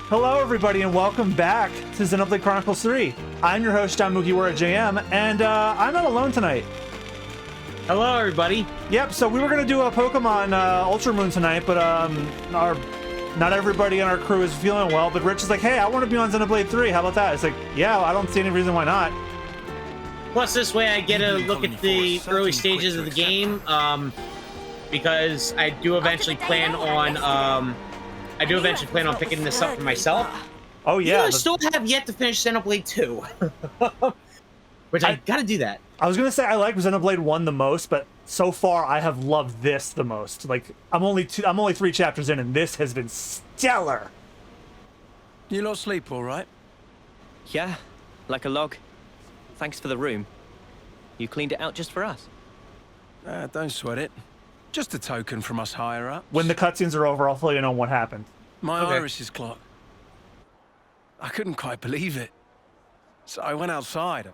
Hello, everybody, and welcome back to Xenoblade Chronicles 3. I'm your host, John Mugiwara JM, and I'm not alone tonight. Hello, everybody. Yep, so we were going to do a Pokemon Ultra Moon tonight, but not everybody on our crew is feeling well, but Rich is like, hey, I want to be on Xenoblade 3. How about that? It's like, yeah, I don't see any reason why not. Plus, this way I get a look at the early stages of the game, because I do eventually plan on picking this up for myself. Oh, yeah. I still have yet to finish Xenoblade 2. Which I gotta do that. I was gonna say I like Xenoblade 1 the most, but so far I have loved this the most. Like, I'm only 3 chapters in, and this has been stellar. You lot sleep all right? Yeah, like a log. Thanks for the room. You cleaned it out just for us. Don't sweat it. Just a token from us higher up. When the cutscenes are over, I'll fill you in on what happened. My iris is clogged. I couldn't quite believe it. So I went outside,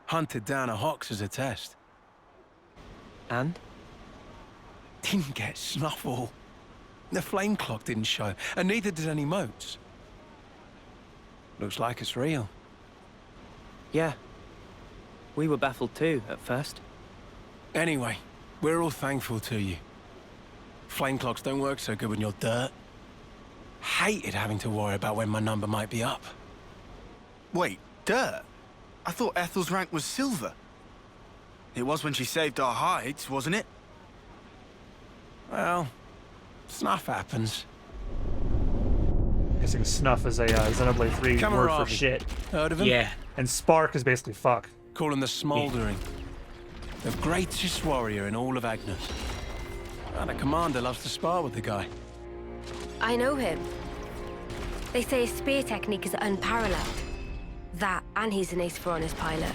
hunted down a Hox as a test. And? Didn't get Snuffle. The flame clock didn't show, and neither did any motes. Looks like it's real. Yeah. We were baffled too, at first. Anyway, we're all thankful to you. Flame clocks don't work so good when you're dirt. Hated having to worry about when my number might be up. Wait, dirt? I thought Ethel's rank was silver. It was when she saved our hides, wasn't it? Well, snuff happens. Guessing snuff is a Xenoblade 3 word for Camaraderie. shit. Heard of him? Yeah. And spark is basically fuck. Call him the Smouldering. The greatest warrior in all of Agnes. And a commander loves to spar with the guy. I know him. They say his spear technique is unparalleled. That, and he's an ace for honest pilot.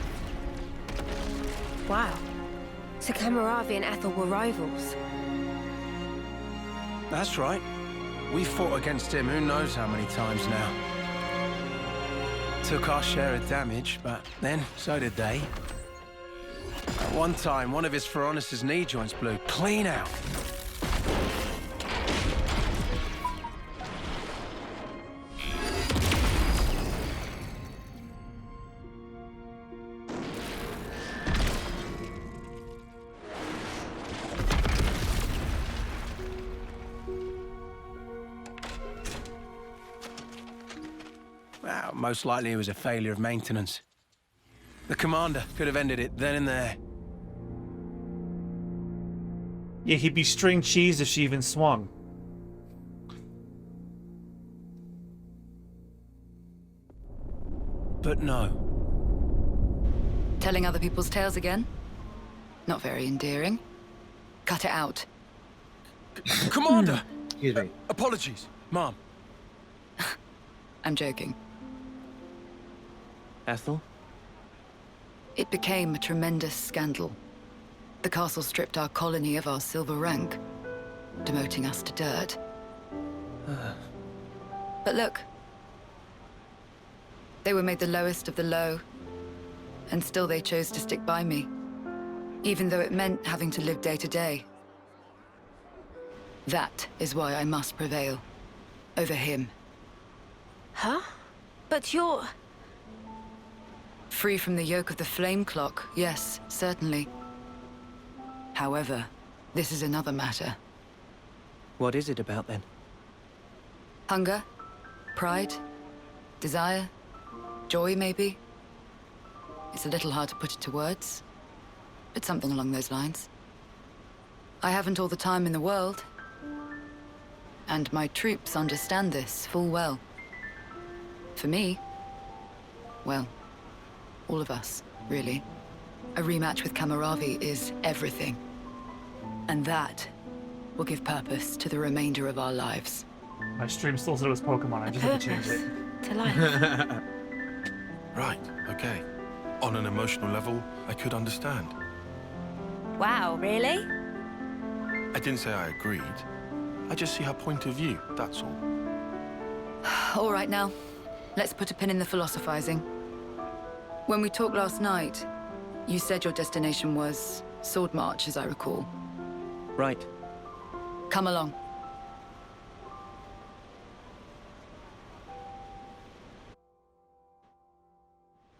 Wow. So Kamaravi and Ethel were rivals. That's right. We fought against him who knows how many times now. Took our share of damage, but then so did they. At one time, one of his Feronis' knee joints blew clean out. Well, most likely it was a failure of maintenance. The commander could have ended it then and there. Yeah, he'd be string cheese if she even swung. But no. Telling other people's tales again? Not very endearing. Cut it out. Commander! Excuse me. Apologies, Mom. I'm joking. Ethel? It became a tremendous scandal. The castle stripped our colony of our silver rank, demoting us to dirt. But look. They were made the lowest of the low, and still they chose to stick by me, even though it meant having to live day to day. That is why I must prevail over him. Huh? But you're... Free from the yoke of the flame clock, yes, certainly. However, this is another matter. What is it about then? Hunger? Pride? Desire? Joy, maybe? It's a little hard to put into words, but something along those lines. I haven't all the time in the world, and my troops understand this full well. For me, well, all of us, really. A rematch with Kamaravi is everything. And that will give purpose to the remainder of our lives. My stream still said it was Pokemon. I just had to change Purpose it. to life. Right, okay. On an emotional level, I could understand. Wow, really? I didn't say I agreed. I just see her point of view, that's all. All right now, let's put a pin in the philosophizing. When we talked last night, you said your destination was Sword March, as I recall. Right. Come along.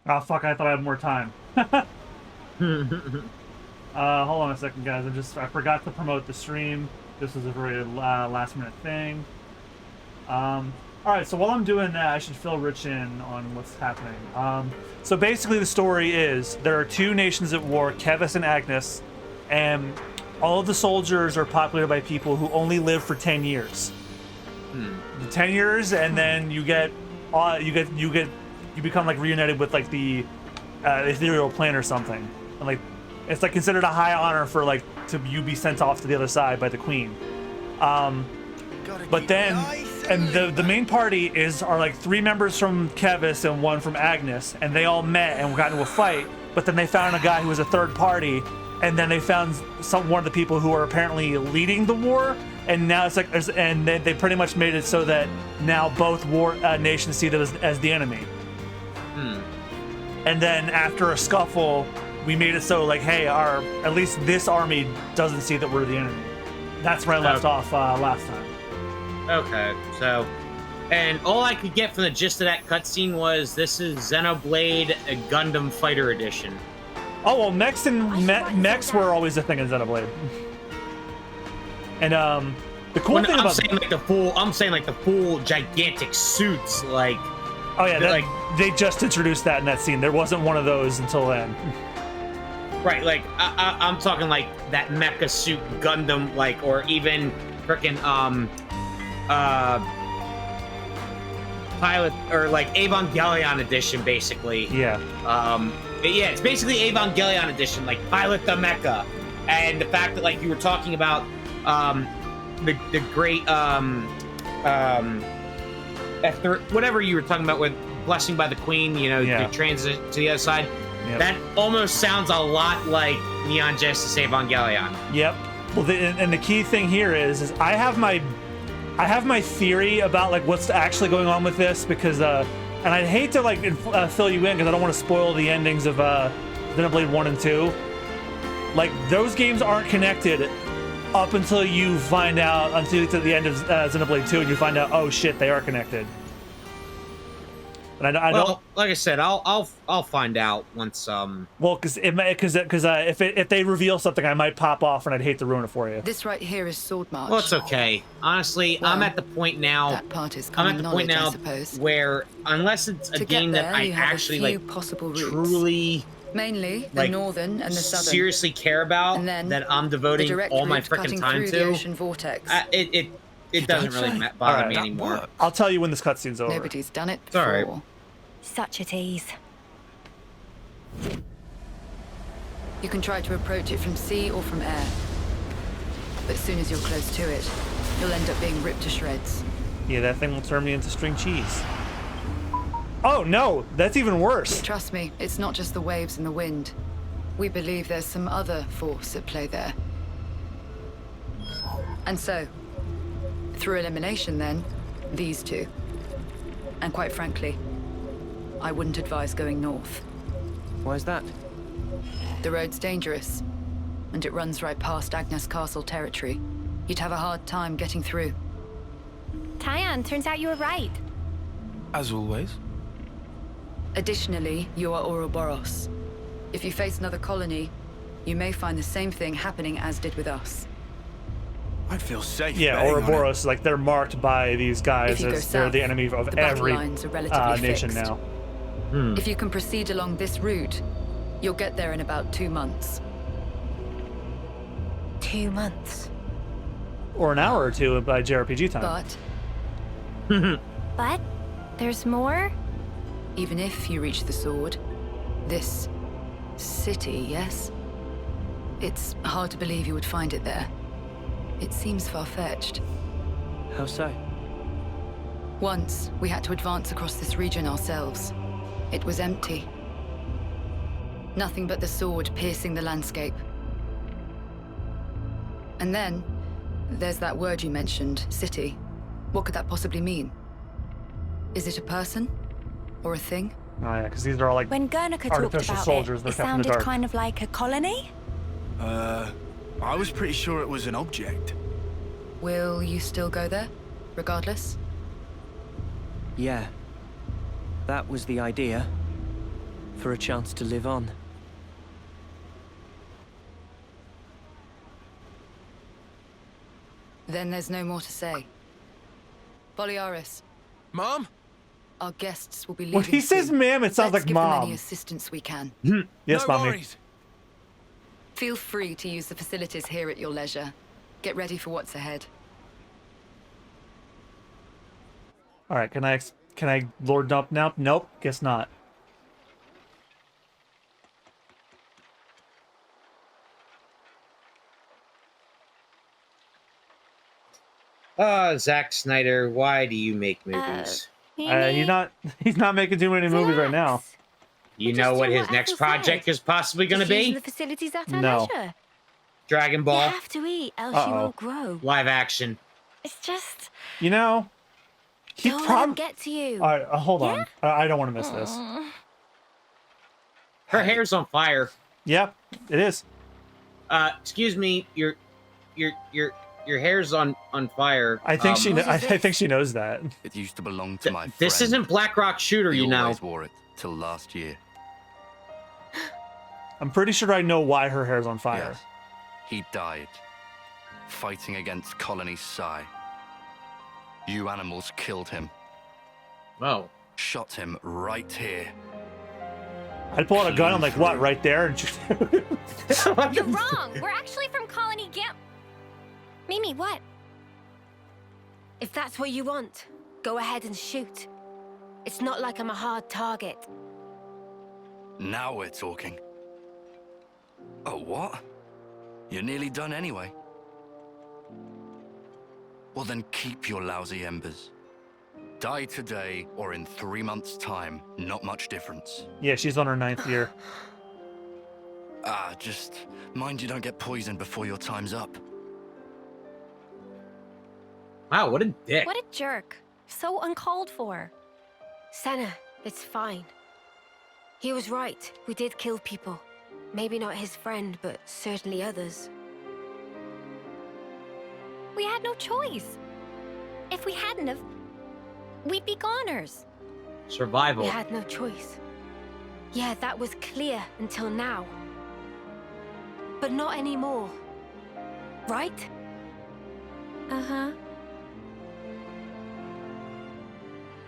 Oh fuck! I thought I had more time. Hold on a second, guys. I forgot to promote the stream. This is a very last minute thing. All right. So while I'm doing that, I should fill Rich in on what's happening. So basically, the story is there are two nations at war, Kevis and Agnes, and all of the soldiers are populated by people who only live for 10 years. 10 years, and then you become like reunited with like the ethereal plane or something, and like it's like considered a high honor for like you be sent off to the other side by the queen. But then, and the main party are like 3 members from Kevis and 1 from Agnes, and they all met and got into a fight. But then they found a guy who was a third party, and then they found one of the people who are apparently leading the war. And now it's like, and they pretty much made it so that now both nations see them as the enemy. And then after a scuffle, we made it so like, hey, at least this army doesn't see that we're the enemy. That's where I left off last time. Okay, so, and all I could get from the gist of that cutscene was this is Xenoblade Gundam Fighter Edition. Oh well, mechs were always a thing in Xenoblade. And the cool thing I'm saying like the full gigantic suits, like. Oh yeah, they just introduced that in that scene. There wasn't one of those until then. Right, like I'm talking like that mecha suit Gundam, like, or even frickin' pilot or like Evangelion edition, basically. Yeah. Yeah, it's basically Evangelion edition, like pilot the mecha, and the fact that like you were talking about the great whatever you were talking about with blessing by the queen, you know, the transit to the other side. Yep. That almost sounds a lot like Neon Genesis Evangelion. Yep. Well, and the key thing here is I have my theory about like what's actually going on with this, because and I'd hate to like fill you in because I don't want to spoil the endings of Xenoblade 1 and 2. Like those games aren't connected up until you find out, until you get to the end of Xenoblade 2 and you find out, oh shit, they are connected. And I don't. Like I said, I'll find out once. Well, because if they reveal something, I might pop off, and I'd hate to ruin it for you. This right here is Sword March. Well, it's okay. Honestly, well, I'm at the point now. That part is common knowledge, I suppose. Where unless it's a game that I actually like truly. Mainly the northern and the southern. Seriously care about, that I'm devoting all my freaking time to. The ocean vortex. It doesn't really bother me anymore. I'll tell you when this cutscene's over. Nobody's done it before. All right. Such a tease. You can try to approach it from sea or from air. But as soon as you're close to it, you'll end up being ripped to shreds. Yeah, that thing will turn me into string cheese. Oh no, that's even worse. Trust me, it's not just the waves and the wind. We believe there's some other force at play there. And so, through elimination then, these two. And quite frankly, I wouldn't advise going north. Why's that? The road's dangerous, and it runs right past Agnes Castle territory. You'd have a hard time getting through. Tyan, turns out you were right. As always. Additionally, you are Ouroboros. If you face another colony, you may find the same thing happening as did with us. I'd feel safe. Yeah, Ouroboros, like they're marked by these guys as they're the enemy of every nation now. If you can proceed along this route, you'll get there in about 2 months. 2 months? Or an hour or two by JRPG time. But there's more? Even if you reach the sword, this city, yes? It's hard to believe you would find it there. It seems far-fetched. How so? Once, we had to advance across this region ourselves. It was empty. Nothing but the sword piercing the landscape. And then, there's that word you mentioned, city. What could that possibly mean? Is it a person? Or a thing? Oh yeah, because these are all like when Guernica talked about soldiers. It sounded kind of like a colony? I was pretty sure it was an object. Will you still go there, regardless? Yeah. That was the idea. for a chance to live on. Then there's no more to say. Boliaris, Mom? our guests will be leaving When he says soon. ma'am, it sounds Let's like give them mom. any assistance we can. Yes, no mommy. worries. Feel free to use the facilities here at your leisure. Get ready for what's ahead. All right, can I lord dump now? Nope, guess not. Zack Snyder, why do you make movies? He's not making too many movies right now. You know what his next project is possibly going to Using be? the facilities at our No. leisure. Dragon You Ball, have to eat, else you Uh-oh. won't grow. live action. It's just You know, he don't let them probably. get to you. All right, hold on. I don't want to miss this. Her hair's on fire. Yep, it is. Excuse me, your hair's on fire. I think she. What I is this? think she knows that. It used to belong to my friend. This isn't Black Rock Shooter, He you know. always wore it till last year. I'm pretty sure I know why her hair's on fire. Yes. He died fighting against Colony Psi. You animals killed him. Oh. Shot him right here. I'd pull out a gun. I'm like, what? Right there? And just You're wrong. We're actually from Colony Gam. Mimi, what? If that's what you want, go ahead and shoot. It's not like I'm a hard target. Now we're talking. Oh, what? You're nearly done anyway. Well, then keep your lousy embers. Die today or in 3 months' time. Not much difference. yeah, she's on her 9th year. Just mind you don't get poisoned before your time's up. Wow, what a dick. What a jerk. So uncalled for. Senna, it's fine. He was right. We did kill people. Maybe not his friend, but certainly others. We had no choice. If we hadn't have, we'd be goners. Survival. We had no choice. Yeah, that was clear until now. But not anymore. Right? Uh-huh.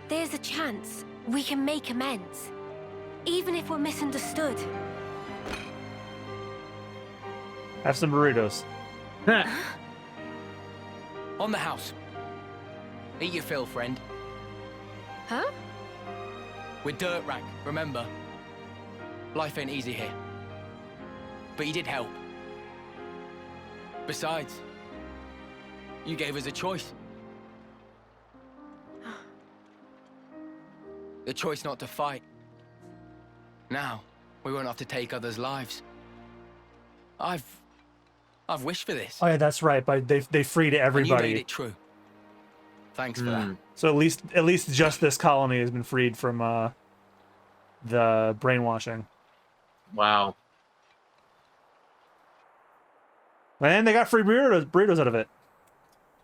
There's a chance we can make amends. Even if we're misunderstood. Have some burritos. On the house. Eat your fill, friend. Huh? We're dirt rank, remember? Life ain't easy here. But you did help. Besides, you gave us a choice. The choice not to fight. Now, we won't have to take others' lives. I've wished for this. Oh yeah, that's right. But they freed And you made everybody. it true. Thanks for that. So at least just this colony has been freed from the brainwashing. Wow. And they got free burritos out of it.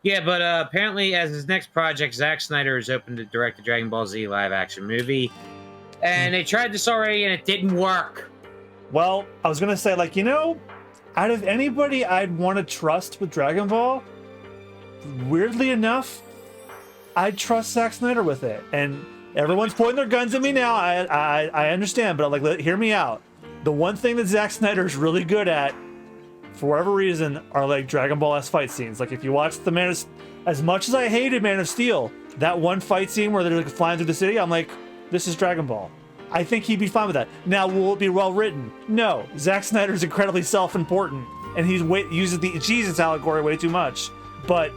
Yeah, but apparently, as his next project, Zack Snyder is open to direct a Dragon Ball Z live-action movie. And they tried this already, and it didn't work. Well, I was gonna say, like, you know, out of anybody I'd want to trust with Dragon Ball, weirdly enough, I'd trust Zack Snyder with it. And everyone's pointing their guns at me now. I understand, but I'm like, hear me out. The one thing that Zack Snyder is really good at, for whatever reason, are like Dragon Ball-esque fight scenes. Like if you watch the as much as I hated Man of Steel, that one fight scene where they're like flying through the city, I'm like, this is Dragon Ball. I think he'd be fine with that. Now, will it be well written? No. Zack Snyder's incredibly self-important, and he uses the Jesus allegory way too much. But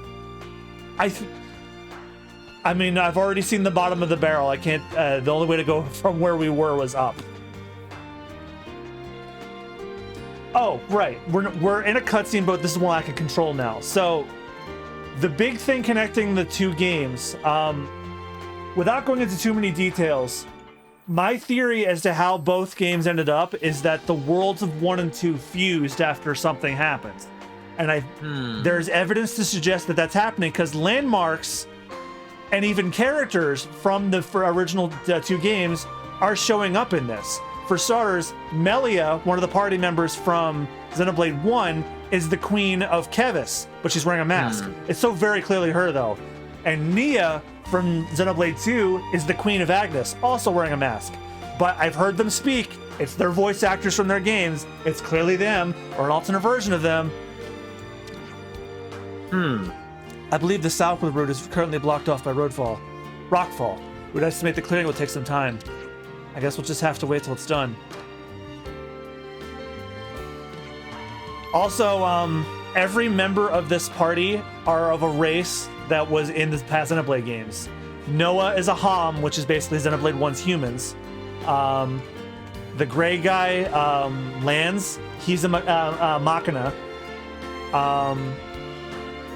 I mean, I've already seen the bottom of the barrel. I can't. The only way to go from where we were was up. Oh, right. We're in a cutscene, but this is one I can control now. So, the big thing connecting the two games, without going into too many details, my theory as to how both games ended up is that the worlds of 1 and 2 fused after something happens. And there's evidence to suggest that that's happening because landmarks and even characters from the original 2 games are showing up in this. for starters, Melia, one of the party members from Xenoblade 1, is the queen of Kevis, but she's wearing a mask. It's so very clearly her, though. And Nia from Xenoblade 2 is the queen of Agnes, also wearing a mask. But I've heard them speak. It's their voice actors from their games. It's clearly them, or an alternate version of them. I believe the southward route is currently blocked off by rockfall. We'd estimate the clearing will take some time. I guess we'll just have to wait till it's done. Also, every member of this party are of a race that was in the past Xenoblade games. Noah is a Ham, which is basically Xenoblade 1's humans. The gray guy, Lance, he's a Machina.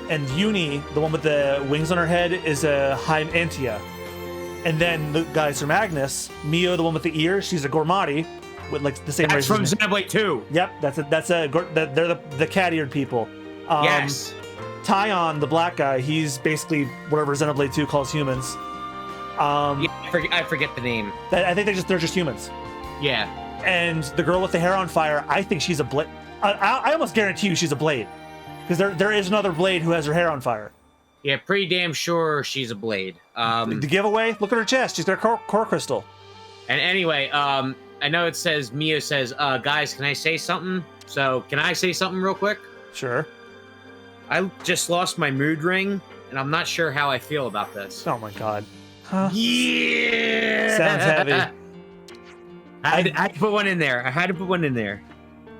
And Uni, the one with the wings on her head, is a Hymentia. And then the guys from Agnes, Mio, the one with the ears, she's a Gormati, with like the same race. That's from Xenoblade 2. Yep, they're the cat-eared people. Yes. Tyon, the black guy, he's basically whatever Xenoblade 2 calls humans. Yeah, I forget the name. I think they're just humans. Yeah. And the girl with the hair on fire, I think she's a blade. I almost guarantee you she's a blade, because there is another blade who has her hair on fire. Yeah, pretty damn sure she's a blade. The giveaway, look at her chest. She's got a core crystal. And anyway, I know it says, Mia says, guys, can I say something? So, can I say something real quick? Sure. I just lost my mood ring, and I'm not sure how I feel about this. Oh my god. Huh? Yeah! Sounds heavy. I had to put one in there. I had to put one in there.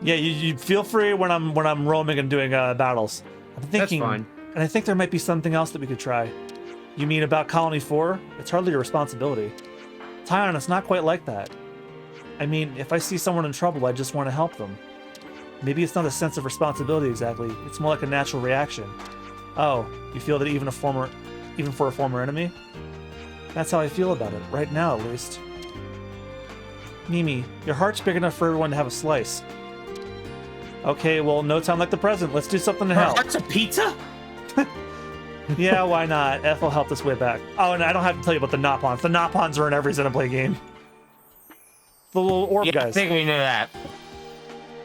Yeah, you feel free when I'm roaming and doing battles. I'm thinking, That's fine. And I think there might be something else that we could try. You mean about Colony 4? It's hardly your responsibility. Tyon, it's not quite like that. I mean, if I see someone in trouble, I just want to help them. Maybe it's not a sense of responsibility exactly. It's more like a natural reaction. Oh, you feel that even for a former enemy? That's how I feel about it, right now at least. Mimi, your heart's big enough for everyone to have a slice. Okay, well, no time like the present. Let's do something to help. Heart's a pizza? Yeah, why not? Ethel helped us way back. Oh, and I don't have to tell you about the Nopons. The Nopons are in every Xenoblade game. The little orb guys. I think we know that.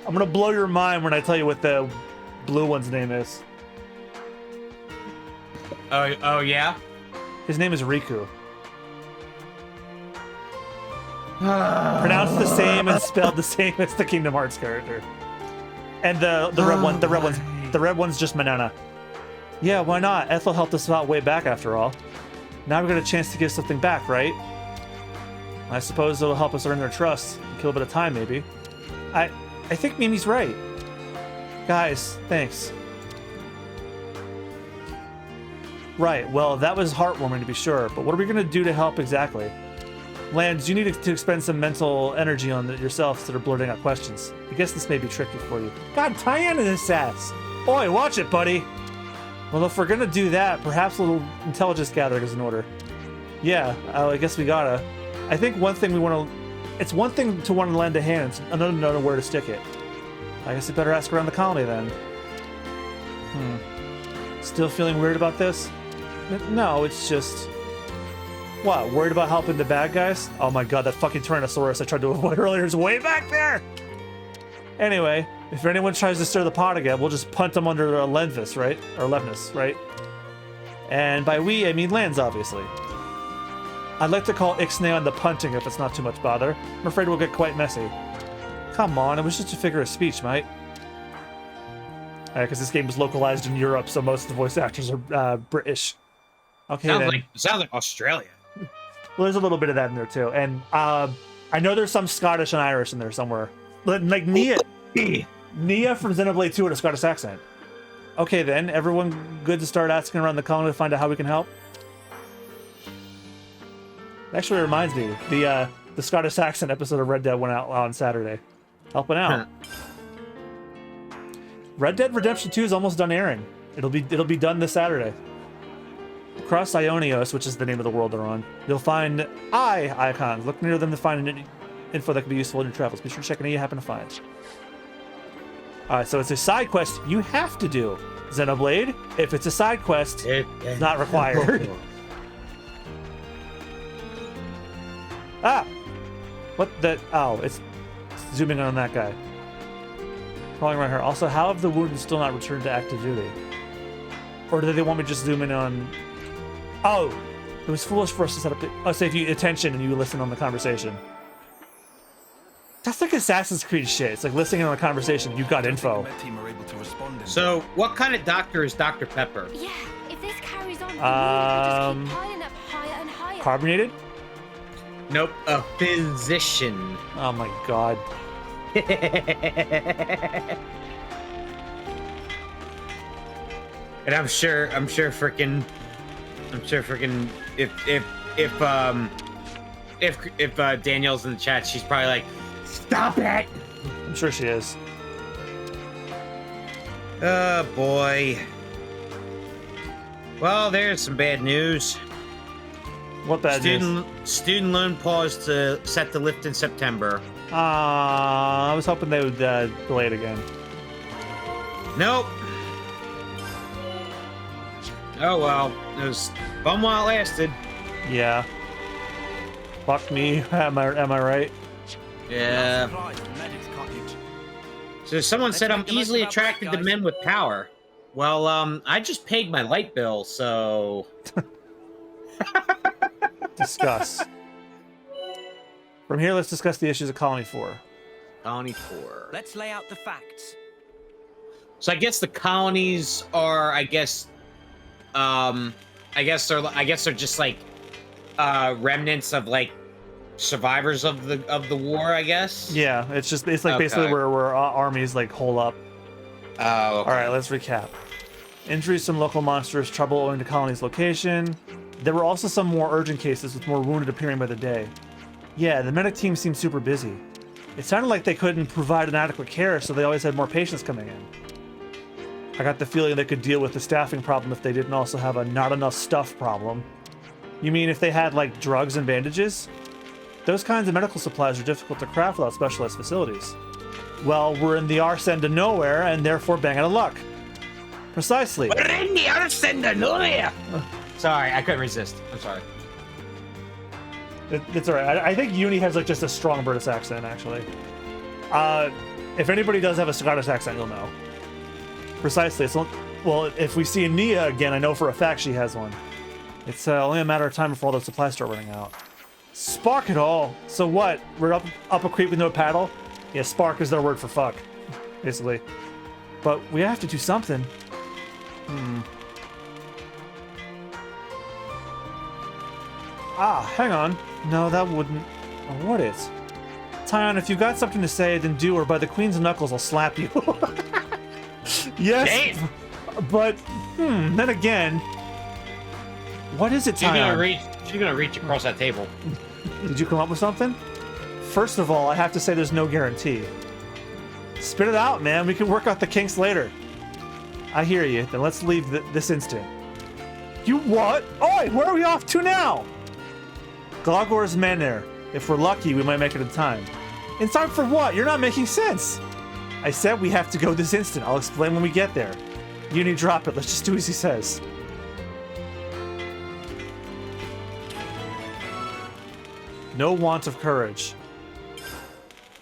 I'm gonna blow your mind when I tell you what the blue one's name is. Oh yeah? His name is Riku. Pronounced the same and spelled the same as the Kingdom Hearts character. And the red one's just Manana. Yeah, why not? Ethel helped us out way back after all. Now we got a chance to give something back, right? I suppose it'll help us earn their trust. Kill a bit of time, maybe. I think Mimi's right. Guys, thanks. Right, well, that was heartwarming to be sure, but what are we gonna do to help exactly? Lance, you need to expend some mental energy on yourself instead of blurting out questions. I guess this may be tricky for you. God, Tyon in his ass! Oi, watch it, buddy! Well, if we're gonna do that, perhaps a little intelligence gathering is in order. Yeah, I guess we gotta. I think one thing it's one thing to want to lend a hand, it's another to know where to stick it. I guess I better ask around the colony then. Still feeling weird about this? No, it's just... What, worried about helping the bad guys? Oh my god, that fucking Tyrannosaurus I tried to avoid earlier is way back there! Anyway, if anyone tries to stir the pot again, we'll just punt them under Lenvis, right? Or Levnus, right? And by we, I mean Lance, obviously. I'd like to call Ixnay on the punting if it's not too much bother. I'm afraid we'll get quite messy. Come on, it was just a figure of speech, mate. Because this game was localized in Europe, so most of the voice actors are British. Okay, sounds like Australia. Well, there's a little bit of that in there, too. And I know there's some Scottish and Irish in there somewhere. Like Nia from Xenoblade 2 with a Scottish accent. Okay, then. Everyone good to start asking around the colony to find out how we can help? Actually, reminds me, the Scottish accent episode of Red Dead went out on Saturday. Helping out. Red Dead Redemption 2 is almost done airing. It'll be done this Saturday. Across Ionios, which is the name of the world they're on, you'll find icons. Look near them to find any info that could be useful in your travels. Be sure to check any you happen to find. Alright, so it's a side quest you have to do. Xenoblade, if it's a side quest, it's not required. Ah! What the... Oh, it's zooming in on that guy. Crawling right here. Also, how have the wounded still not returned to active duty? Or do they want me to just zoom in on... Oh! It was foolish for us to set up the... Oh, so if you attention and you listen on the conversation. That's like Assassin's Creed shit. It's like listening on a conversation. You got info. So, what kind of doctor is Dr. Pepper? Yeah, if this carries on, the mood will just keep piling up higher and higher. Carbonated? Nope, a physician. Oh my god. And I'm sure freaking if Danielle's in the chat, she's probably like, stop it. I'm sure she is. Oh boy. Well, there's some bad news. What bad news? Student loan pause set to lift in September. I was hoping they would delay it again. Nope. Oh well, it was fun while it lasted. Yeah. Fuck me. Am I right? Yeah. So someone said I'm easily attracted to men with power. Well, I just paid my light bill, so... Discuss. From here, let's discuss the issues of Colony 4. Colony 4. Let's lay out the facts. So I guess the colonies are, I guess they're just like remnants of like survivors of the war, I guess. Yeah, it's like basically where armies like hole up. Oh, okay. All right, let's recap. Injuries from local monsters, trouble owing to Colony's location. There were also some more urgent cases with more wounded appearing by the day. Yeah, the medic team seemed super busy. It sounded like they couldn't provide an adequate care, so they always had more patients coming in. I got the feeling they could deal with the staffing problem if they didn't also have a not enough stuff problem. You mean if they had, like, drugs and bandages? Those kinds of medical supplies are difficult to craft without specialized facilities. Well, we're in the arse end of nowhere, and therefore bang out of luck. Precisely. We're in the arse end of nowhere! Sorry, I couldn't resist. I'm sorry. It's alright. I think Uni has, like, just a strong British accent, actually. If anybody does have a Scottish accent, you'll know. Precisely. Well, if we see Nia again, I know for a fact she has one. It's only a matter of time before all those supplies start running out. Spark it all. So what? We're up a creek with no paddle? Yeah, spark is their word for fuck, basically. But we have to do something. Ah, hang on. No, that wouldn't. Or would it? Tyon, if you got something to say, then do, or by the Queen's knuckles, I'll slap you. Yes, Dang. But then again, what is it, Tyon? She's gonna reach across that table. Did you come up with something? First of all, I have to say there's no guarantee. Spit it out, man. We can work out the kinks later. I hear you. Then let's leave this instant. You what? Oi, where are we off to now? Glogor's Manor. If we're lucky, we might make it in time. In time for what? You're not making sense. I said we have to go this instant. I'll explain when we get there. Uni, drop it. Let's just do as he says. No want of courage.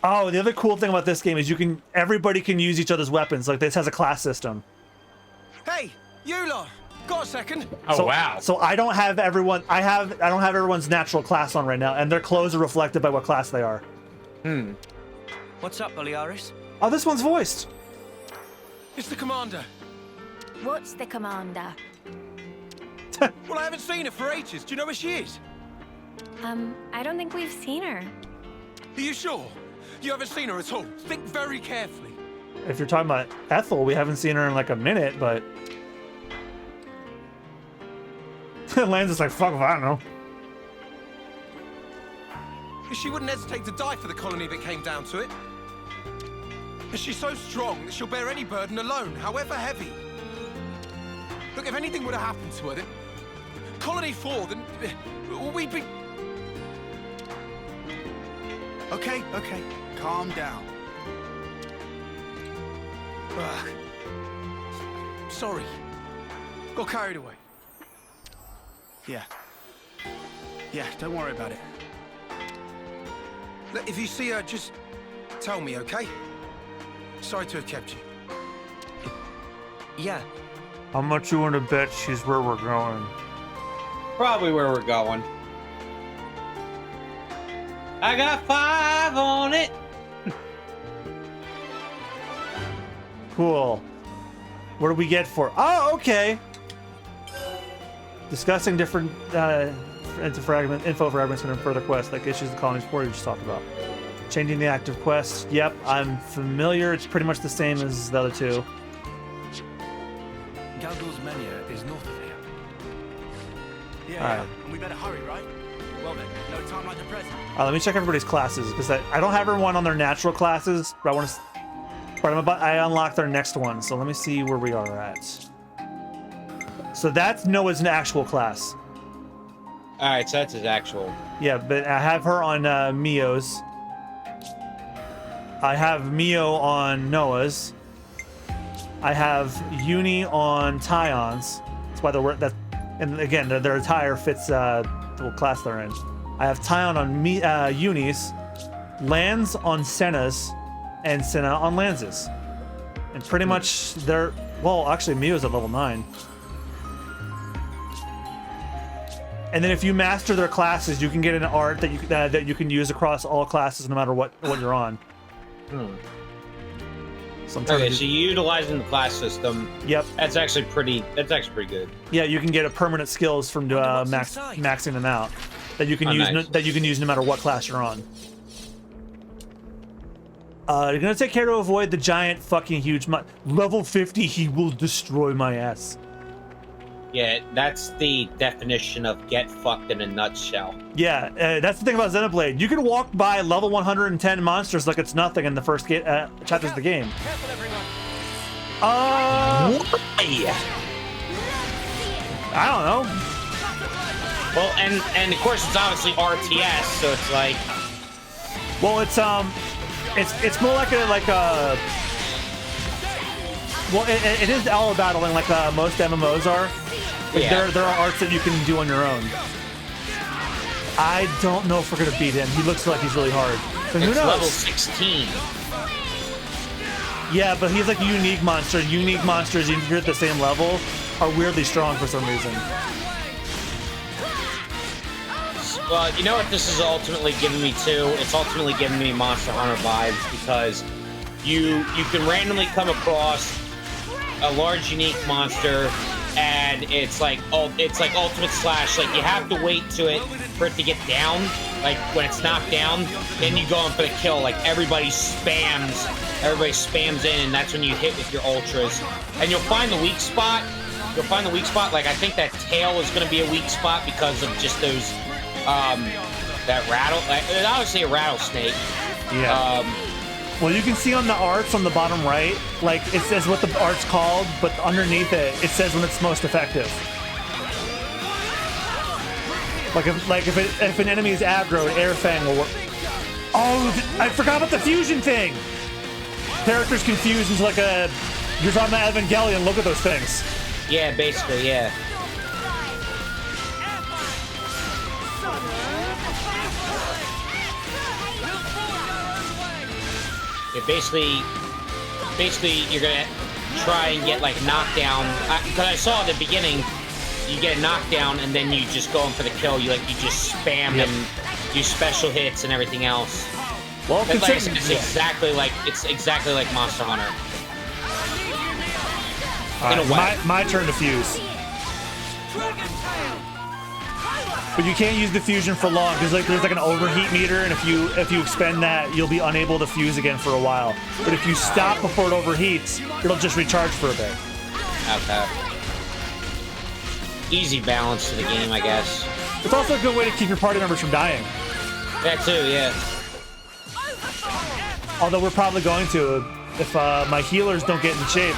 Oh, the other cool thing about this game is everybody can use each other's weapons. Like, this has a class system. Hey, you lot! Got a second? Oh, wow. So I don't have everyone. I don't have everyone's natural class on right now, and their clothes are reflected by what class they are. What's up, Balearis? Oh, this one's voiced. It's the commander. What's the commander? Well, I haven't seen her for ages. Do you know where she is? I don't think we've seen her. Are you sure? You haven't seen her at all? Think very carefully. If you're talking about Ethel, we haven't seen her in like a minute, but Lance is like, fuck if I don't know. She wouldn't hesitate to die for the colony if it came down to it. She's so strong that she'll bear any burden alone, however heavy. Look, if anything would have happened to her, then Colony 4, then we'd be... Okay, calm down. Ugh. Sorry. Got carried away. Yeah, don't worry about it. Look, if you see her, just Tell me, okay? Sorry to have kept you. Yeah. How much you want to bet she's where we're going? Probably where we're going. I got 5 on it. Cool. What do we get for? Oh, okay. Discussing different info fragments and further quests, like issues the colonies before you just talked about. Changing the active quests. Yep, I'm familiar. It's pretty much the same as the other two. Galgul's Mania is north of here. Yeah, All right. And we better hurry, right? Well then, no time like the present. Let me check everybody's classes because I don't have everyone on their natural classes, but I want to. But I unlocked their next one, so let me see where we are at. So that's Noah's actual class. All right, so that's his actual. Yeah, but I have her on Mio's. I have Mio on Noah's. I have Uni on Tyon's. That's why that. And again, their attire fits the class they're in. I have Tyon on Uni's, Lance on Senna's, and Senna on Lance's. And pretty much they're, well, actually Mio's at level 9. And then if you master their classes, you can get an art that you can use across all classes no matter what you're on. Okay, so you're utilizing the class system. Yep. That's actually pretty good. Yeah, you can get a permanent skills from maxing them out that you can use no matter what class you're on. You're gonna take care to avoid the giant fucking huge level 50. He will destroy my ass. Yeah, that's the definition of get fucked in a nutshell. Yeah, that's the thing about Xenoblade. You can walk by level 110 monsters like it's nothing in the first chapters of the game. Careful, everyone. I don't know. Well, and of course it's obviously RTS, so it's like. Well, it's more like a. Well, it is all battling like most MMOs are. Yeah. There are arts that you can do on your own. I don't know if we're gonna beat him. He looks like he's really hard. But who It's knows? level 16. Yeah, but he's like a unique monster. Unique monsters, even if you're at the same level, are weirdly strong for some reason. Well, you know what this is ultimately giving me too? It's ultimately giving me Monster Hunter vibes because you can randomly come across a large unique monster and it's like ultimate slash, like you have to wait for it to get down, like when it's knocked down, then you go in for the kill. Like everybody spams in, and that's when you hit with your ultras. And you'll find the weak spot. Like I think that tail is gonna be a weak spot because of just those that rattle, like it's obviously a rattlesnake. Yeah. Well, you can see on the arts on the bottom right, like it says what the art's called, but underneath it, it says when it's most effective. Like if an enemy is aggroed, Air Fang will work. Oh, I forgot about the fusion thing. Characters confused into like a. You're talking about Evangelion. Look at those things. Yeah, basically, yeah. Basically, you're gonna try and get like knockdown. Because I saw at the beginning, you get a knockdown and then you just go in for the kill. You just spam and do special hits and everything else. Well, like I said, it's exactly like Monster Hunter. In a way. My turn to fuse. But you can't use the fusion for long because there's like an overheat meter, and if you expend that, you'll be unable to fuse again for a while. But if you stop before it overheats, it'll just recharge for a bit. Okay. Easy balance to the game, I guess. It's also a good way to keep your party members from dying. That too, yeah. Although we're probably going to if my healers don't get in shape.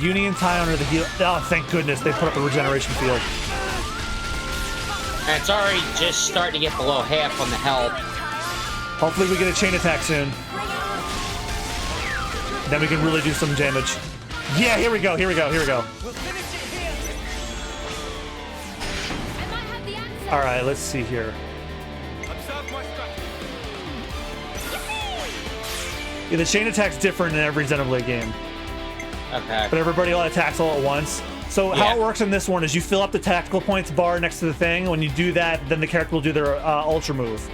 Uni and Tyon are the heal. Oh, thank goodness they put up a regeneration field. And it's already just starting to get below half on the health. Hopefully we get a chain attack soon. Then we can really do some damage. Yeah, here we go. All right, let's see here. Observe my strategy. Yeah, the chain attack's different in every Xenoblade game, Okay. but everybody all attacks all at once. So how Yeah. it works in this one is you fill up the tactical points bar next to the thing. When you do that, then the character will do their ultra move.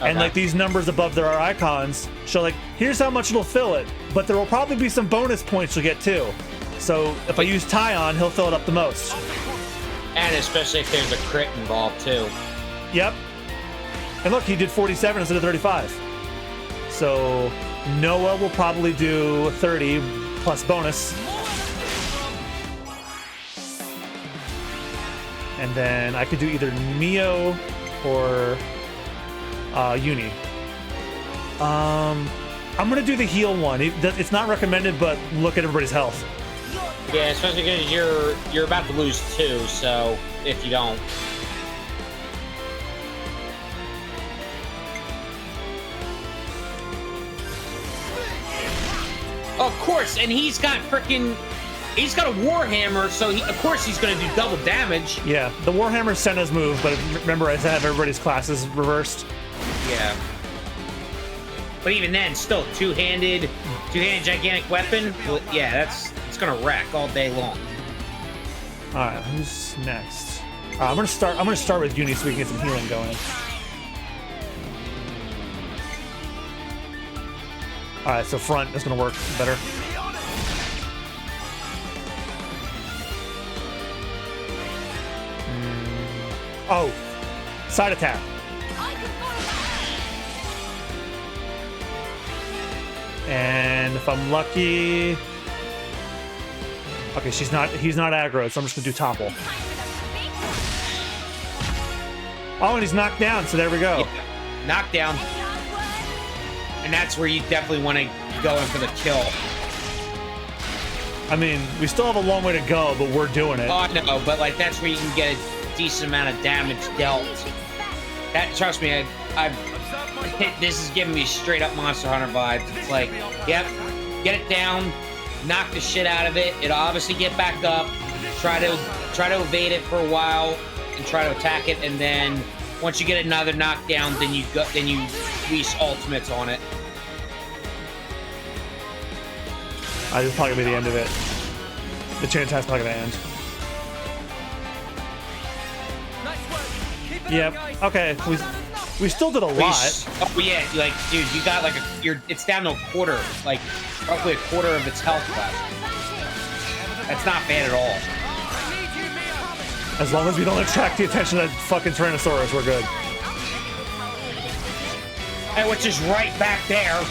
And Okay. like these numbers above their icons show like, here's how much it'll fill it, but there will probably be some bonus points you'll get too. So if I use Tyon, he'll fill it up the most. And especially if there's a crit involved too. Yep. And look, he did 47 instead of 35. So Noah will probably do 30 plus bonus. And then I could do either Mio or Uni. I'm gonna do the heal one. It's not recommended, but look at everybody's health. Yeah, especially because you're about to lose 2, so if you don't. Of course, and he's got a Warhammer, so of course he's gonna do double damage. Yeah, the Warhammer's Senna's move, but remember I have everybody's classes reversed. Yeah. But even then, still two-handed gigantic weapon. Well, yeah, it's gonna wreck all day long. All right, who's next? I'm gonna start with Uni so we can get some healing going. All right, so front is gonna work better. Oh, side attack. And if I'm lucky, okay, he's not aggro, so I'm just gonna do topple. Oh, and he's knocked down, so there we go. Yeah. Knockdown. And that's where you definitely want to go in for the kill. I mean, we still have a long way to go, but we're doing it. Oh, no, but like that's where you can get a decent amount of damage dealt. That, trust me, this is giving me straight up Monster Hunter vibes. It's like, yep, get it down, knock the shit out of it. It'll obviously get back up. Try to evade it for a while and try to attack it, and then once you get another knockdown, then you release ultimates on it. This is probably gonna be the end of it. The chain attack's probably gonna end. Yep. Okay. We still did a lot. Oh yeah, like dude, you got like it's down to a quarter, like roughly a quarter of its health left. That's not bad at all. As long as we don't attract the attention of that fucking Tyrannosaurus, we're good. And which is right back there.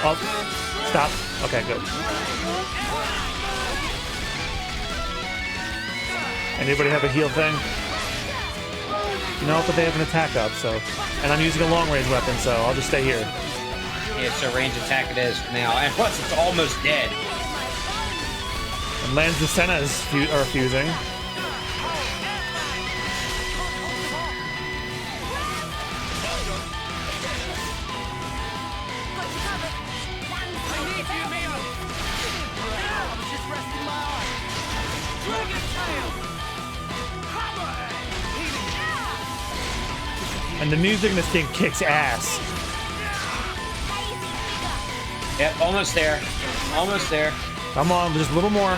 Oh, stop. Okay, good. Anybody have a heal thing? No, but they have an attack up, so... And I'm using a long-range weapon, so I'll just stay here. Yeah, so range attack it is now. And plus, it's almost dead. And Lands the Sennas are fusing. And the music in this thing kicks ass. Yep, almost there. Almost there. Come on, just a little more.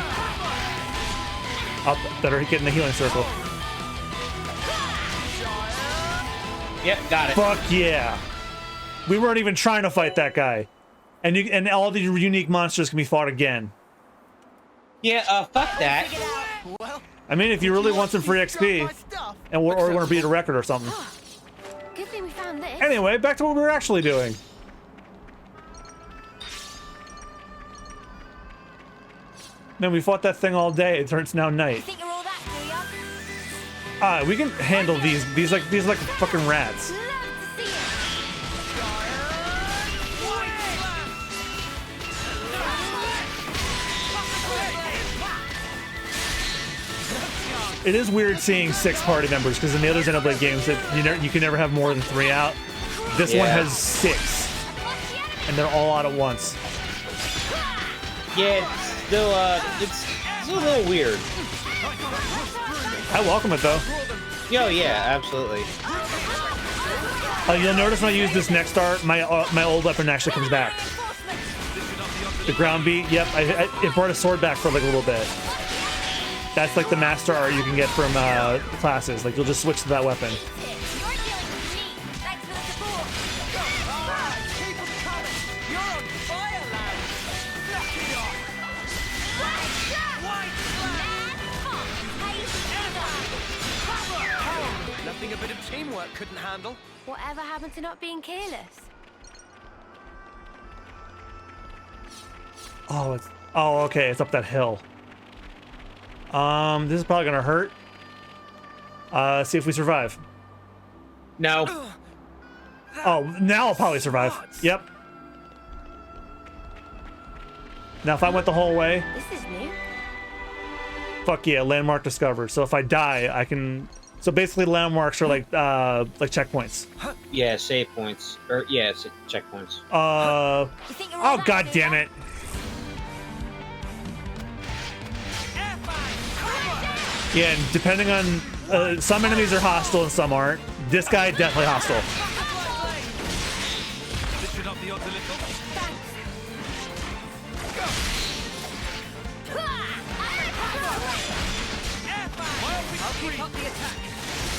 Up, better get in the healing circle. Yep, got it. Fuck yeah. We weren't even trying to fight that guy. And all the unique monsters can be fought again. Yeah, fuck that. I mean, if you really want some free XP, and or want to beat a record or something. Good thing we found this. Anyway, back to what we were actually doing. Man, we fought that thing all day. It turns now night. Think you're all that, do ya? We can handle these like fucking rats. Love to see it. It is weird seeing 6 party members because in the other Xenoblade games, that you can never have more than 3 out. This one has 6, and they're all out at once. Yeah, it's still it's a little weird. I welcome it though. Yo, yeah, absolutely. You'll notice when I use this next art, my old weapon actually comes back. The ground beat. Yep, it brought a sword back for like a little bit. That's like the master art you can get from classes. Like you'll just switch to that weapon. Nothing a bit of teamwork couldn't handle. Whatever happened to not being careless? Oh, okay, it's up that hill. This is probably gonna hurt. See if we survive. No. Oh, now I'll probably survive. Yep. Now if I went the whole way, This is new. fuck yeah, landmark discovered. So if I die, I can. So basically, landmarks are like checkpoints. Yeah, save points. Or yeah, it's checkpoints. Oh god damn it! Yeah, and depending on some enemies are hostile and some aren't. This guy definitely hostile. Keep up the attack.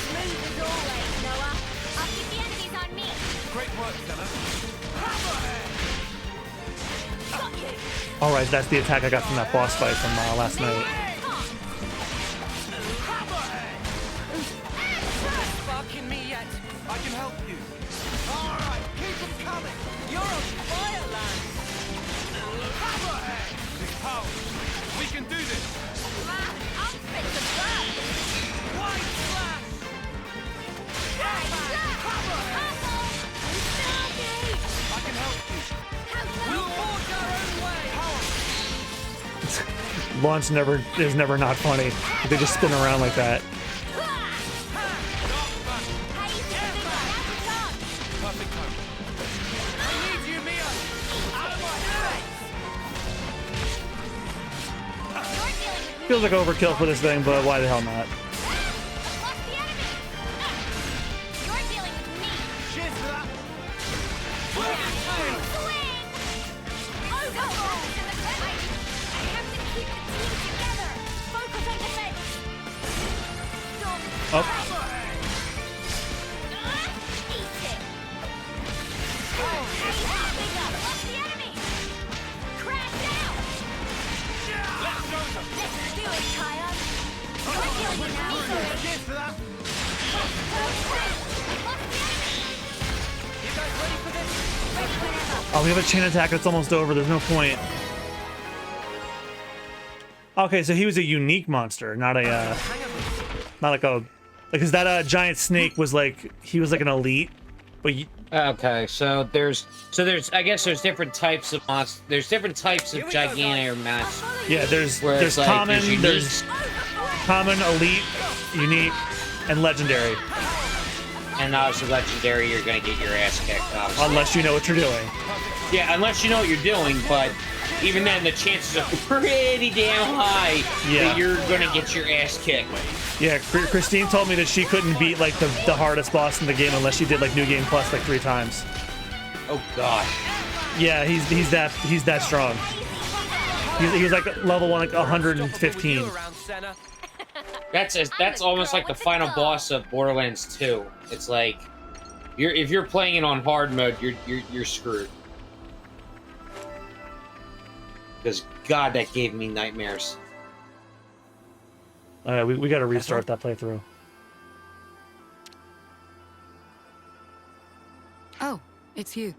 Smooth as always, Noah. I'll keep the enemies on me. Great work, Stella. Got you. All right, that's the attack I got from that boss fight from last night. Sparking me yet. I can help you. All right, keep them coming. You're on fire, lad. This power. We can do this. I'll spit the blood. White flash. I can help you. We'll forge our own way. Launch is never not funny. They just spin around like that. Perfect time. I need you, Mia. Out of my way. Feels like overkill for this thing, but why the hell not? Cheers for that. Oh. Cheers for that. You guys ready for this? Oh, we have a chain attack that's almost over. There's no point. Okay, so he was a unique monster, not a, not like a, because that giant snake was like, he was like an elite, but Okay, so there's I guess there's different types of monsters. There's different types of gigantic monsters. yeah, there's like, common, unique. there's common, elite, unique, and legendary. And obviously legendary, you're gonna get your ass kicked. Obviously. Unless you know what you're doing. Yeah, unless you know what you're doing, but even then, the chances are pretty damn high that you're gonna get your ass kicked. Yeah, Christine told me that she couldn't beat like the hardest boss in the game unless she did like New Game Plus like 3 times. Oh god. Yeah, he's that strong. He's like level 1, like 115. That's almost like the final boss of Borderlands 2. It's like if you're playing it on hard mode, you're screwed. Because God, that gave me nightmares. We got to restart that playthrough. Oh, it's you.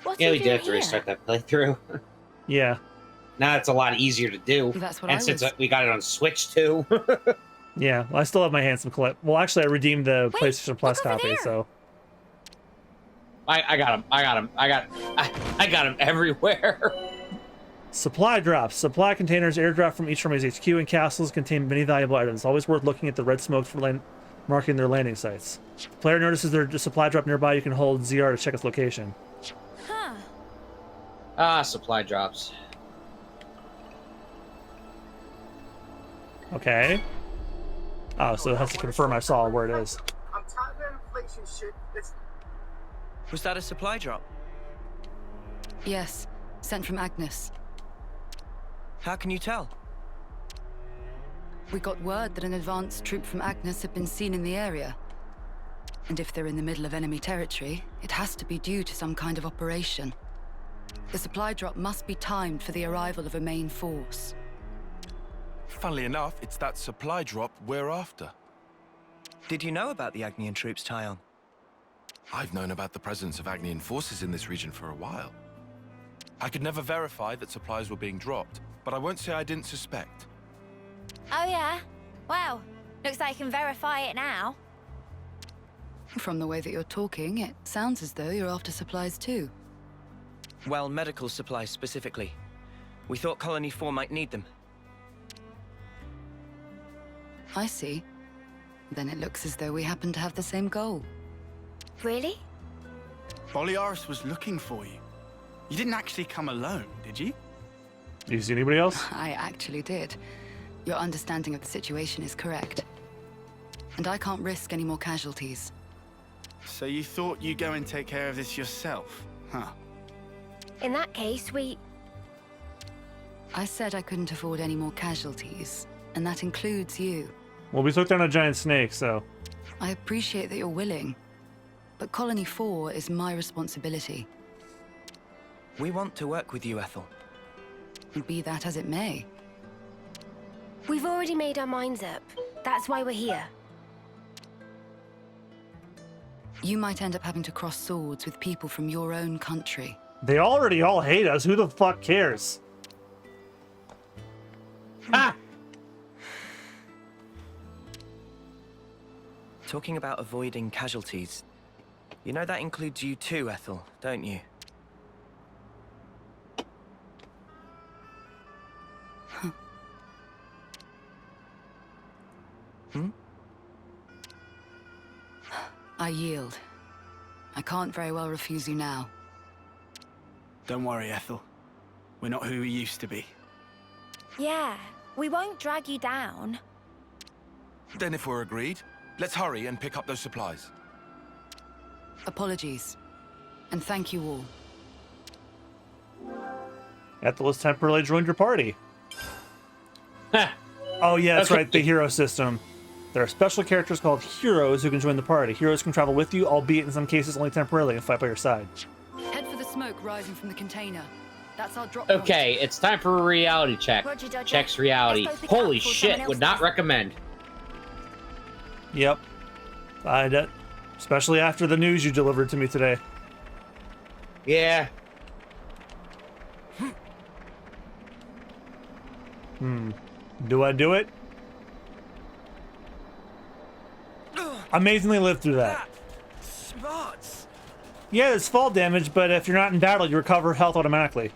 What Yeah, are we you did doing have to here? restart that playthrough. Yeah. Now it's a lot easier to do. That's what and I since was. we got it on Switch too. Yeah, well, I still have my handsome collect. Well, actually, I redeemed the Wait, PlayStation Plus look over copy, there. so I got him. I got him everywhere. Supply drops. Supply containers airdrop from each army's HQ and castles contain many valuable items. Always worth looking at the red smoke for marking their landing sites. Player notices there's a supply drop nearby. You can hold ZR to check its location. Huh. Ah, supply drops. Okay. Oh, so it has to confirm I saw where it is. I'm tired of that inflation shit. Was that a supply drop? Yes, sent from Agnes. How can you tell? We got word that an advanced troop from Agnes had been seen in the area. And if they're in the middle of enemy territory, it has to be due to some kind of operation. The supply drop must be timed for the arrival of a main force. Funnily enough, it's that supply drop we're after. Did you know about the Agnian troops, Tyon? I've known about the presence of Agnian forces in this region for a while. I could never verify that supplies were being dropped, but I won't say I didn't suspect. Oh, yeah? Well, looks like I can verify it now. From the way that you're talking, it sounds as though you're after supplies too. Well, medical supplies specifically. We thought Colony 4 might need them. I see. Then it looks as though we happen to have the same goal. Really? Boliaris was looking for you. You didn't actually come alone, did you? Do you see anybody else? I actually did. Your understanding of the situation is correct. And I can't risk any more casualties. So you thought you'd go and take care of this yourself, huh? In that case, I said I couldn't afford any more casualties, and that includes you. Well, we took down a giant snake, so... I appreciate that you're willing, but Colony 4 is my responsibility. We want to work with you, Ethel. And be that as it may. We've already made our minds up. That's why we're here. You might end up having to cross swords with people from your own country. They already all hate us. Who the fuck cares? Ah! Talking about avoiding casualties, you know that includes you too, Ethel, don't you? I yield. I can't very well refuse you now. Don't worry, Ethel. We're not who we used to be. yeah, we won't drag you down. Then if we're agreed, let's hurry and pick up those supplies. Apologies. And thank you all. Ethel has temporarily joined your party. Heh. Oh yeah, that's That's right, the hero system. There are special characters called heroes who can join the party. Heroes can travel with you, albeit in some cases only temporarily, and fight by your side. Head for the smoke rising from the container. That's our drop point. Okay, it's time for a reality check. Roger, Dodger. Checks reality. Let's both pick Holy up before shit, someone would else not does. recommend. Yep. Especially after the news you delivered to me today. Yeah. Do I do it? Amazingly lived through that. Smarts! Yeah, there's fall damage, but if you're not in battle, you recover health automatically.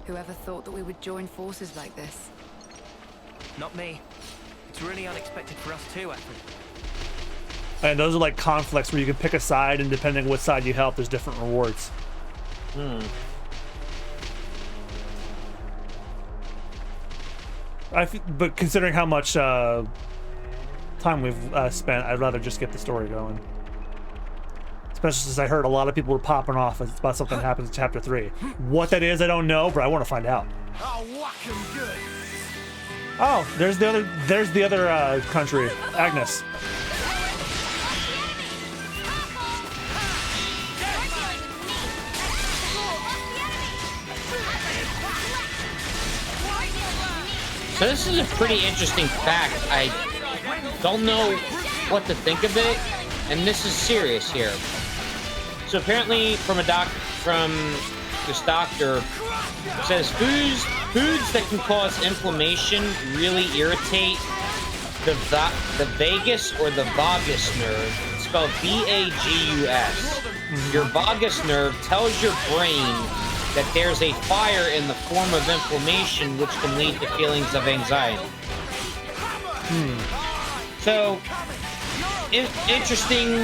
Whoever thought that we would join forces like this? Not me. It's really unexpected for us too, Ethel. And those are like conflicts where you can pick a side, and depending on what side you help, there's different rewards. But considering how much time we've spent, I'd rather just get the story going. Especially since I heard a lot of people were popping off about something that happens in Chapter 3. What that is, I don't know, but I want to find out. I'll whack him good. Oh, there's the other country, Agnes. So this is a pretty interesting fact. I don't know what to think of it, and this is serious here. So apparently, from this doctor, it says foods that can cause inflammation really irritate the vagus or the vagus nerve. It's spelled V-A-G-U-S. Your vagus nerve tells your brain that there's a fire in the form of inflammation, which can lead to feelings of anxiety. So, interesting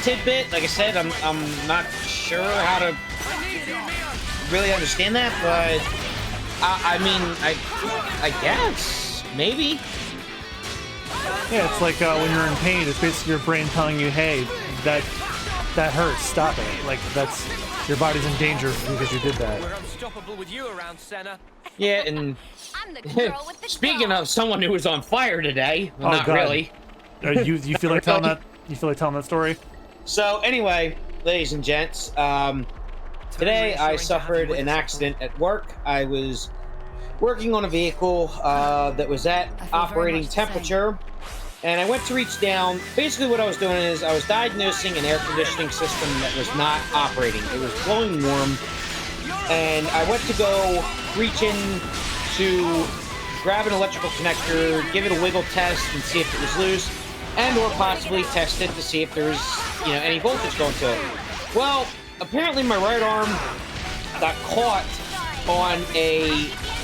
tidbit. Like I said, I'm not sure how to really understand that, but I mean, I guess maybe. Yeah, it's like when you're in pain, it's basically your brain telling you, "Hey, that hurts. Stop it." Like that's your body's in danger because you did that. We're unstoppable with you around, Senna. Yeah, and I'm the girl with the speaking doll. of someone who was on fire today, well, Oh, not God. really. You feel like telling that? You feel like telling that story? So anyway, ladies and gents, today I suffered an accident at work. I was working on a vehicle that was at operating temperature, and I went to reach down. Basically what I was doing is I was diagnosing an air conditioning system that was not operating. It was blowing warm, and I went to go reach in to grab an electrical connector, give it a wiggle test and see if it was loose, and or possibly test it to see if there's, you know, any voltage going to it. Well, apparently my right arm got caught on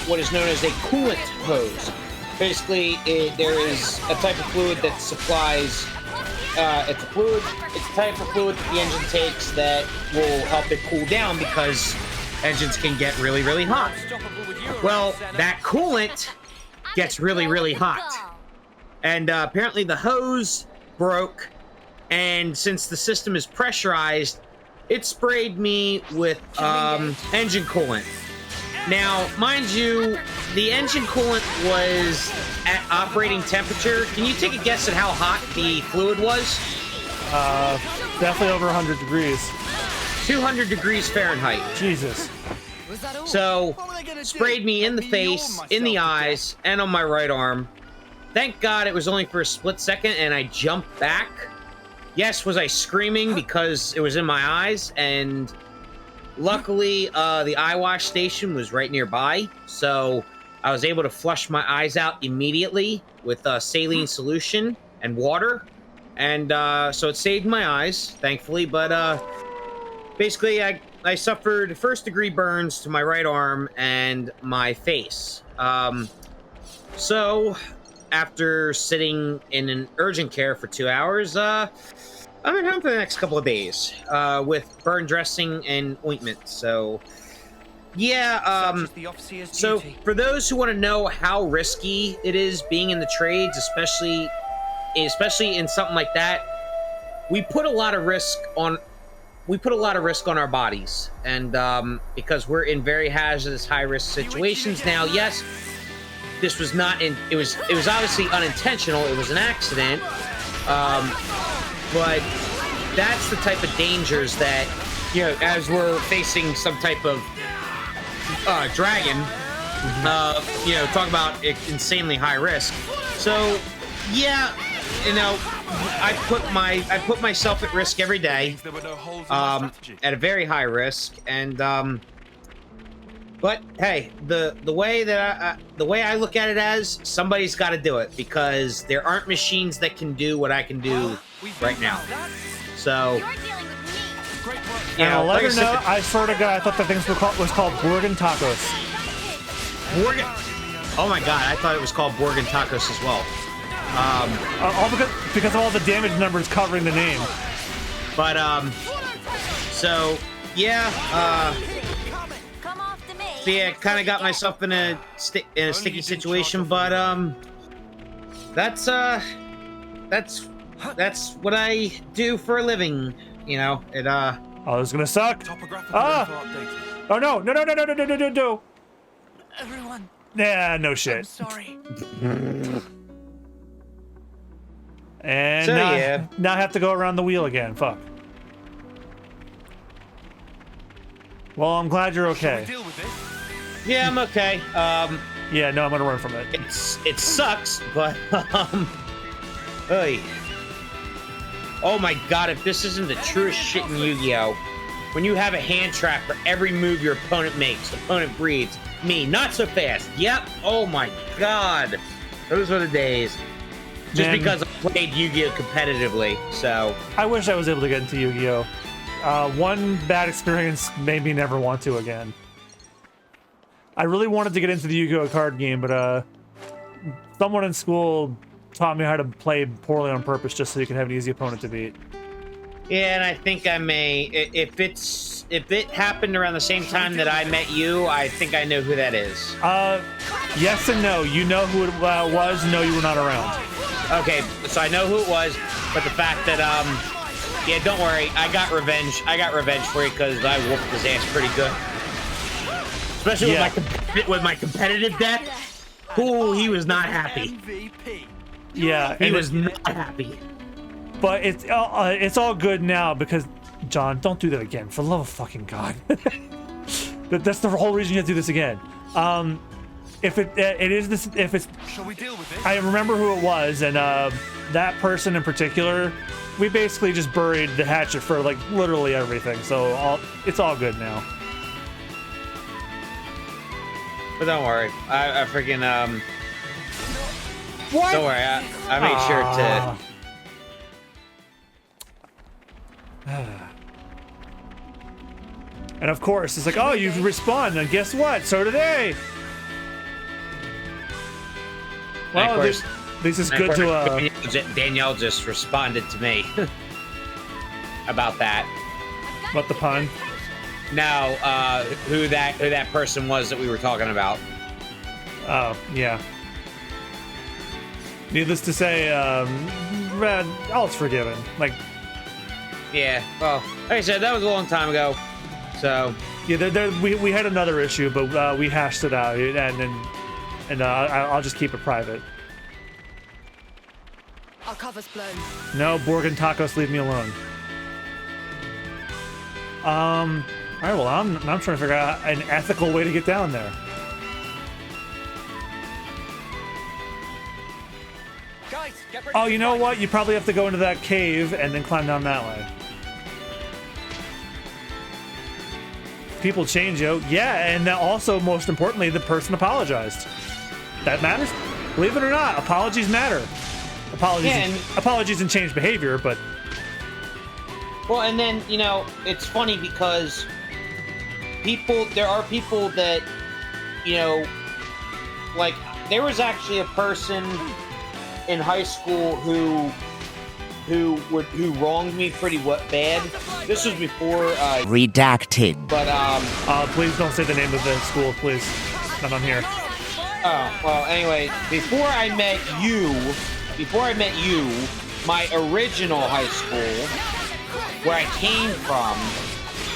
what is known as a coolant hose. Basically, there is a type of fluid that supplies, it's a type of fluid that the engine takes that will help it cool down because engines can get really, really hot. Well, that coolant gets really, really hot. And apparently the hose broke, and since the system is pressurized, it sprayed me with engine coolant. Now, mind you, the engine coolant was at operating temperature. Can you take a guess at how hot the fluid was? Definitely over 100 degrees. 200 degrees Fahrenheit. Jesus. So, sprayed me in the face, in the eyes, and on my right arm. Thank God it was only for a split second, and I jumped back. Yes, was I screaming because it was in my eyes, and luckily, the eye wash station was right nearby, so I was able to flush my eyes out immediately with saline solution and water, and so it saved my eyes, thankfully, but basically, I suffered first-degree burns to my right arm and my face. So, after sitting in an urgent care for 2 hours, I'm at home for the next couple of days with burn dressing and ointment. So, yeah. So, for those who want to know how risky it is being in the trades, especially in something like that, we put a lot of risk on our bodies, and because we're in very hazardous, high-risk situations. Now, yes, this was not in. It was obviously unintentional. It was an accident. But that's the type of dangers that, you know, as we're facing some type of dragon, you know, talk about insanely high risk. So, yeah, you know, I put myself at risk every day, at a very high risk, and but hey, the way I look at it as, somebody's got to do it, because there aren't machines that can do what I can do right now. So, yeah, let her know. I swear to God, I thought the thing was called Borgen Tacos. Borgen. Oh my God, I thought it was called Borgen Tacos as well. All because of all the damage numbers covering the name. But so yeah, so yeah, kind of got myself in a sticky situation, but that's what I do for a living. You know, it Oh, it's gonna suck. Oh no. Everyone. Yeah, no shit. I'm sorry. And So, now, yeah. now I have to go around the wheel again. Fuck. Well, I'm glad you're okay. Deal with this. Yeah, I'm okay. Yeah, no, I'm gonna run from it. It sucks, but hey. Oh my God, if this isn't the truest shit in Yu-Gi-Oh! When you have a hand trap for every move your opponent makes, the opponent breathes. Me, not so fast. Yep. Oh my God. Those were the days. Just Man. because played Yu-Gi-Oh competitively, so I wish I was able to get into Yu-Gi-Oh. One bad experience made me never want to again. I really wanted to get into the Yu-Gi-Oh card game, but someone in school taught me how to play poorly on purpose just so you can have an easy opponent to beat. yeah, and I think I may. If it happened around the same time that I met you, I think I know who that is. Yes and no. You know who it was. No, you were not around. Okay, so I know who it was, but the fact that yeah, don't worry, I got revenge. I got revenge for you because I whooped his ass pretty good, especially with my competitive deck. Ooh, he was not happy. Yeah, he was not happy. But it's all good now because, John, don't do that again. For the love of fucking God. That's the whole reason you have to do this again. If Shall we deal with it? I remember who it was, and that person in particular, we basically just buried the hatchet for like literally everything. So it's all good now. But don't worry, I freaking What? Don't worry, I made sure to. And of course, it's like, oh, you respawned, and guess what? So did they. Well, this is good to. Danielle just responded to me about that. What the pun? No, who that person was that we were talking about. Oh, yeah. Needless to say, all's forgiven. Like, yeah. Well, like I said, that was a long time ago. So yeah, we had another issue, but we hashed it out, and I'll just keep it private. Our cover's blown. No, Borg and Tacos, leave me alone. All right. Well, I'm trying to figure out an ethical way to get down there. Guys, get ready. Oh, you know what? You probably have to go into that cave and then climb down that way. People change, yo. Yeah, and also, most importantly, the person apologized. That matters. Believe it or not, apologies matter. Apologies and change behavior, but... Well, and then, you know, it's funny because there are people that, you know, like, there was actually a person in high school who wronged me pretty bad. This was before redacted. But please don't say the name of the school, please. Not on here. Oh, well, anyway, before I met you, my original high school, where I came from,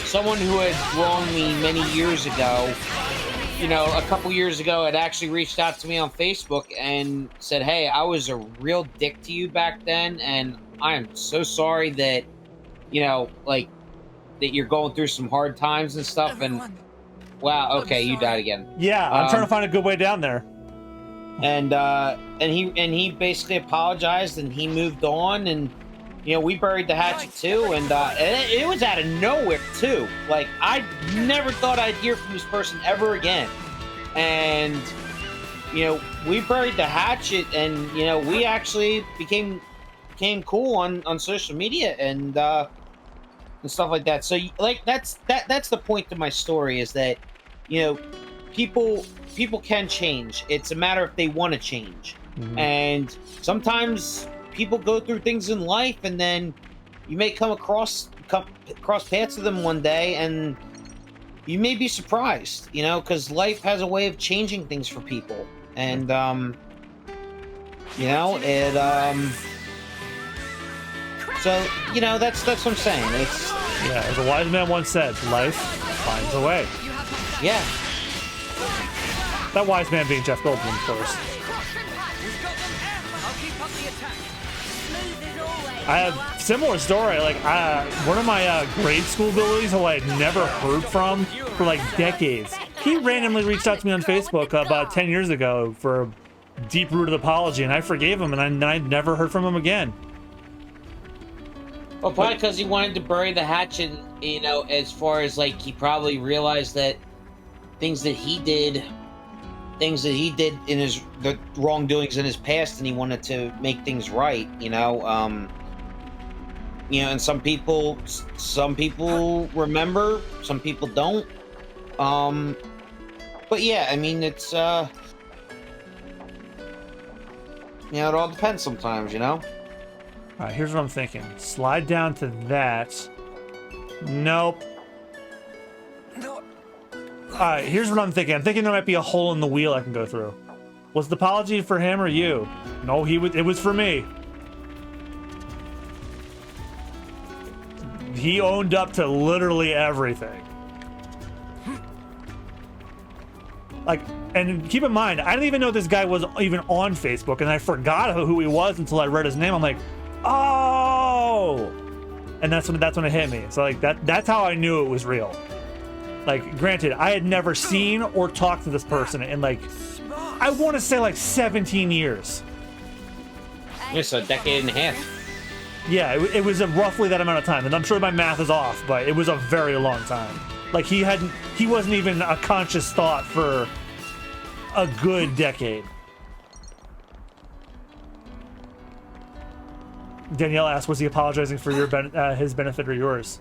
someone who had wronged me many years ago, you know, a couple years ago, had actually reached out to me on Facebook and said, hey, I was a real dick to you back then, and I am so sorry that, you know, like, that you're going through some hard times and stuff, and wow, okay, you died again. Yeah, I'm trying to find a good way down there. And he basically apologized, and he moved on, and, you know, we buried the hatchet too, and it was out of nowhere too. Like, I never thought I'd hear from this person ever again. And, you know, we buried the hatchet, and, you know, we actually became cool on social media and stuff like that. So, like, that's the point to my story, is that, you know, people can change. It's a matter if they want to change. Mm-hmm. And sometimes people go through things in life, and then you may come across paths with them one day, and you may be surprised, you know, because life has a way of changing things for people. And you know, it so, you know, that's what I'm saying. It's, yeah, as a wise man once said, life finds a way. Yeah. That wise man being Jeff Goldblum, of course. I have a similar story. Like, one of my grade school bullies who I had never heard from for like decades, he randomly reached out to me on Facebook about 10 years ago for a deep-rooted apology, and I forgave him, and I never heard from him again. Well, probably because he wanted to bury the hatchet, you know, as far as, like, he probably realized that things that he did things that he did in the wrongdoings in his past, and he wanted to make things right. And some people remember, some people don't. But yeah, I mean, it's it all depends sometimes, All right, here's what I'm thinking. Slide down to that. Nope. No. All right, here's what I'm thinking. I'm thinking there might be a hole in the wheel I can go through. Was the apology for him or you? No, it was for me. He owned up to literally everything. Like, and keep in mind, I didn't even know this guy was even on Facebook, and I forgot who he was until I read his name. I'm like, oh! And that's when it hit me. So like that's how I knew it was real. Like, granted, I had never seen or talked to this person in like, I want to say like 17 years. It's a decade and a half. Yeah, it was roughly that amount of time, and I'm sure my math is off, but it was a very long time. Like, he wasn't even a conscious thought for a good decade. Danielle asked, was he apologizing for his benefit or yours?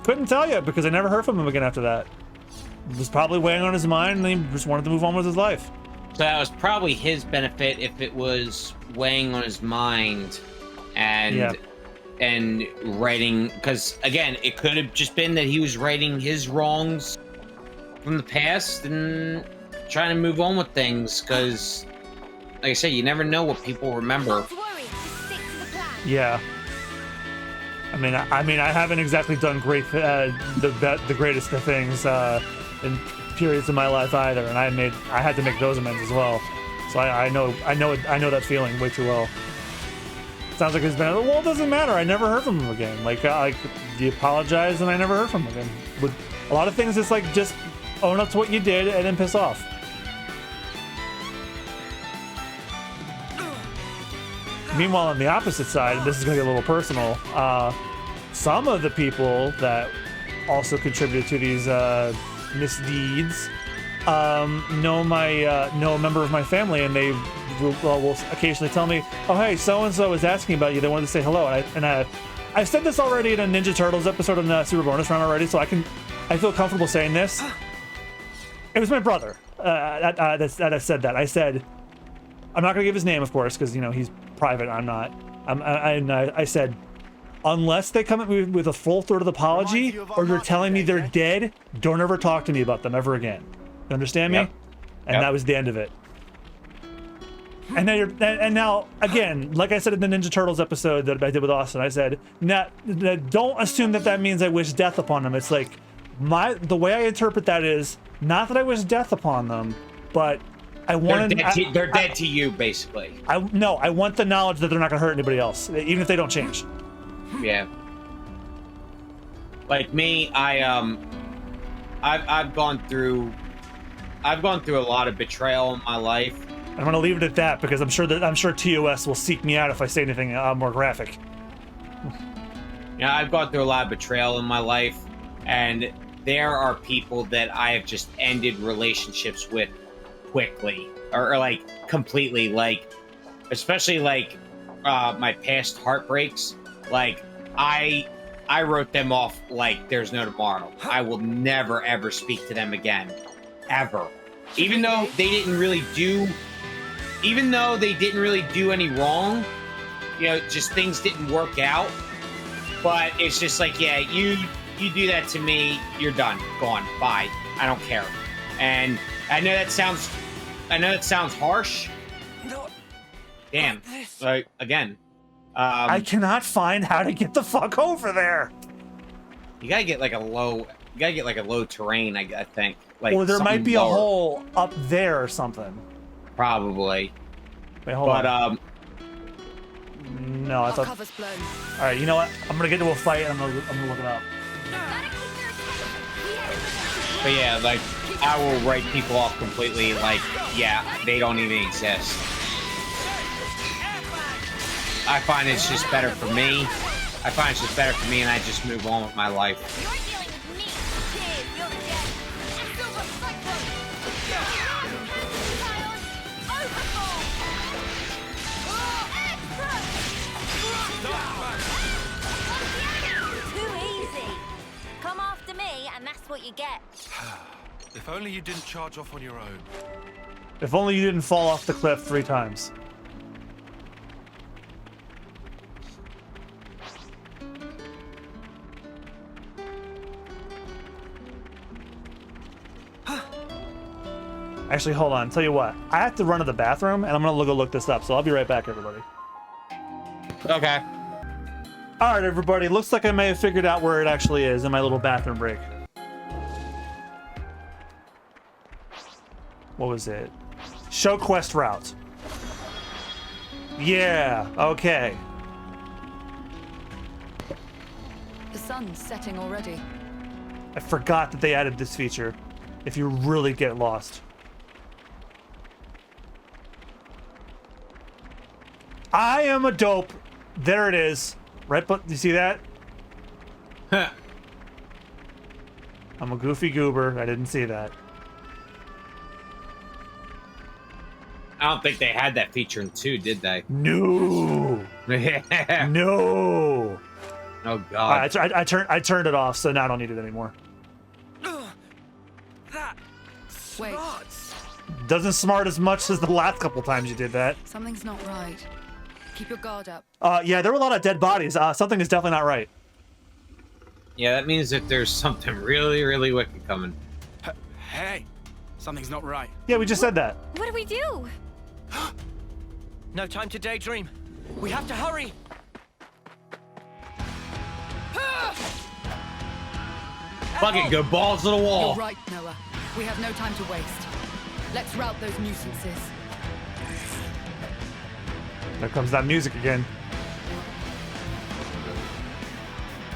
Couldn't tell you, because I never heard from him again after that. It was probably weighing on his mind, and he just wanted to move on with his life. So that was probably his benefit if it was weighing on his mind and writing, because again, it could have just been that he was writing his wrongs from the past and trying to move on with things, because like I said, you never know what people remember. Not to worry, just stick to the plan. Yeah. I mean, I haven't exactly done the greatest of things in periods of my life either, and I had to make those amends as well. So I know that feeling way too well. Sounds like it's been, well, it doesn't matter. I never heard from him again. Like you apologize, and I never heard from him again. With a lot of things, it's like just own up to what you did and then piss off. Meanwhile, on the opposite side, this is going to get a little personal. Some of the people that also contributed to these misdeeds know a member of my family, and they will occasionally tell me, "Oh, hey, so and so is asking about you. They wanted to say hello." I've said this already in a Ninja Turtles episode on the Super Bonus Round already, so I feel comfortable saying this. It was my brother that I said that. I said, I'm not gonna give his name, of course, because he's private. I'm not. I said, unless they come at me with a full throated apology, or you're telling me they're dead, don't ever talk to me about them ever again. You understand me? Yep. And that was the end of it. And now again, like I said in the Ninja Turtles episode that I did with Austin, I said, don't assume that means I wish death upon them. It's like the way I interpret that is not that I wish death upon them, but I want they're dead to you, basically. I want the knowledge that they're not going to hurt anybody else, even if they don't change. Yeah. Like me, I've gone through a lot of betrayal in my life. I'm going to leave it at that, because I'm sure TOS will seek me out if I say anything more graphic. Yeah, I've gone through a lot of betrayal in my life, and there are people that I have just ended relationships with quickly, or like completely, like especially like my past heartbreaks. Like I wrote them off like there's no tomorrow. I will never ever speak to them again, ever. Even though they didn't really do any wrong, just things didn't work out. But it's just like, yeah, you do that to me, you're done, gone, bye. I don't care. And I know that sounds harsh. Damn. Like, again. I cannot find how to get the fuck over there. You gotta get like a low terrain, I think. Like, or there might be lower. A hole up there or something. Probably. Wait, hold on. No, I thought. Cover's blown. All right, you know what? I'm gonna get into a fight and I'm gonna look it up. But yeah, like I will write people off completely. Like, yeah, they don't even exist. I find it's just better for me. And I just move on with my life. You're dealing with me. Cheers, you're dead. Silver Cyclone. yet. If only you didn't charge off on your own. If only you didn't fall off the cliff 3 times. Actually, hold on. Tell you what, I have to run to the bathroom, and I'm gonna go look this up. So I'll be right back, everybody. Okay. All right, everybody. Looks like I may have figured out where it actually is in my little bathroom break. What was it? Show quest route. Yeah. Okay. The sun's setting already. I forgot that they added this feature. If you really get lost. I am a dope. There it is. Right, but you see that? Huh. I'm a goofy goober. I didn't see that. I don't think they had that feature in 2, did they? No. No. Oh god. I turned it off, so now I don't need it anymore. That Wait. smarts. Doesn't smart as much as the last couple times you did that. Something's not right. Keep your guard up. Yeah, there were a lot of dead bodies. Something is definitely not right. Yeah, that means that there's something really, really wicked coming. Hey, something's not right. Yeah, we just said that. What do we do? No time to daydream. We have to hurry. Fucking go balls to the wall. You're right, Noah. We have no time to waste. Let's rout those nuisances. There comes that music again.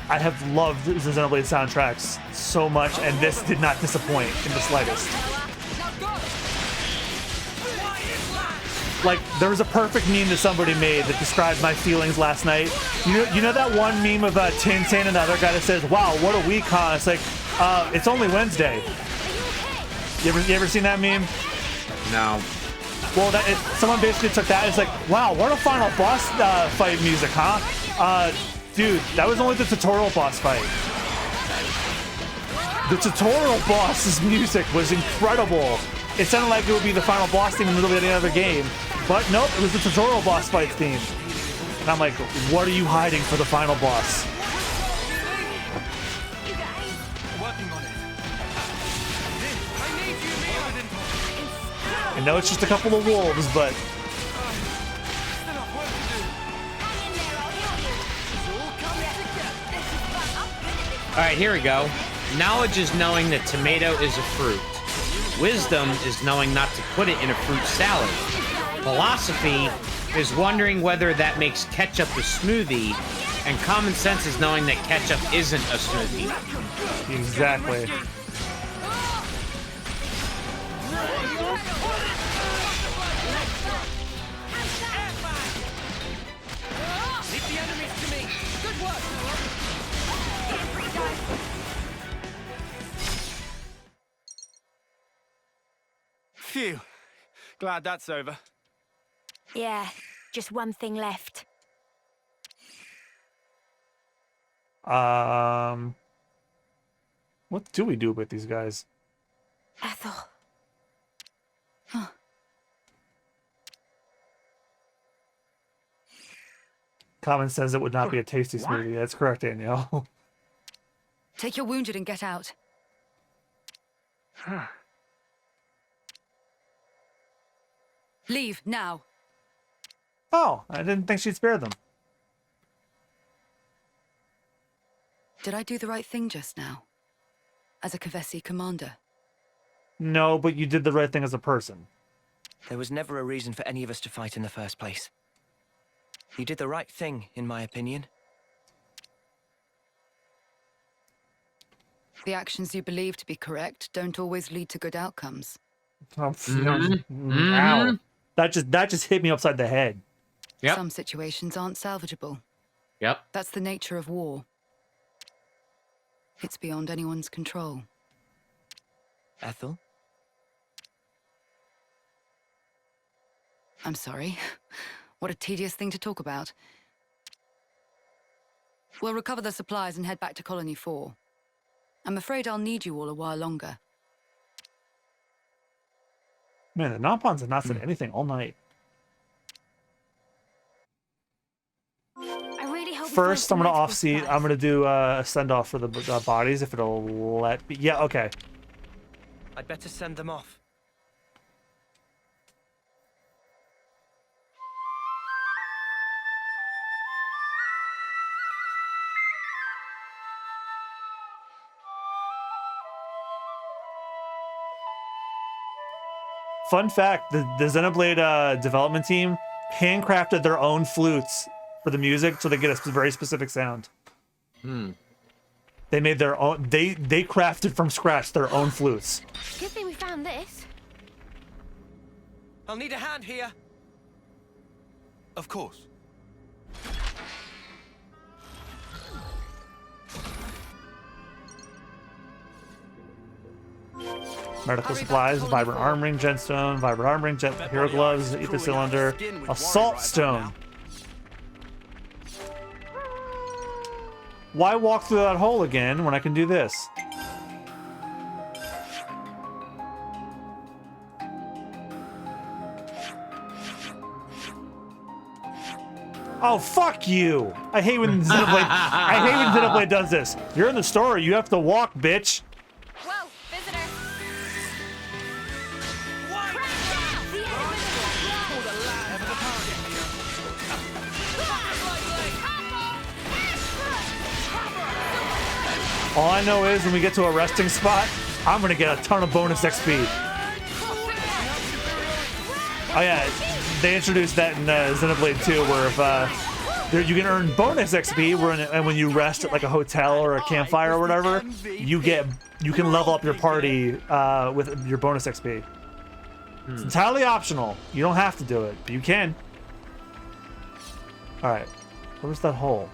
I have loved the Xenoblade soundtracks so much, and this did not disappoint in the slightest. Like, there was a perfect meme that somebody made that described my feelings last night. You know that one meme of Tintin and the other guy that says, "Wow, what a week, huh?" It's like, it's only Wednesday. You ever seen that meme? No. Well, someone basically took that. It's like, wow, what a final boss fight music, huh? Dude, that was only the tutorial boss fight. The tutorial boss's music was incredible. It sounded like it would be the final boss theme in the middle of any other game. But nope, it was the tutorial boss fight theme. And I'm like, what are you hiding for the final boss? I know it's just a couple of wolves, but... Alright, here we go. Knowledge is knowing that tomato is a fruit. Wisdom is knowing not to put it in a fruit salad. Philosophy is wondering whether that makes ketchup a smoothie. And common sense is knowing that ketchup isn't a smoothie. Exactly. Phew. Glad that's over. Yeah, just one thing left. What do we do with these guys? Ethel. Common says it would not be a tasty smoothie. That's correct, Danielle. Take your wounded and get out. Leave now. Oh, I didn't think she'd spare them. Did I do the right thing just now? As a Kavesi commander? No, but you did the right thing as a person. There was never a reason for any of us to fight in the first place. You did the right thing, in my opinion. The actions you believe to be correct don't always lead to good outcomes. Ow. That just hit me upside the head. Yep. Some situations aren't salvageable. Yep. That's the nature of war. It's beyond anyone's control. Ethel? I'm sorry. What a tedious thing to talk about. We'll recover the supplies and head back to Colony 4. I'm afraid I'll need you all a while longer. Man, the Nampons have not said anything all night. I really hope First, I'm gonna off-seat. supplies. I'm gonna do a send-off for the bodies if it'll let me. Yeah, okay. I'd better send them off. Fun fact, the Xenoblade development team handcrafted their own flutes for the music so they get a very specific sound. They made their own, they crafted from scratch their own flutes. Good thing we found this. I'll need a hand here. Of course. Medical supplies, vibrant arm ring, gemstone, vibrant arm ring, hero gloves, ether cylinder, assault stone. Why walk through that hole again when I can do this? Oh, fuck you! I hate when Xenoblade does this. You're in the store, you have to walk, bitch. Whoa, visitor. All I know is when we get to a resting spot, I'm gonna get a ton of bonus XP. Oh yeah, they introduced that in Xenoblade 2, where if you can earn bonus XP, and when you rest at like a hotel or a campfire or whatever, you can level up your party with your bonus XP. It's entirely optional. You don't have to do it, but you can. All right, where was that hole?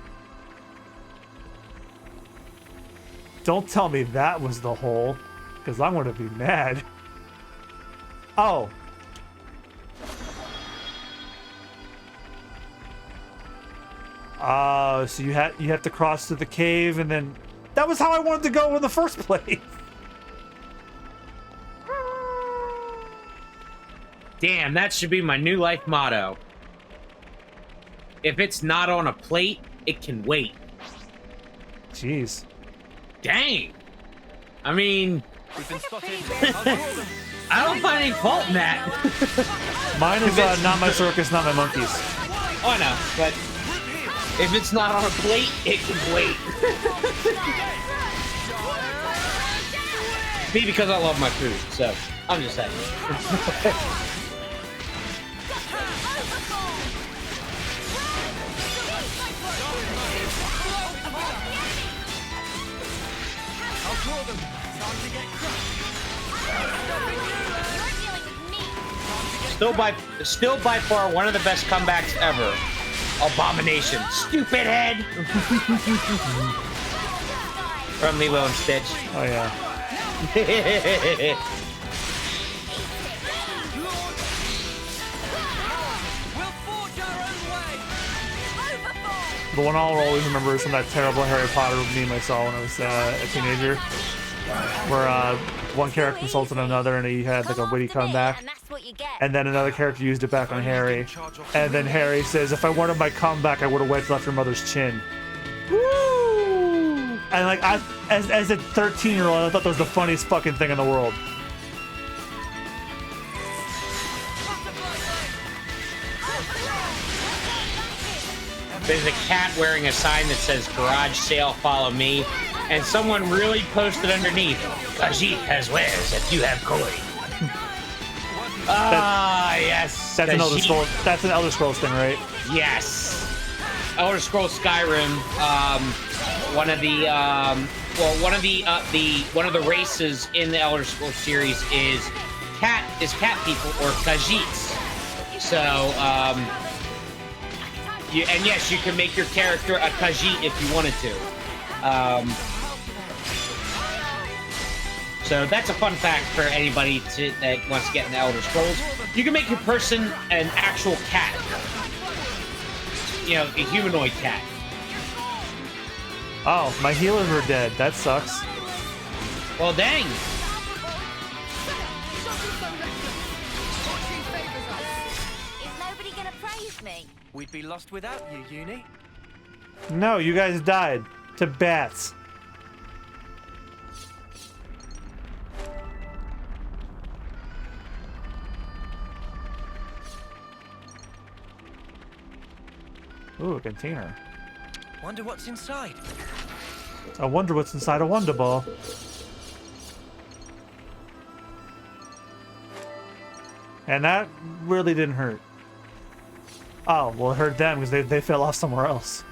Don't tell me that was the hole, because I'm gonna be mad. Oh. So you have to cross through the cave, and then that was how I wanted to go in the first place. Damn, that should be my new life motto. If it's not on a plate, it can wait. Jeez. Dang. I mean, We've been spotted. I don't find any fault in that. Mine is not my circus, not my monkeys. Oh, I know, but if it's not on a plate, it can wait. Be because I love my food, so I'm just saying. Still by far one of the best comebacks ever. Abomination. Stupid head! From Lilo and Stitch. Oh yeah. The one I'll always remember is from that terrible Harry Potter meme I saw when I was a teenager, where one character insulted another and he had like a witty comeback, and then another character used it back on Harry, and then Harry says, "If I wanted my comeback, I would have wiped off your mother's chin." Woo! And like, as a 13-year-old, I thought that was the funniest fucking thing in the world. There's a cat wearing a sign that says "Garage Sale, Follow Me," and someone really posted underneath, "Khajiit has wares if you have coin." Yes. That's an Elder Scrolls. That's an Elder Scrolls thing, right? Yes. Elder Scrolls Skyrim. One of the races in the Elder Scrolls series is cat people or Khajiits. So yes, you can make your character a Khajiit if you wanted to. So that's a fun fact for anybody that wants to get into Elder Scrolls. You can make your person an actual cat. You know, a humanoid cat. Oh, my healers are dead. That sucks. Well, dang. Is nobody gonna praise me? We'd be lost without you, Uni. No, you guys died to bats. Ooh, a container. Wonder what's inside. I wonder what's inside a Wonder Ball. And that really didn't hurt. Oh, well, it hurt them because they fell off somewhere else.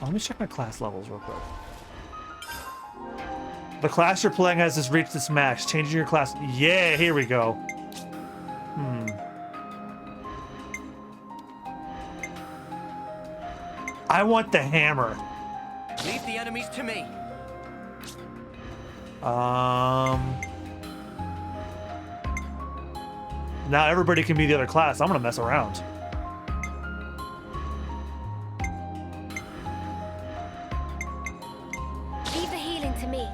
Oh, let me check my class levels real quick. The class you're playing as has reached its max. Changing your class. Yeah, here we go. I want the hammer. Leave the enemies to me. Now everybody can be the other class. I'm gonna mess around. Leave the healing to me.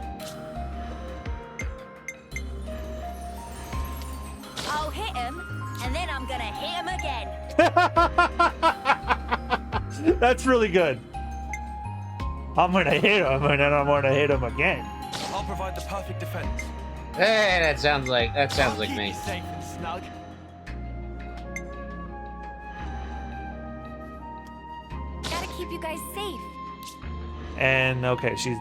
I'll hit him, and then I'm gonna hit him again. That's really good. I'm gonna hit him, and then I'm gonna hit him again. I'll provide the perfect defense. Hey, that sounds like me. Safe and snug. Gotta keep you guys safe. And okay, she's.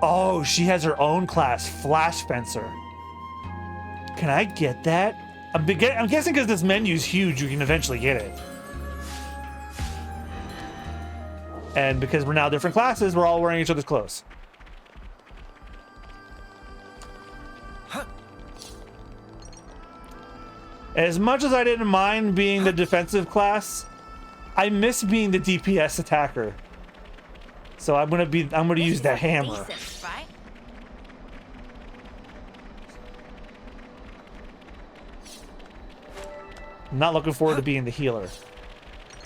Oh, she has her own class, Flash Fencer. Can I get that? I'm guessing because this menu's huge, you can eventually get it. And because we're now different classes, we're all wearing each other's clothes. As much as I didn't mind being the defensive class, I miss being the DPS attacker. So I'm gonna use the hammer. Decent, right? I'm not looking forward to being the healer.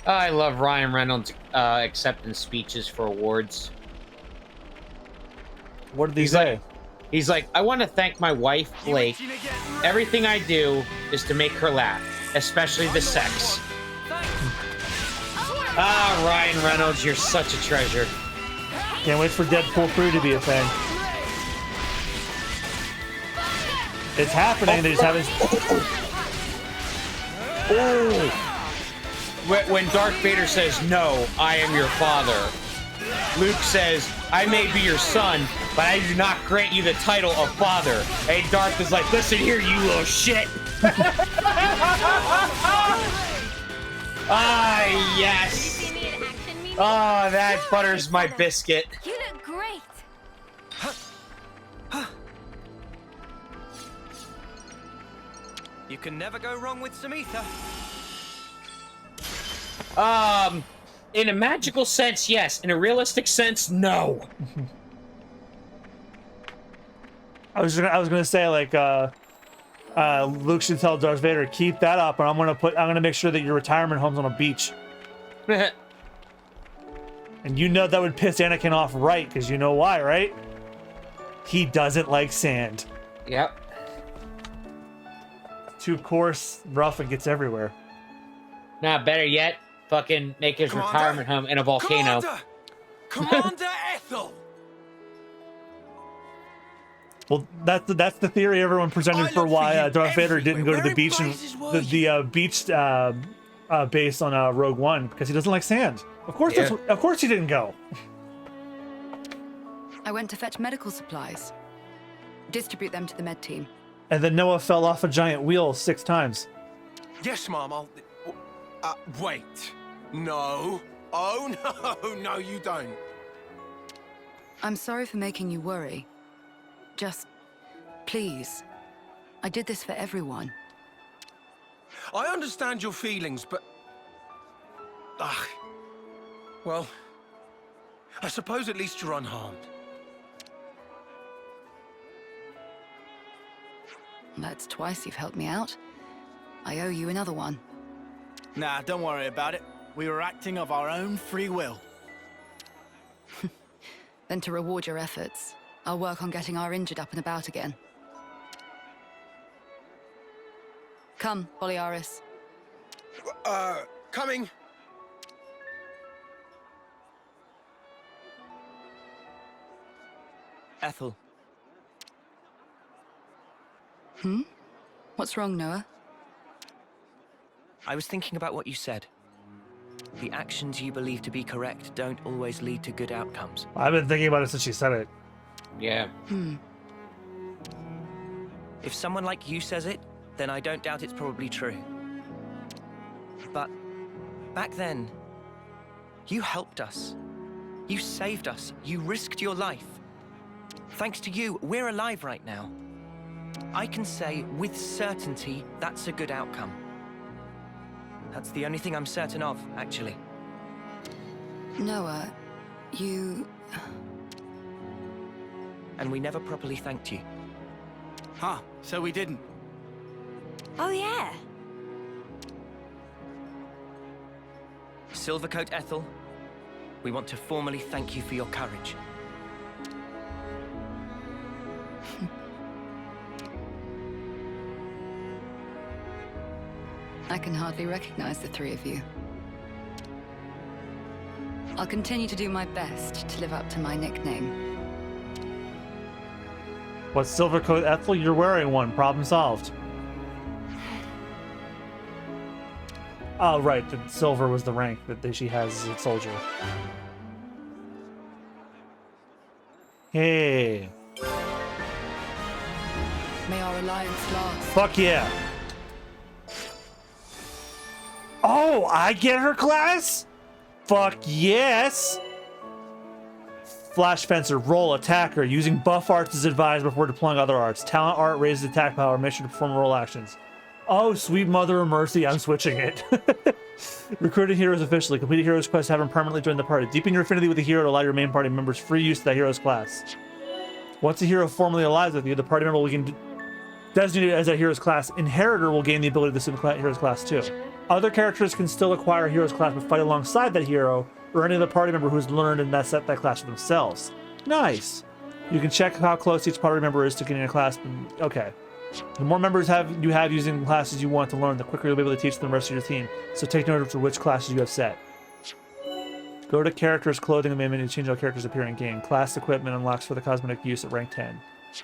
I love Ryan Reynolds' acceptance speeches for awards. What did he say? He's like, I want to thank my wife, Blake. Everything I do is to make her laugh, especially the sex. Ah, Ryan Reynolds, you're such a treasure. Can't wait for Deadpool 3 to be a thing. It's happening, they just haven't... Oh! When Darth Vader says, no, I am your father, Luke says, I may be your son, but I do not grant you the title of father. Hey, Darth is like, listen here, you little shit. Ah, yes. Oh, that butters my biscuit. You look great. You can never go wrong with Samitha. In a magical sense, yes. In a realistic sense, no. I was gonna say like Luke should tell Darth Vader, keep that up, and I'm gonna make sure that your retirement home's on a beach. And you know that would piss Anakin off, right? Because you know why, right? He doesn't like sand. Yep. Too coarse, rough, and gets everywhere. Nah, better yet, fucking make his retirement home in a volcano. Commander Ethel! Well, that's the theory everyone presented for why Darth Vader didn't go to the beach and the beach base on Rogue One, because he doesn't like sand. Of course, Yeah. of course he didn't go. I went to fetch medical supplies. Distribute them to the med team. And then Noah fell off a giant wheel 6 times. Yes, Mom, I'll... wait. No. Oh, no, no, you don't. I'm sorry for making you worry. Just, please. I did this for everyone. I understand your feelings, but... well, I suppose at least you're unharmed. That's twice you've helped me out. I owe you another one. Nah, don't worry about it. We were acting of our own free will. Then to reward your efforts, I'll work on getting our injured up and about again. Come, Boliaris. Coming. Ethel, What's wrong, Noah? I was thinking about what you said. The actions you believe to be correct don't always lead to good outcomes. I've been thinking about it since she said it. Yeah. If someone like you says it, then I don't doubt it's probably true. But back then, you helped us. You saved us. You risked your life. Thanks to you, we're alive right now. I can say with certainty that's a good outcome. That's the only thing I'm certain of, actually. Noah, you... And we never properly thanked you. Huh, so we didn't. Oh, yeah. Silvercoat Ethel, we want to formally thank you for your courage. I can hardly recognize the three of you. I'll continue to do my best to live up to my nickname. What Silvercoat Ethel? You're wearing one. Problem solved. Oh, right. The silver was the rank that she has as a soldier. Hey. May our alliance last. Fuck yeah. Oh, I get her class? Fuck yes. Flash Fencer, roll, attacker, using buff arts as advised before deploying other arts. Talent art raises attack power, mission to perform roll actions. Oh, sweet mother of mercy, I'm switching it. Recruiting heroes officially. Complete a hero's quest to have them permanently join the party. Deepen your affinity with the hero to allow your main party members free use of that hero's class. Once a hero formally allies with you, the party member will be designated as that hero's class. Inheritor will gain the ability to assume the hero's class too. Other characters can still acquire a hero's class but fight alongside that hero or any other party member who's learned and set that class for themselves. Nice. You can check how close each party member is to getting a class. Okay. The more members you have using the classes you want to learn, the quicker you'll be able to teach them the rest of your team. So take note of which classes you have set. Go to characters, clothing, and menu to change how characters appear in game. Class equipment unlocks for the cosmetic use at rank 10.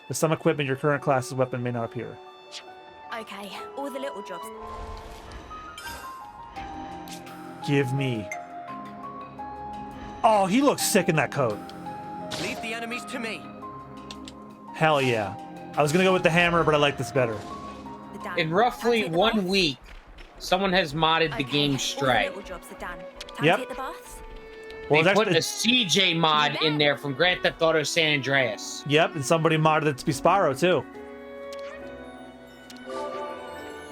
With some equipment, your current class's weapon may not appear. Okay, all the little jobs. Give me. Oh, he looks sick in that coat. Leave the enemies to me. Hell yeah. I was gonna go with the hammer, but I like this better. In roughly 1 week, someone has modded the game Stray. Yep. They put a CJ mod in there from Grand Theft Auto San Andreas. Yep, and somebody modded it to be Spyro too.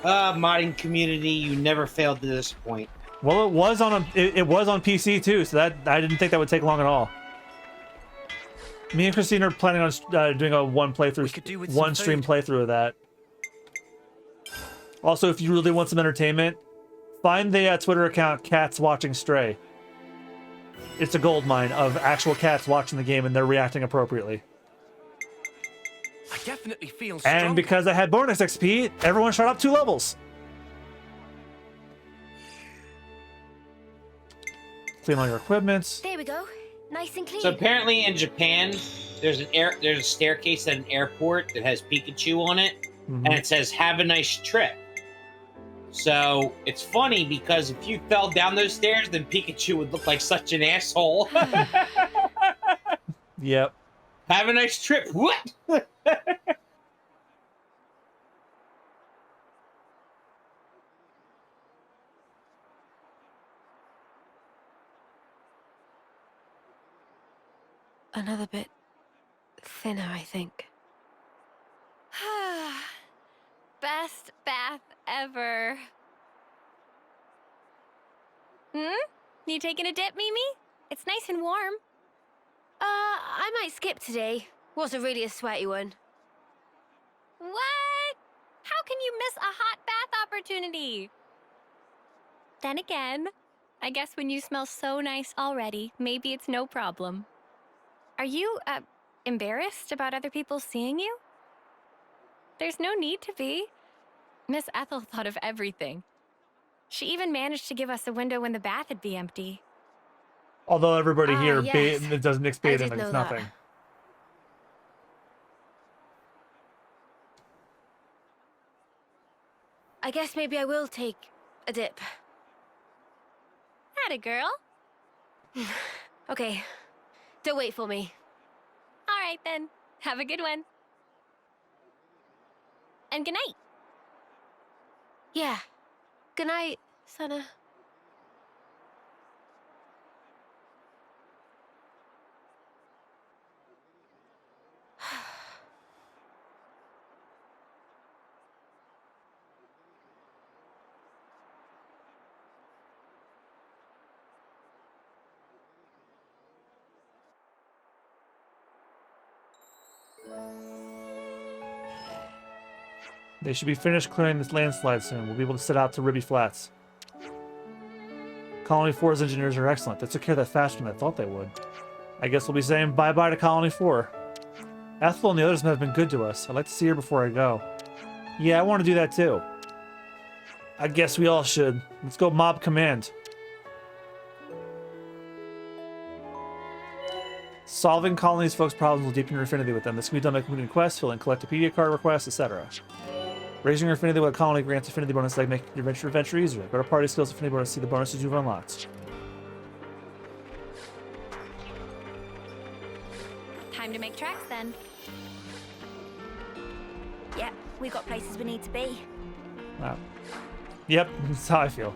Modding community, you never failed to disappoint. Well, it was on PC too, so that I didn't think that would take long at all. Me and Christine are planning on doing a one stream playthrough of that. Also, if you really want some entertainment, find the Twitter account Cats Watching Stray. It's a goldmine of actual cats watching the game and they're reacting appropriately. I definitely feel strong. And because I had bonus XP, everyone shot up 2 levels. Clean all your equipment. There we go. Nice and clean. So apparently in Japan, there's a staircase at an airport that has Pikachu on it, and it says "Have a nice trip." So it's funny because if you fell down those stairs, then Pikachu would look like such an asshole. Yep. Have a nice trip. What? Another bit thinner, I think. Best bath ever. You taking a dip, Mimi? It's nice and warm. I might skip today. Wasn't really a sweaty one. What? How can you miss a hot bath opportunity? Then again, I guess when you smell so nice already, maybe it's no problem. Are you, embarrassed about other people seeing you? There's no need to be. Miss Ethel thought of everything. She even managed to give us a window when the bath would be empty. Although everybody here yes. it does mix I bathing did like know it's that. nothing. I guess maybe I will take a dip. Atta girl. Okay, don't wait for me. All right then. Have a good one. And good night. Yeah. Good night, Senna. They should be finished clearing this landslide soon. We'll be able to set out to Ribby Flats. Colony 4's engineers are excellent. They took care of that faster than I thought they would. I guess we'll be saying bye-bye to Colony 4. Ethel and the others have been good to us. I'd like to see her before I go. Yeah, I want to do that too. I guess we all should. Let's go mob command. Solving Colony's folks' problems will deepen your affinity with them. This can be done by completing quests, filling collectopedia card requests, etc. Raising your affinity with a colony grants affinity bonus that make your adventure easier. Go to party skills affinity bonus to see the bonuses you've unlocked. Time to make tracks then. Yep, we got places we need to be. Wow. Yep, that's how I feel.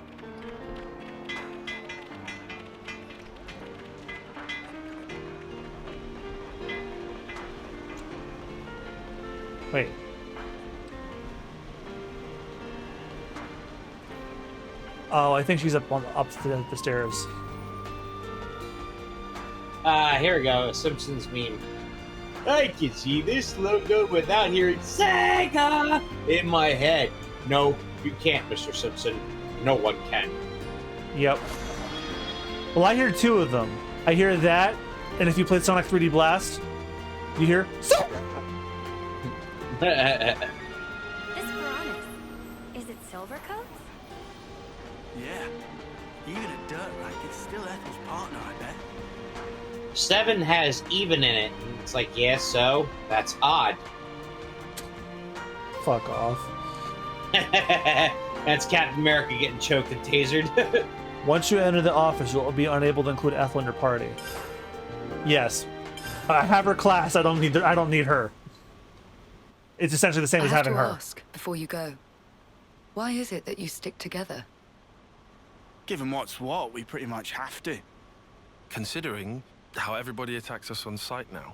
Wait. Oh, I think she's up the stairs. Here we go. Simpsons meme. I can see this logo without hearing Sega in my head. No, you can't, Mr. Simpson. No one can. Yep. Well, I hear two of them. I hear that, and if you played Sonic 3D Blast, you hear Sega! This Piranhas, is it Silvercoat? Yeah. Even a dirt rack, it's still Ethel's partner, I bet. 7 has even in it. And it's like, yeah, so that's odd. Fuck off. That's Captain America getting choked and tasered. Once you enter the office, you'll be unable to include Ethel in your party. Yes. I have her class. I don't need her. It's essentially the same as having her. I have to ask before you go. Why is it that you stick together? Given what's what, we pretty much have to. Considering how everybody attacks us on sight now.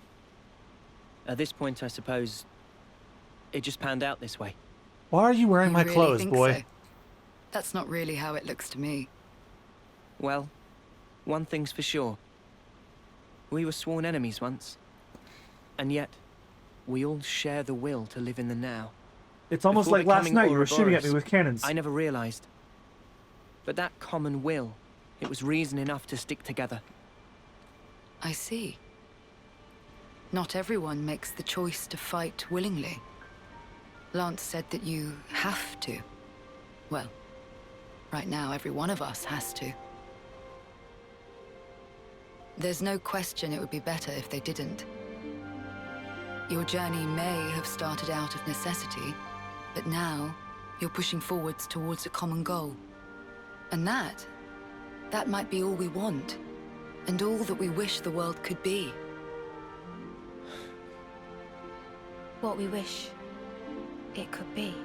At this point, I suppose it just panned out this way. Why are you wearing You my really clothes, think boy? so? That's not really how it looks to me. Well, one thing's for sure. We were sworn enemies once. And yet, we all share the will to live in the now. It's almost Before like last becoming night you were shooting at me Ouroboros, with cannons. I never realized. But that common will, it was reason enough to stick together. I see. Not everyone makes the choice to fight willingly. Lance said that you have to. Well, right now every one of us has to. There's no question it would be better if they didn't. Your journey may have started out of necessity, but now you're pushing forwards towards a common goal. And that might be all we want, and all that we wish the world could be. What we wish it could be.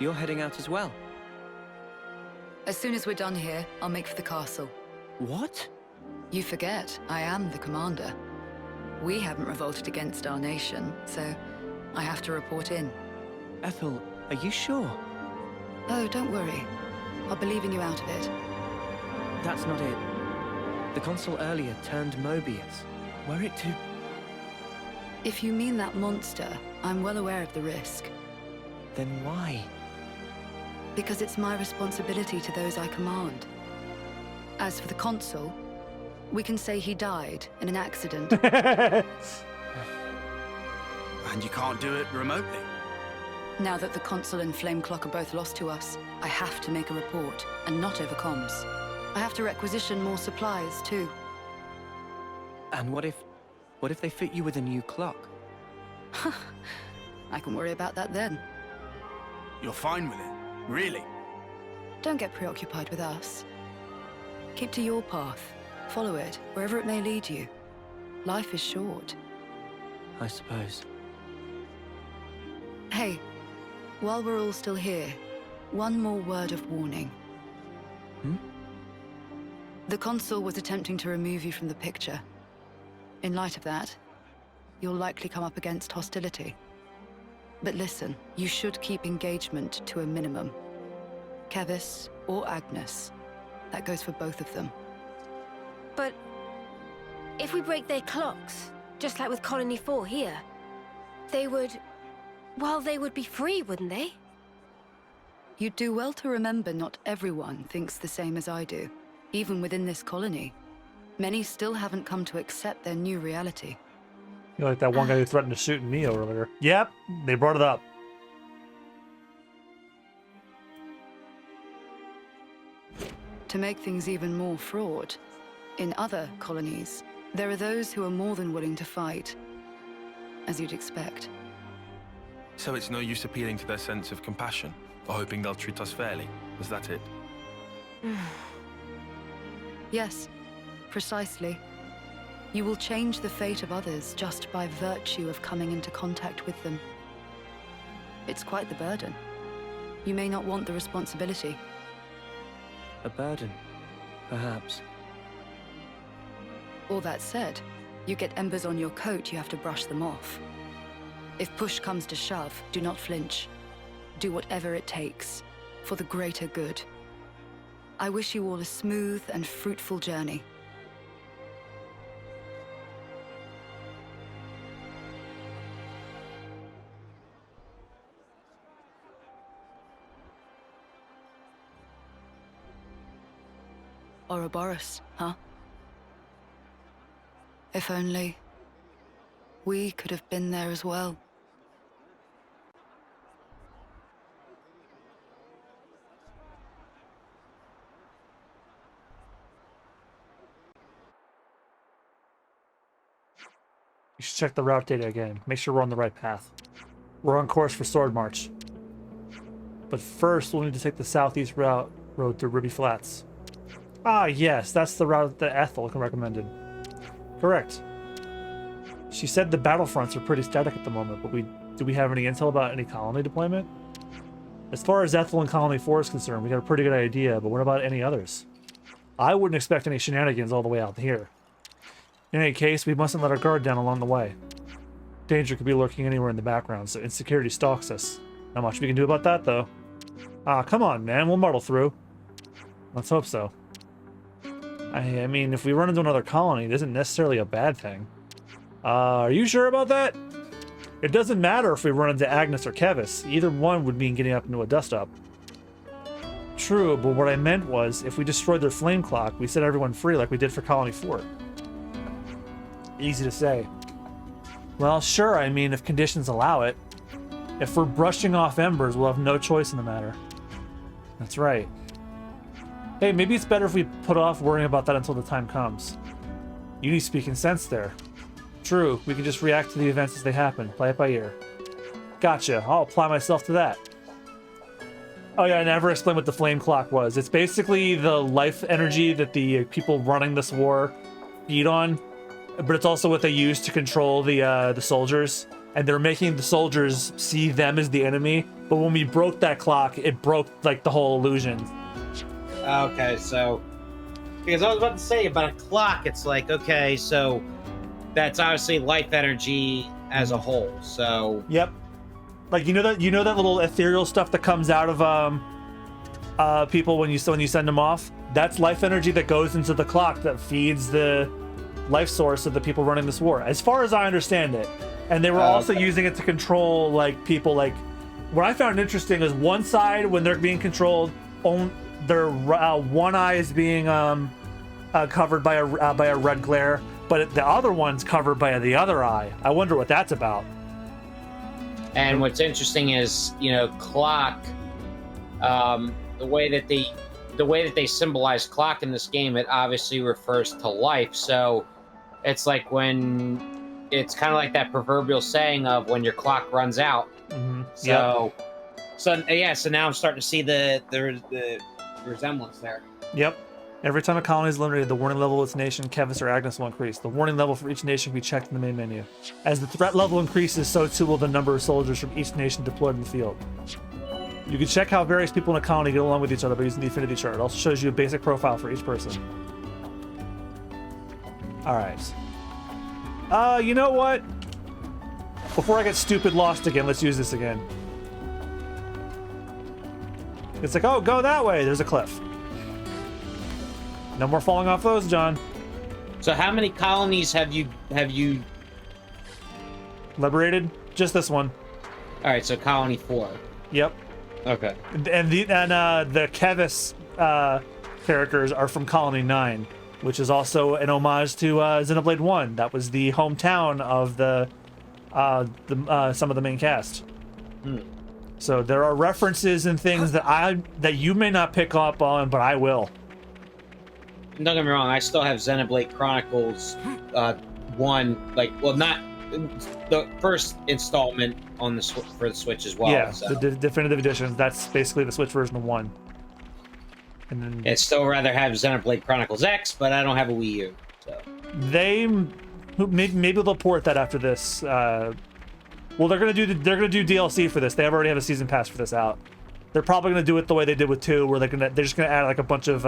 You're heading out as well. As soon as we're done here, I'll make for the castle. What? You forget, I am the commander. We haven't revolted against our nation, so I have to report in. Ethel, are you sure? Oh, don't worry. I'll be leaving you out of it. That's not it. The consul earlier turned Mobius. Were it to... If you mean that monster, I'm well aware of the risk. Then why? Because it's my responsibility to those I command. As for the consul, we can say he died in an accident. And you can't do it remotely. Now that the consul and Flame Clock are both lost to us, I have to make a report, and not over comms. I have to requisition more supplies, too. And what if they fit you with a new clock? I can worry about that then. You're fine with it, really? Don't get preoccupied with us. Keep to your path. Follow it, wherever it may lead you. Life is short. I suppose. Hey, while we're all still here, one more word of warning. The consul was attempting to remove you from the picture. In light of that, you'll likely come up against hostility. But listen, you should keep engagement to a minimum. Kevis or Agnes. That goes for both of them. But if we break their clocks, just like with Colony 4 here, they would... well, they would be free, wouldn't they? You'd do well to remember not everyone thinks the same as I do. Even within this colony, many still haven't come to accept their new reality. You know, like that one guy who threatened to shoot Neo earlier. Yep, they brought it up. To make things even more fraught, in other colonies, there are those who are more than willing to fight, as you'd expect. So it's no use appealing to their sense of compassion, or hoping they'll treat us fairly. Was that it? Yes, precisely. You will change the fate of others just by virtue of coming into contact with them. It's quite the burden. You may not want the responsibility. A burden, perhaps. All that said, you get embers on your coat, you have to brush them off. If push comes to shove, do not flinch. Do whatever it takes, for the greater good. I wish you all a smooth and fruitful journey. Ouroboros, huh? If only we could have been there as well. You should check the route data again. Make sure we're on the right path. We're on course for Sword March. But first, we'll need to take the southeast route road through Ruby Flats. Ah, yes, that's the route that Ethel recommended. Correct. She said the battlefronts are pretty static at the moment, but do we have any intel about any colony deployment? As far as Ethel and Colony 4 is concerned, we got a pretty good idea, but what about any others? I wouldn't expect any shenanigans all the way out here. In any case, we mustn't let our guard down along the way. Danger could be lurking anywhere in the background, so insecurity stalks us. Not much we can do about that, though. Ah, come on, man. We'll muddle through. Let's hope so. I mean, if we run into another colony, it isn't necessarily a bad thing. Are you sure about that? It doesn't matter if we run into Agnes or Kevis. Either one would mean getting up into a dust-up. True, but what I meant was, if we destroyed their flame clock, we set everyone free like we did for Colony 4. Easy to say. Well, sure, I mean, if conditions allow it. If we're brushing off embers, we'll have no choice in the matter. That's right. Hey, maybe it's better if we put off worrying about that until the time comes. You need speaking sense there. True, we can just react to the events as they happen, play it by ear. Gotcha, I'll apply myself to that. Oh yeah, I never explained what the flame clock was. It's basically the life energy that the people running this war feed on, but it's also what they use to control the soldiers. And they're making the soldiers see them as the enemy. But when we broke that clock, it broke like the whole illusion. Okay, so because I was about to say about a clock, it's like, okay, so that's obviously life energy as a whole. So yep, like you know that little ethereal stuff that comes out of people when you send them off. That's life energy that goes into the clock that feeds the life source of the people running this war, as far as I understand it. And they were also using it to control like people. Like what I found interesting is one side when they're being controlled, their one eye is being covered by a red glare, but the other one's covered by the other eye. I wonder what that's about. And what's interesting is, you know, clock. The way that they symbolize clock in this game, it obviously refers to life. So it's like when it's kind of like that proverbial saying of when your clock runs out. Mm-hmm. So now I'm starting to see the resemblance there. Yep. Every time a colony is eliminated, the warning level of its nation, Kevis or Agnes will increase. The warning level for each nation can be checked in the main menu. As the threat level increases, so too will the number of soldiers from each nation deployed in the field. You can check how various people in a colony get along with each other by using the affinity chart. It also shows you a basic profile for each person. Alright. You know what? Before I get stupid lost again, let's use this again. It's like, oh, go that way. There's a cliff. No more falling off those, John. So how many colonies have you liberated? Just this one. All right, so colony 4. Yep. Okay. And the Kevis characters are from Colony 9, which is also an homage to Xenoblade 1. That was the hometown of some of the main cast. So there are references and things that you may not pick up on, but I will. Don't get me wrong, I still have Xenoblade Chronicles 1, like, well, not the first installment on the for the Switch as well. Yeah, so. the definitive edition. That's basically the Switch version of 1. And then I'd still rather have Xenoblade Chronicles X, but I don't have a Wii U. So maybe they'll port that after this. Well, they're gonna do DLC for this. They already have a season pass for this out. They're probably gonna do it the way they did with 2, where they're just gonna add like a bunch of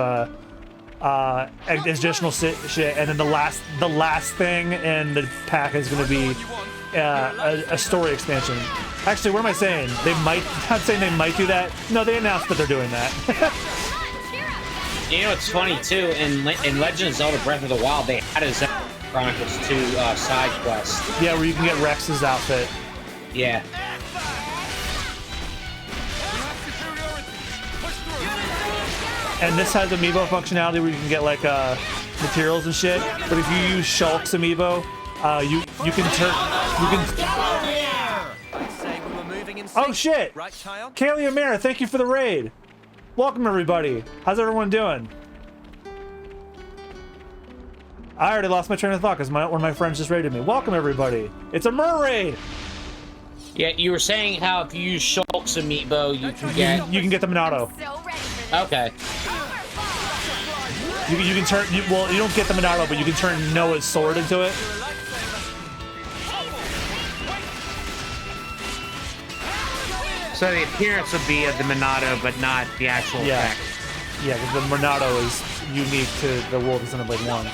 additional shit, and then the last thing in the pack is going to be a story expansion. Actually, what am I saying? I'm saying they might do that. No, they announced that they're doing that. You know, it's funny too. In Legend of Zelda: Breath of the Wild, they had a Xenoblade Chronicles 2 side quest. Yeah, where you can get Rex's outfit. Yeah. And this has amiibo functionality where you can get like materials and shit. But if you use Shulk's amiibo, you can turn. Oh shit! Kaylee Amira, thank you for the raid. Welcome everybody. How's everyone doing? I already lost my train of thought because one of my friends just raided me. Welcome everybody. It's a mer raid. Yeah, you were saying how if you use Shulk's amiibo, you can get the Minato. Okay. You can turn. Well, you don't get the Minato, but you can turn Noah's sword into it. So the appearance would be of the Minato, but not the actual effect. Yeah, because the Minato is unique to the world of Xenoblade 1.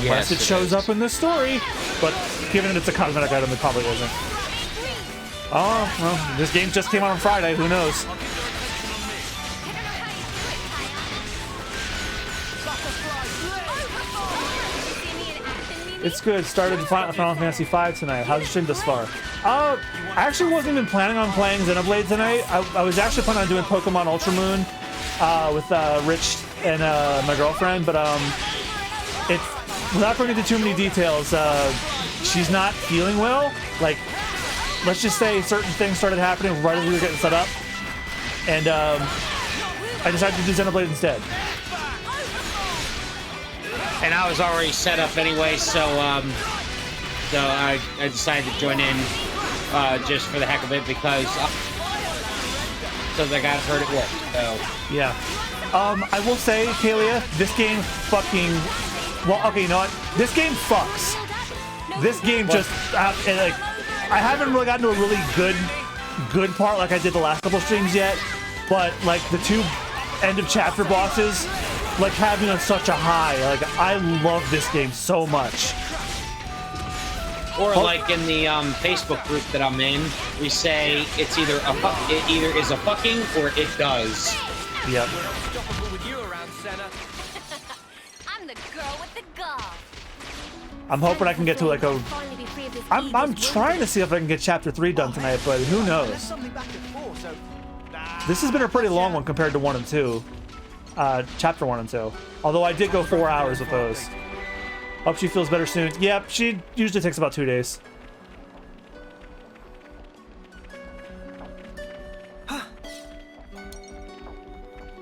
Unless it shows up in this story. But given it's a cosmetic item, it probably isn't. Oh, well, this game just came out on Friday. Who knows? It's good. Started Final Fantasy V tonight. How's the stream thus far? I actually wasn't even planning on playing Xenoblade tonight. I was actually planning on doing Pokemon Ultra Moon with Rich and my girlfriend, but it's without going into too many details. She's not feeling well. Like, let's just say certain things started happening right as we were getting set up, and I decided to do Xenoblade instead. And I was already set up anyway, so I decided to join in just for the heck of it because I got hurt at work. So yeah, I will say, Kalia, this game fucking. Well, okay, you know what? This game fucks. This game just like I haven't really gotten to a really good part like I did the last couple streams yet, but like the 2 end of chapter bosses. Like having on such a high, like I love this game so much. Or like in the Facebook group that I'm in, we say it's either it either is a fucking or it does. Yep. I'm the girl with the gall. I'm hoping I can get to like a. Finally be free of this I'm Eden's trying to see if I can get chapter 3 done tonight, but who knows? This has been a pretty long one compared to 1 and 2. Chapter 1 and 2. Although I did go 4 hours with those. Hope she feels better soon. Yep, she usually takes about 2 days.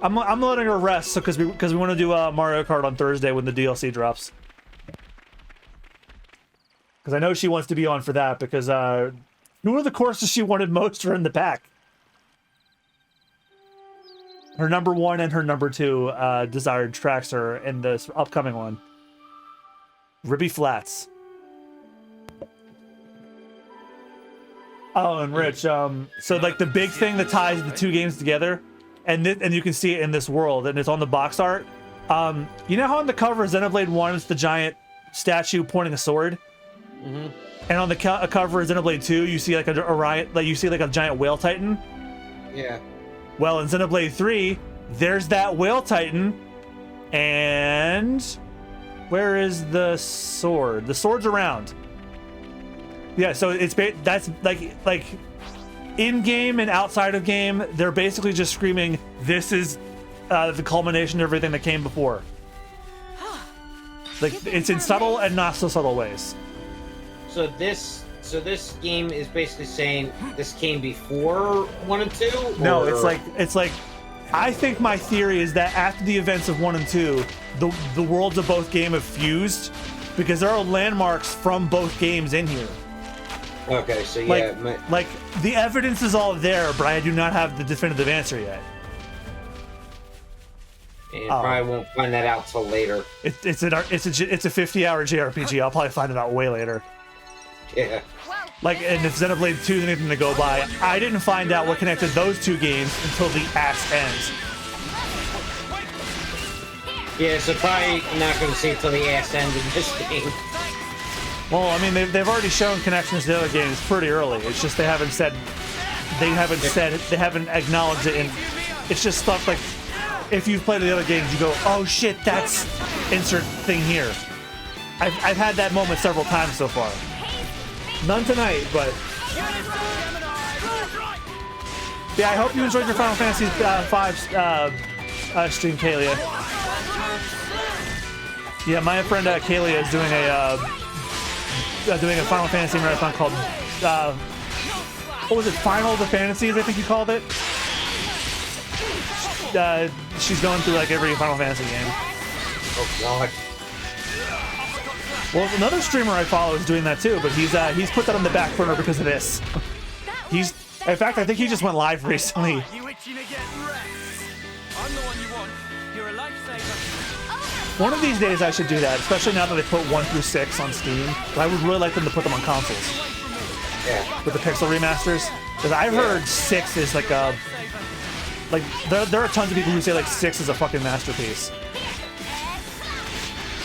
I'm letting her rest because we want to do Mario Kart on Thursday when the DLC drops. Because I know she wants to be on for that because who are the courses she wanted most are in the pack. Her number 1 and her number 2 desired tracks are in this upcoming one. Ribby Flats. Oh, and Rich, so like the big thing that ties the 2 games together, and you can see it in this world, and it's on the box art. You know how on the cover of Xenoblade 1 it's the giant statue pointing a sword? Mm-hmm. And on the cover of Xenoblade 2 you see like a Orion, like you see like a giant whale titan? Yeah. Well, in Xenoblade 3, there's that whale titan, and where is the sword? The sword's around. Yeah, so it's that's like in game and outside of game, they're basically just screaming, "This is the culmination of everything that came before." Like it's in subtle and not so subtle ways. So this game is basically saying this came before 1 and 2? No, it's like I think my theory is that after the events of 1 and 2, the worlds of both games have fused because there are landmarks from both games in here. Okay, so yeah, like the evidence is all there, but I do not have the definitive answer yet. and probably won't find that out till later. It's a 50-hour JRPG. I'll probably find it out way later. Yeah. Like, and if Xenoblade 2 is anything to go by, I didn't find out what connected those 2 games until the ass ends. Yeah, so probably not going to see it till the ass ends in this game. Well, I mean, they've already shown connections to the other games pretty early. It's just they haven't acknowledged it, and it's just stuff like, if you've played the other games, you go, oh shit, that's insert thing here. I've had that moment several times so far. None tonight, but yeah, I hope you enjoyed your Final Fantasy V stream, Kalia. Yeah, my friend Kalia is doing a Final Fantasy marathon called what was it? Final of the Fantasies, I think you called it. She's going through like every Final Fantasy game. Oh god. Well, another streamer I follow is doing that too, but he's put that on the back burner because of this. In fact, I think he just went live recently. You itching to get wrecked? I'm the one you want. You're a lifesaver. One of these days I should do that, especially now that they put 1 through 6 on Steam. But I would really like them to put them on consoles. Yeah. With the pixel remasters. Because I've heard 6 is like a... Like, there are tons of people who say like 6 is a fucking masterpiece.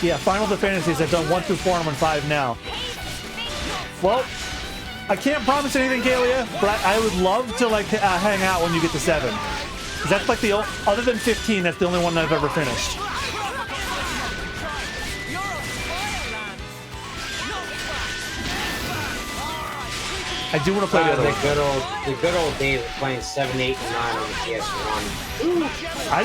Yeah, Final of the Fantasies, I've done 1 through 4 and I'm on 5 now. Well, I can't promise anything, Kalia, but I would love to like hang out when you get to 7. Because that's like the other than 15, that's the only one I've ever finished. I do want to play the other one. The good old days of playing 7, 8, and 9 on the PS1. I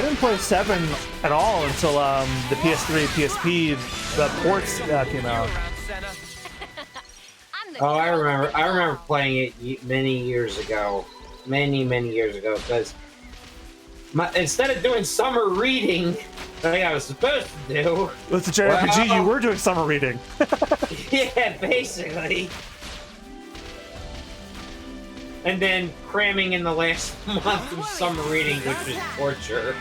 didn't play 7 at all until the PS3, PSP, the ports came out. Oh, I remember playing it many years ago, many years ago, because instead of doing summer reading like I was supposed to do, with the JRPG, you were doing summer reading. Yeah, basically. And then cramming in the last month of summer reading, which was torture.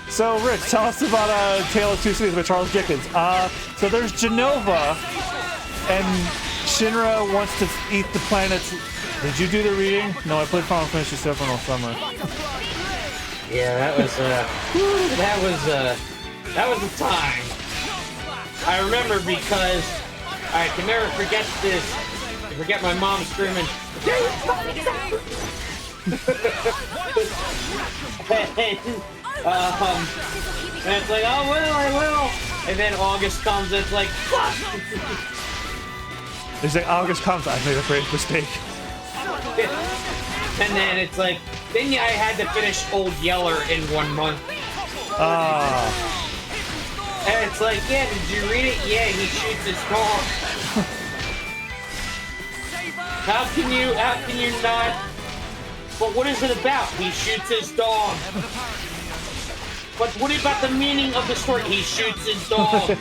So, Rich, tell us about Tale of Two Cities by Charles Dickens. So there's Genova, and Shinra wants to eat the planets. Did you do the reading? No, I played Final Fantasy VII all summer. Yeah, that was a time. I remember because I can never forget this. I forget my mom screaming, and it's like, oh well, I will. And then August comes, and it's like, fuck! It's like August comes, I made a great mistake. And then it's like, then I had to finish Old Yeller in 1 month. And it's like, yeah, did you read it? Yeah, he shoots his dog. How can you not? But what is it about? He shoots his dog. But what about the meaning of the story? He shoots his dog.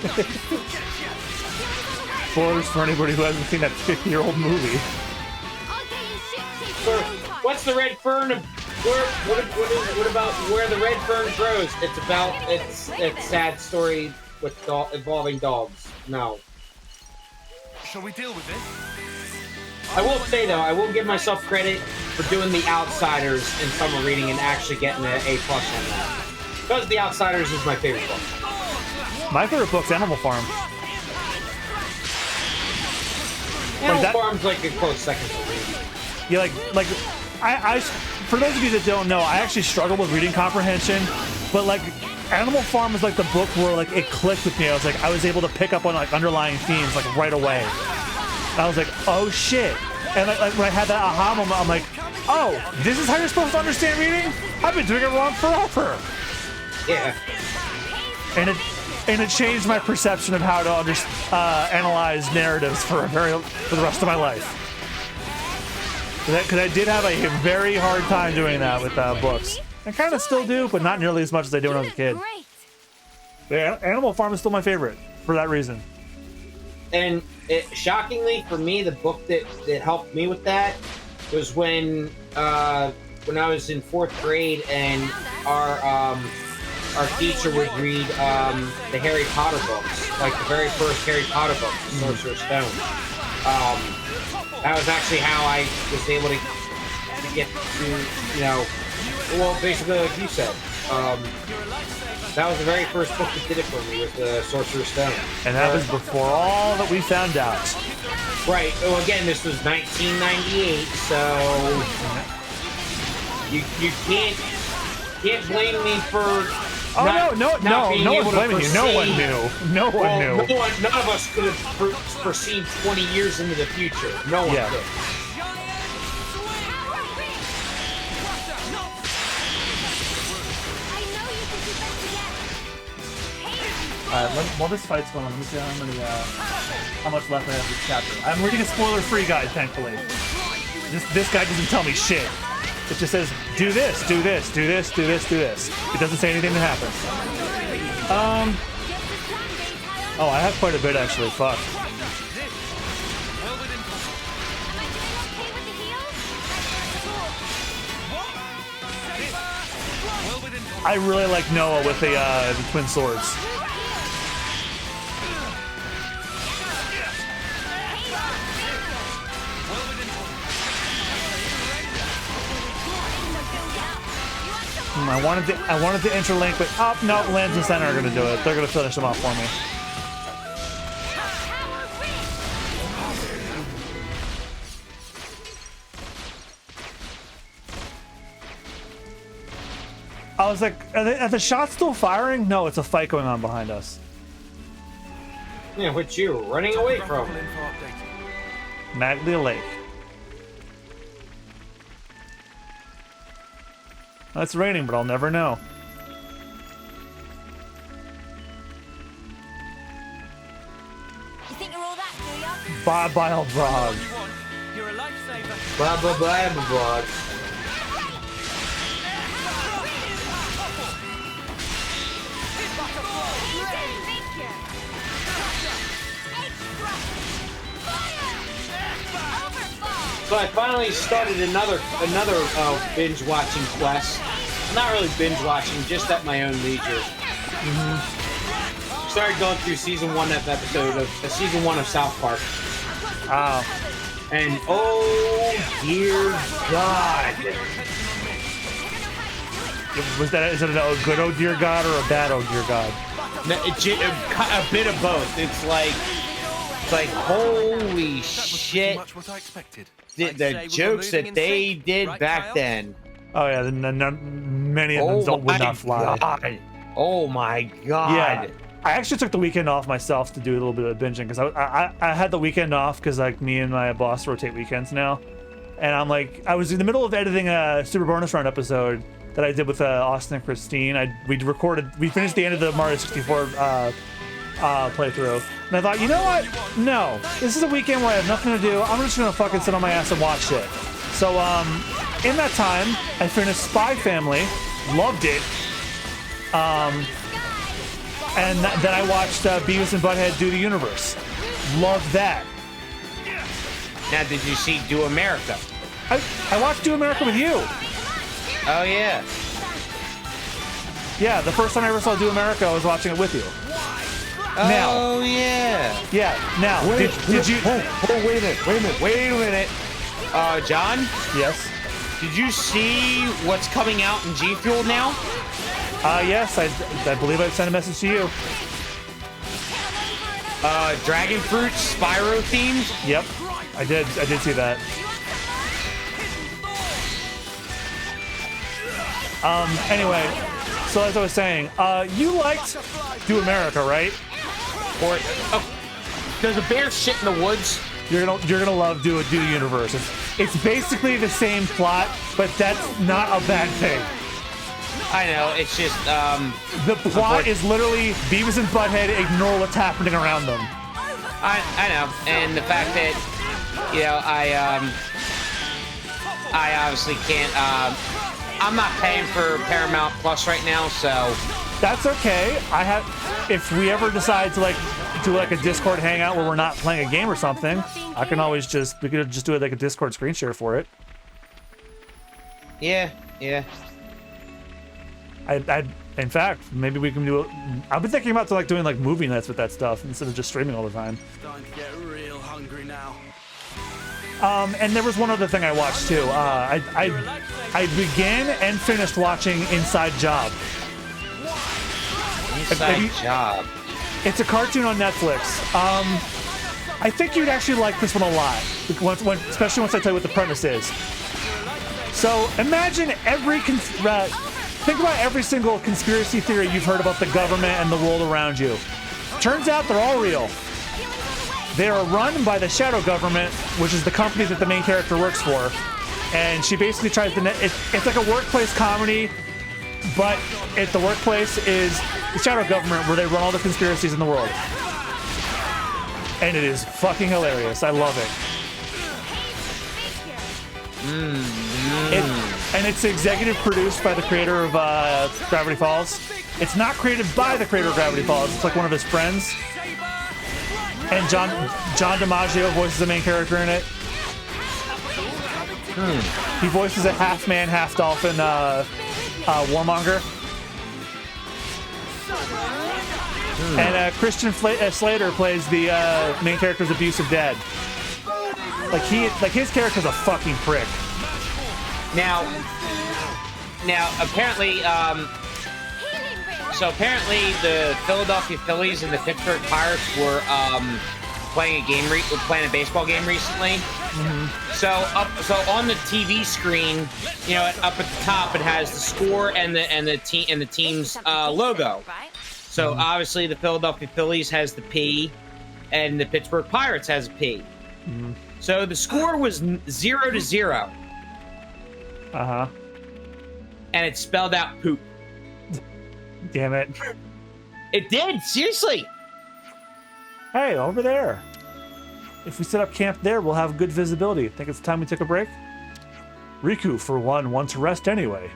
Spoilers for anybody who hasn't seen that 50-year-old movie. What's the red fern? What about where the red fern grows? It's about it's sad story with involving dogs. No. Shall we deal with this? I will say though, I will give myself credit for doing The Outsiders in summer reading and actually getting an A+ on that. Because The Outsiders is my favorite book. My favorite book's Animal Farm. Animal Farm's like a close second for me. Yeah, like I for those of you that don't know, I actually struggle with reading comprehension, but like Animal Farm is like the book where like it clicked with me. I was able to pick up on like underlying themes like right away. And I was like, oh shit. And like when I had that aha moment, I'm like, oh, this is how you're supposed to understand reading? I've been doing it wrong forever. Yeah. And it changed my perception of how to analyze narratives for the rest of my life. Because I did have a very hard time doing that with books. I kind of still do, but not nearly as much as I did when I was a kid. Yeah, Animal Farm is still my favorite for that reason. And shockingly for me, the book that helped me with that was when I was in 4th grade and our teacher would read the Harry Potter books, like the very first Harry Potter book, The Sorcerer's Stone. That was actually how I was able to get to, well, basically like you said. That was the very first book that did it for me, was The Sorcerer's Stone. And that was before all that we found out. Right. Well, again, this was 1998, so you can't blame me for. Oh no one's blaming you. No one knew. No one knew. None of us could have perceived 20 years into the future. No one could. While this fight's going on, let me see how much left I have this chapter. I'm reading a spoiler-free guide, thankfully. This guide doesn't tell me shit. It just says, do this, do this, do this, do this, do this. It doesn't say anything that happens. Oh, I have quite a bit, actually. Fuck. I really like Noah with the twin swords. I wanted to interlink, but no, Lance and Center are gonna do it. They're gonna finish them off for me. I was like, are the shots still firing? No, it's a fight going on behind us. Yeah, which you're running away from. Maglia Lake. It's raining, but I'll never know. You think you're all that, do ya? Bye-bye, old Brog. You're a lifesaver. Bye-bye, Brog. So I finally started another binge watching quest. Not really binge watching, just at my own leisure. Started going through season 1 season 1 of South Park. And oh dear God! Is it a good oh dear God or a bad oh dear God? No, a bit of both. It's like holy shit! What I expected. The jokes that they did back then. Oh yeah, many of them would not fly. God. Oh my God! Yeah, I actually took the weekend off myself to do a little bit of binging because I had the weekend off because like me and my boss rotate weekends now, and I'm like I was in the middle of editing a Super Bonus Round episode that I did with Austin and Christine. We finished the end of the Mario 64 playthrough, and I thought, you know what? No, this is a weekend where I have nothing to do. I'm just gonna fucking sit on my ass and watch shit. So in that time, I finished Spy Family, loved it. And then I watched Beavis and Butthead Do the Universe. Loved that. Now, did you see Do America? I watched Do America with you. Oh, yeah. Yeah, the first time I ever saw Do America, I was watching it with you. Oh, yeah. Yeah, now, did you... Oh, wait a minute. John? Yes? Did you see what's coming out in G Fuel now? Yes, I believe I sent a message to you. Dragon Fruit, Spyro themed? Yep, I did see that. Anyway, so as I was saying, you liked Do America, right? Or there's a bear shit in the woods. You're gonna love Do the Universe. It's basically the same plot, but that's not a bad thing. I know, it's just, the plot is literally Beavis and Butthead ignore what's happening around them. I know, and the fact that, you know, I obviously can't, I'm not paying for Paramount Plus right now, so. That's okay. If we ever decide to do like a Discord hangout where we're not playing a game or something, we could just do it like a Discord screen share for it. Yeah. In fact, maybe we can do it. I've been thinking about doing like movie nights with that stuff instead of just streaming all the time. Starting to get real hungry now. And there was one other thing I watched too. I began and finished watching Inside Job. Inside Job. It's a cartoon on Netflix. I think you'd actually like this one a lot, especially once I tell you what the premise is. So imagine think about every single conspiracy theory you've heard about the government and the world around you. Turns out they're all real. They are run by the shadow government, which is the company that the main character works for. And she basically tries to... It's like a workplace comedy, but the workplace is the shadow government where they run all the conspiracies in the world. And it is fucking hilarious. I love it. And it's executive produced by the creator of Gravity Falls. It's not created by the creator of Gravity Falls. It's like one of his friends. And John DiMaggio voices the main character in it. He voices a half man, half dolphin warmonger. And Christian Slater plays the main character's abusive dad. His character's a fucking prick. Now, apparently, apparently the Philadelphia Phillies and the Pittsburgh Pirates were playing a baseball game recently. Mm-hmm. So on the TV screen, you know, up at the top, it has the score and the team's logo. So obviously, the Philadelphia Phillies has the P, and the Pittsburgh Pirates has a P. Mm-hmm. So the score was 0-0. Uh-huh. And it spelled out poop. Damn it. It did, seriously. Hey, over there. If we set up camp there, we'll have good visibility. Think it's time we took a break? Riku, for one, wants to rest anyway.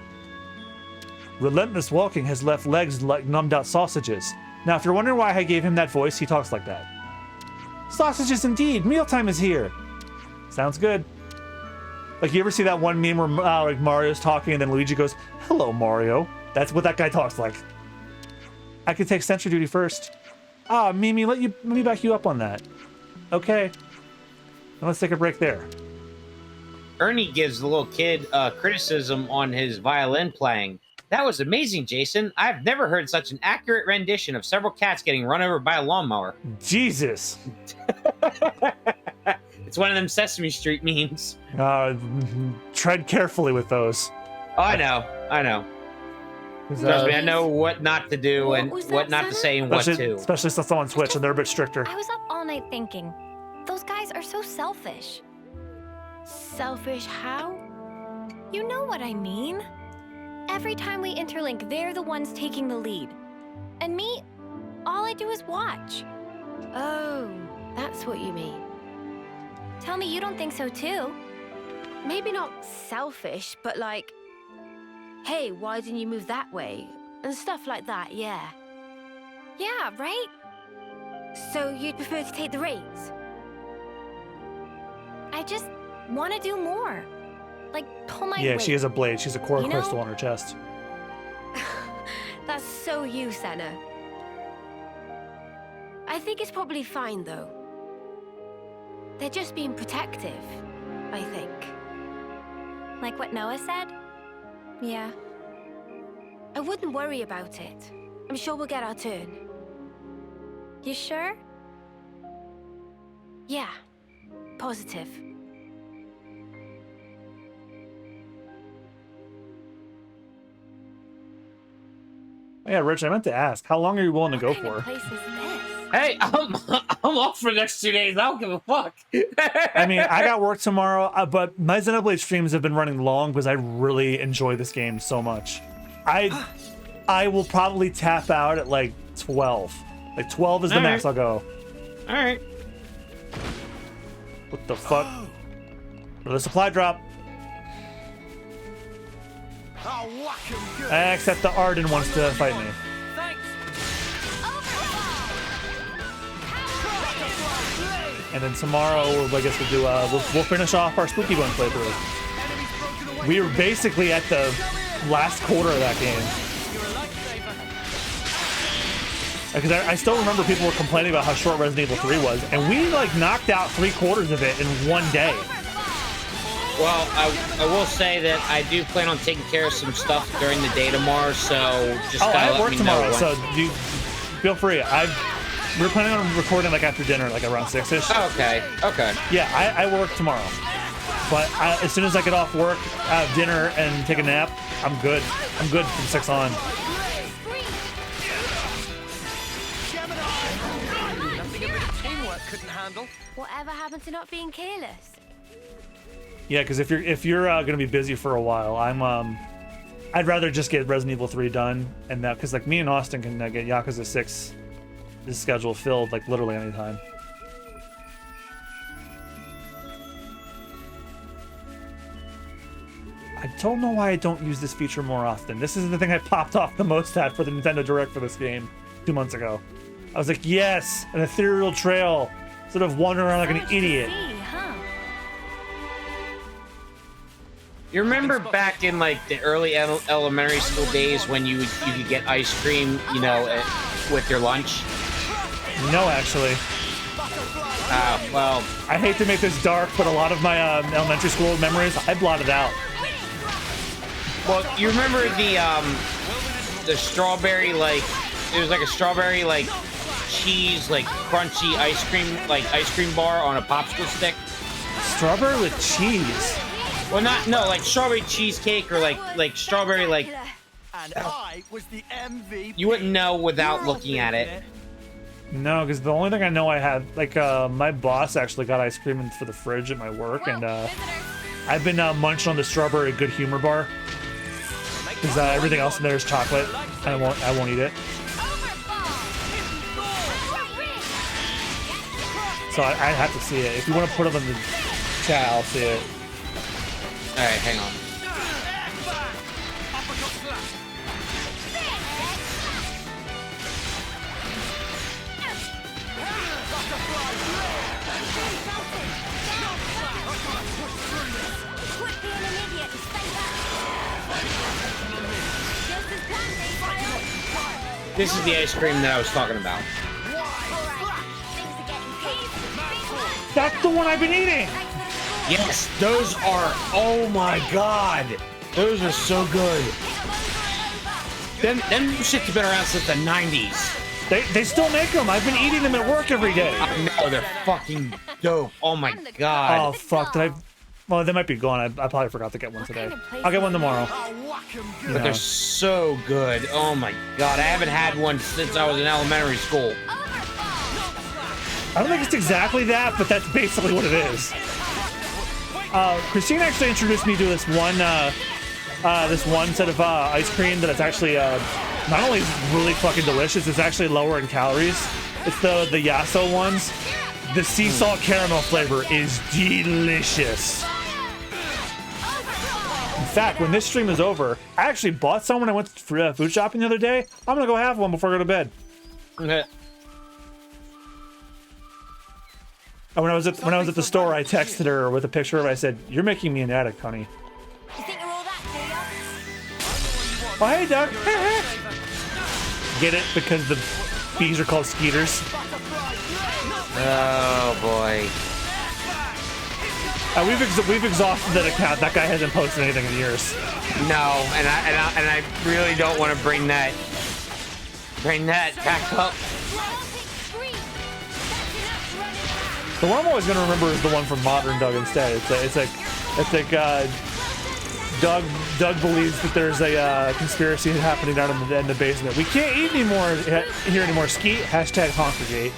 Relentless walking has left legs like numbed out sausages. Now, if you're wondering why I gave him that voice, he talks like that. Sausages indeed. Mealtime is here. Sounds good. Like, you ever see that one meme where like Mario's talking and then Luigi goes, "Hello, Mario." That's what that guy talks like. I could take Sentry Duty first. Mimi, let me back you up on that. Okay. Now let's take a break there. Ernie gives the little kid criticism on his violin playing. That was amazing, Jason. I've never heard such an accurate rendition of several cats getting run over by a lawnmower. Jesus. It's one of them Sesame Street memes. Tread carefully with those. Oh, I know. Trust me, I know what not to do What and was what that, not to Senna? say and what Especially, to. especially since I'm on Switch and they're a bit stricter. I was up all night thinking. Those guys are so selfish. Selfish how? You know what I mean. Every time we interlink, they're the ones taking the lead. And me, all I do is watch. Oh, that's what you mean. Tell me you don't think so too. Maybe not selfish, but like, hey, why didn't you move that way? And stuff like that, yeah. Yeah, right? So you'd prefer to take the reins? I just want to do more. Like, pull my Yeah, weight. she has a blade. She's a core You know- crystal on her chest. That's so you, Senna. I think it's probably fine, though. They're just being protective, I think. Like what Noah said? Yeah. I wouldn't worry about it. I'm sure we'll get our turn. You sure? Yeah, positive. Oh, yeah, Rich, I meant to ask, how long are you willing to go What kind of for? place is this? Hey, I'm off for the next 2 days. I don't give a fuck. I mean, I got work tomorrow, but my Xenoblade streams have been running long because I really enjoy this game so much. I will probably tap out at like 12. Like 12 is the max I'll go. All right. What the fuck? The supply drop. I'll whack him good. Except the Arden wants to fight me. And then tomorrow, I guess we'll do. We'll finish off our Spooky Bone playthrough. We were basically at the last quarter of that game. Because I still remember people were complaining about how short Resident Evil 3 was, and we like knocked out 3/4 of it in one day. Well, I will say that I do plan on taking care of some stuff during the day tomorrow, so just I gotta have let work me tomorrow, know when. so you feel free. We're planning on recording like after dinner, like around 6ish. Okay. Yeah, I work tomorrow, but as soon as I get off work, have dinner, and take a nap, I'm good. I'm good from 6 on. Nothing a bit of teamwork couldn't handle. Whatever happened to not being careless? Yeah, because if you're gonna be busy for a while, I'd rather just get Resident Evil 3 done, and that because like me and Austin can get Yakuza 6. This schedule filled like literally anytime. I don't know why I don't use this feature more often. This is the thing I popped off the most at for the Nintendo Direct for this game 2 months ago. I was like, yes, an ethereal trail, sort of wandering around like an idiot. See, huh? You remember back in like the early elementary school days when you could get ice cream, you know, with your lunch? No, actually. Well, I hate to make this dark, but a lot of my elementary school memories I blotted out. well, you remember the strawberry like it was like a strawberry like cheese like crunchy ice cream bar on a popsicle stick? Strawberry with cheese. Well, like strawberry cheesecake or like strawberry like. And I was the MVP. You wouldn't know without looking at it. No, because the only thing I know I had, like, my boss actually got ice cream for the fridge at my work, and I've been munching on the strawberry good humor bar because everything else in there is chocolate. I won't eat it. So I have to see it. If you want to put them in the chat, I'll see it. All right, hang on. This is the ice cream that I was talking about. That's the one I've been eating! Yes, those are, oh my god. Those are so good. Them shits have been around since the 90s. They still make them. I've been eating them at work every day. I know, they're fucking dope. Oh my god. Oh, fuck. Well, they might be gone. I probably forgot to get one today. I'll get one tomorrow. But they're so good. Oh my god, I haven't had one since I was in elementary school. I don't think it's exactly that, but that's basically what it is. Christine actually introduced me to this one set of ice cream that it's actually not only really fucking delicious, it's actually lower in calories. It's the Yasso ones. The sea salt caramel flavor is delicious. In fact, when this stream is over, I actually bought some when I went food shopping the other day. I'm gonna go have one before I go to bed. Okay. And when I was at the store, I texted her with a picture of it. I said, "You're making me an addict, honey." You think you're all that, Oh, hey, Doug. Get it? Because the bees are called skeeters. Oh boy. We've exhausted that account. That guy hasn't posted anything in years. No, and I really don't want to bring that back up. The one I'm always going to remember is the one from Modern Doug instead. It's like Doug believes that there's a conspiracy happening down in the basement. We can't eat anymore here anymore. Skeet hashtag Honkergate.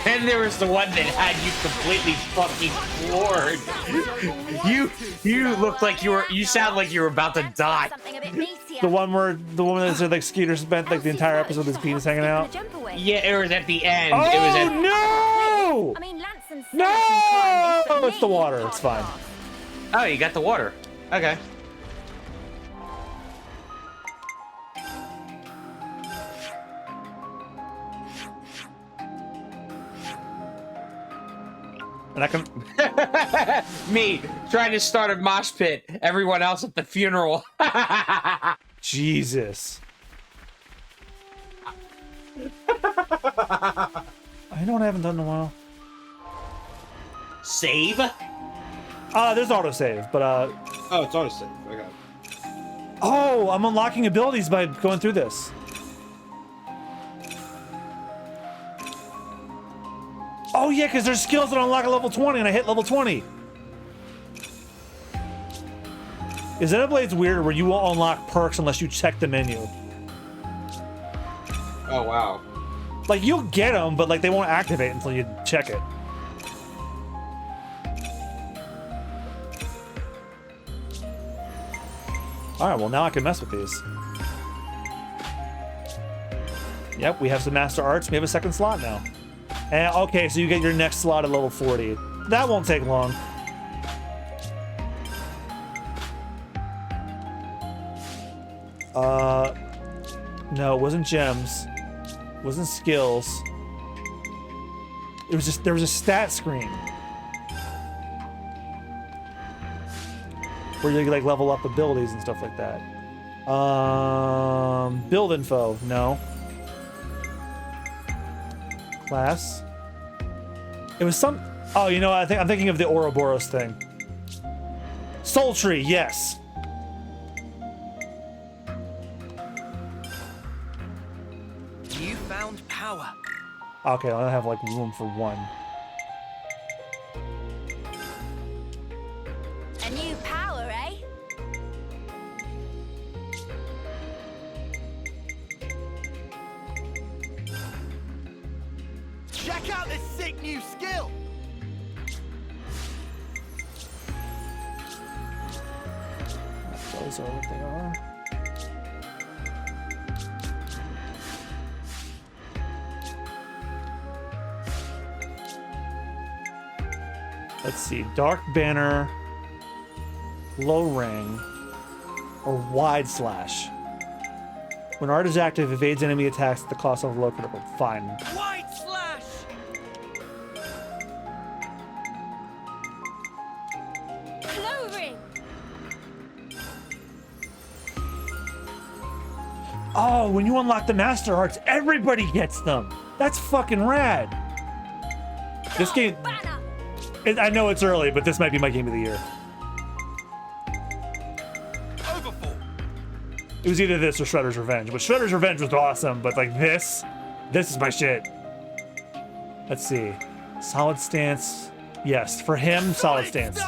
And there was the one that had you completely fucking floored. You looked like you sound like you were about to die. The one where the woman that said like Skeeter spent like the entire episode with his penis hanging out. Yeah, it was at the end. Oh, it was at no! No! It's the water. It's fine. Oh, you got the water. Okay. And I can... Me, trying to start a mosh pit. Everyone else at the funeral. Jesus. I know what I haven't done in a while. Save? There's autosave, but Oh, it's autosave. Okay. Oh, I'm unlocking abilities by going through this. Oh yeah, because there's skills that unlock at level 20 and I hit level 20. Is Xenoblade's weird where you won't unlock perks unless you check the menu? Oh wow. Like you'll get them, but like they won't activate until you check it. Alright, well now I can mess with these. Yep, we have some Master Arts. We have a second slot now. And okay, so you get your next slot at level 40. That won't take long. No, it wasn't gems. It wasn't skills. It was just, there was a stat screen. Where you like level up abilities and stuff like that. Build info, no. Class. It was some, oh, you know, I'm thinking of the Ouroboros thing. Soul Tree, yes. You found power. Okay, I have like room for one. A new power, eh? Check out this sick new skill! Those are what they are. Let's see, Dark Banner, Low Ring, or Wide Slash. When art is active, evades enemy attacks at the cost of low critical. Fine. White slash! Glow ring. Oh, when you unlock the Master Arts, everybody gets them. That's fucking rad. This game, I know it's early, but this might be my game of the year. It was either this or Shredder's Revenge, but Shredder's Revenge was awesome, but like this is my shit. Let's see. Solid stance. Yes, for him, solid stance.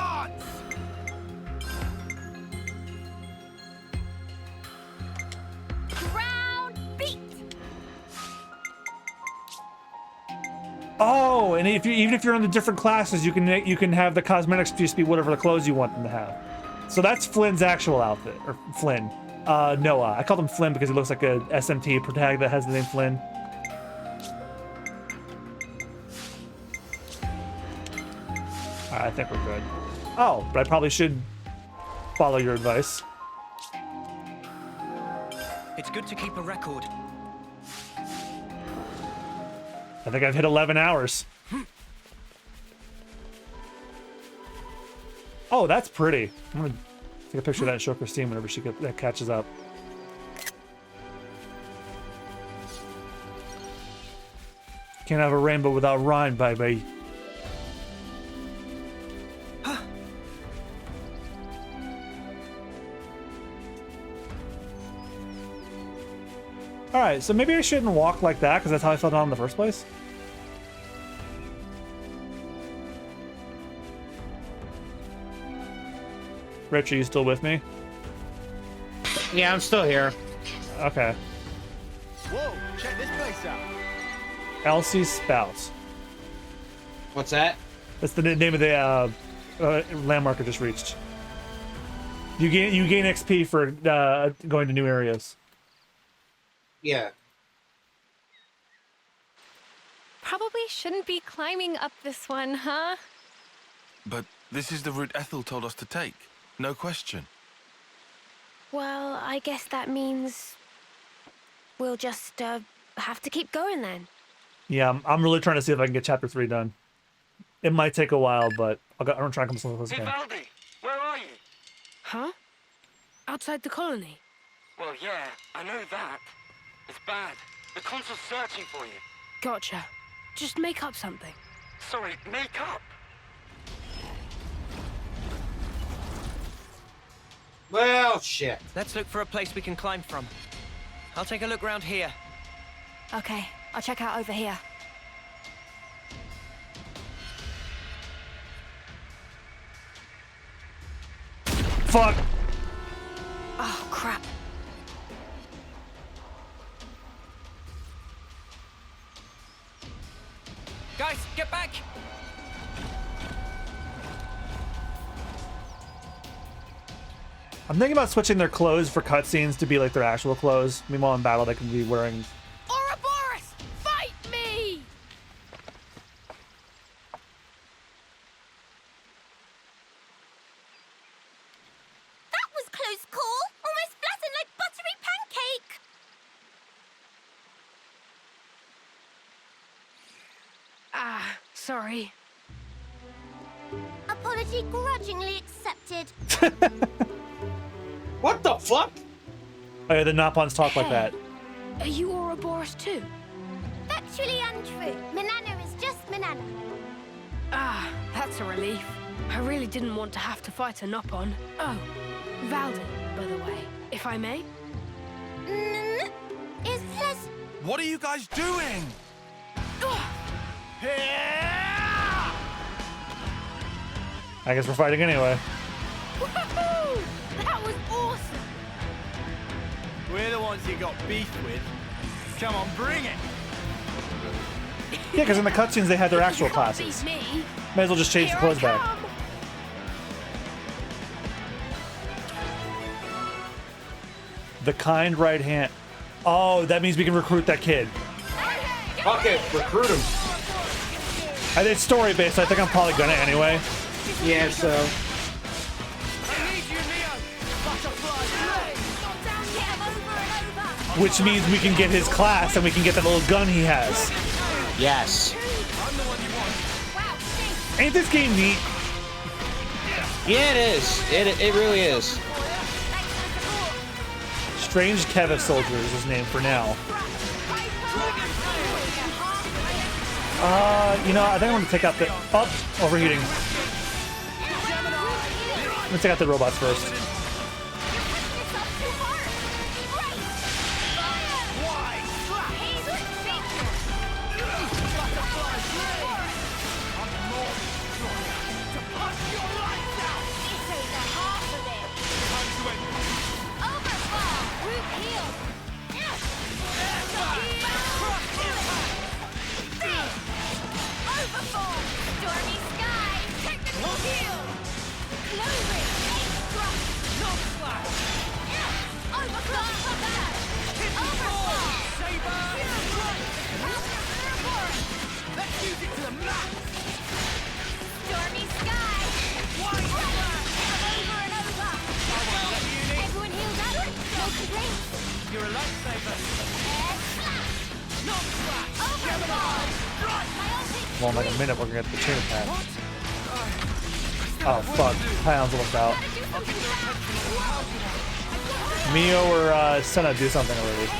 Ground beat. Oh, and if you, even if you're in the different classes, you can have the cosmetics just be whatever the clothes you want them to have. So that's Flynn's actual outfit, or Flynn. Noah. I called him Flynn because he looks like a SMT protagonist that has the name Flynn. Alright, I think we're good. Oh, but I probably should follow your advice. It's good to keep a record. I think I've hit 11 hours. Oh, that's pretty. I'm gonna take a picture of that and show Christine whenever that catches up. Can't have a rainbow without rhyme, baby. Alright, so maybe I shouldn't walk like that, because that's how I fell down in the first place. Rich, are you still with me? Yeah, I'm still here. Okay. Whoa, check this place out. Elsie's Spouts. What's that? That's the name of the landmark I just reached. You gain XP for going to new areas. Yeah. Probably shouldn't be climbing up this one, huh? But this is the route Ethel told us to take. No question. Well, I guess that means we'll just have to keep going then. Yeah, I'm really trying to see if I can get chapter 3 done. It might take a while, but I'm gonna try and come so close as I can. Valdi, where are you? Huh? Outside the colony? Well, yeah, I know that. It's bad. The consul's searching for you. Gotcha. Just make up something. Sorry, make up. Well, shit. Let's look for a place we can climb from. I'll take a look round here. Okay, I'll check out over here. Fuck! Oh, crap. Guys, get back! I'm thinking about switching their clothes for cutscenes to be like their actual clothes. Meanwhile, in battle, they can be wearing. Ouroboros! Fight me! That was close call. Almost flattened like buttery pancake. Ah, sorry. Apology grudgingly accepted. What the fuck? Oh yeah, the Napons talk like that. Are you Ouroboros too? Factually untrue. Manana is just Manana. Ah, that's a relief. I really didn't want to have to fight a Nopon. Oh, Valdi, by the way, if I may. Is this... What are you guys doing? I guess we're fighting anyway. Woohoo! That was awesome! We're the ones you got beef with. Come on, bring it. Yeah, because in the cutscenes they had their actual You can't classes. beat me. May as well just change the Here clothes I back. come. The kind right hand. Oh, that means we can recruit that kid. Okay, recruit him. And it's story based, so I think I'm probably gonna anyway. Yeah, so. Which means we can get his class and we can get that little gun he has. Yes. Ain't this game neat? Yeah, it is. It really is. Strange Keva Soldier is his name for now. You know, I think I want to take out the... Oh, overheating. Let's take out the robots first. Well, in like a minute, we're gonna get the chain attack. Oh, fuck. Pion's almost out. Mio or Senna do something already.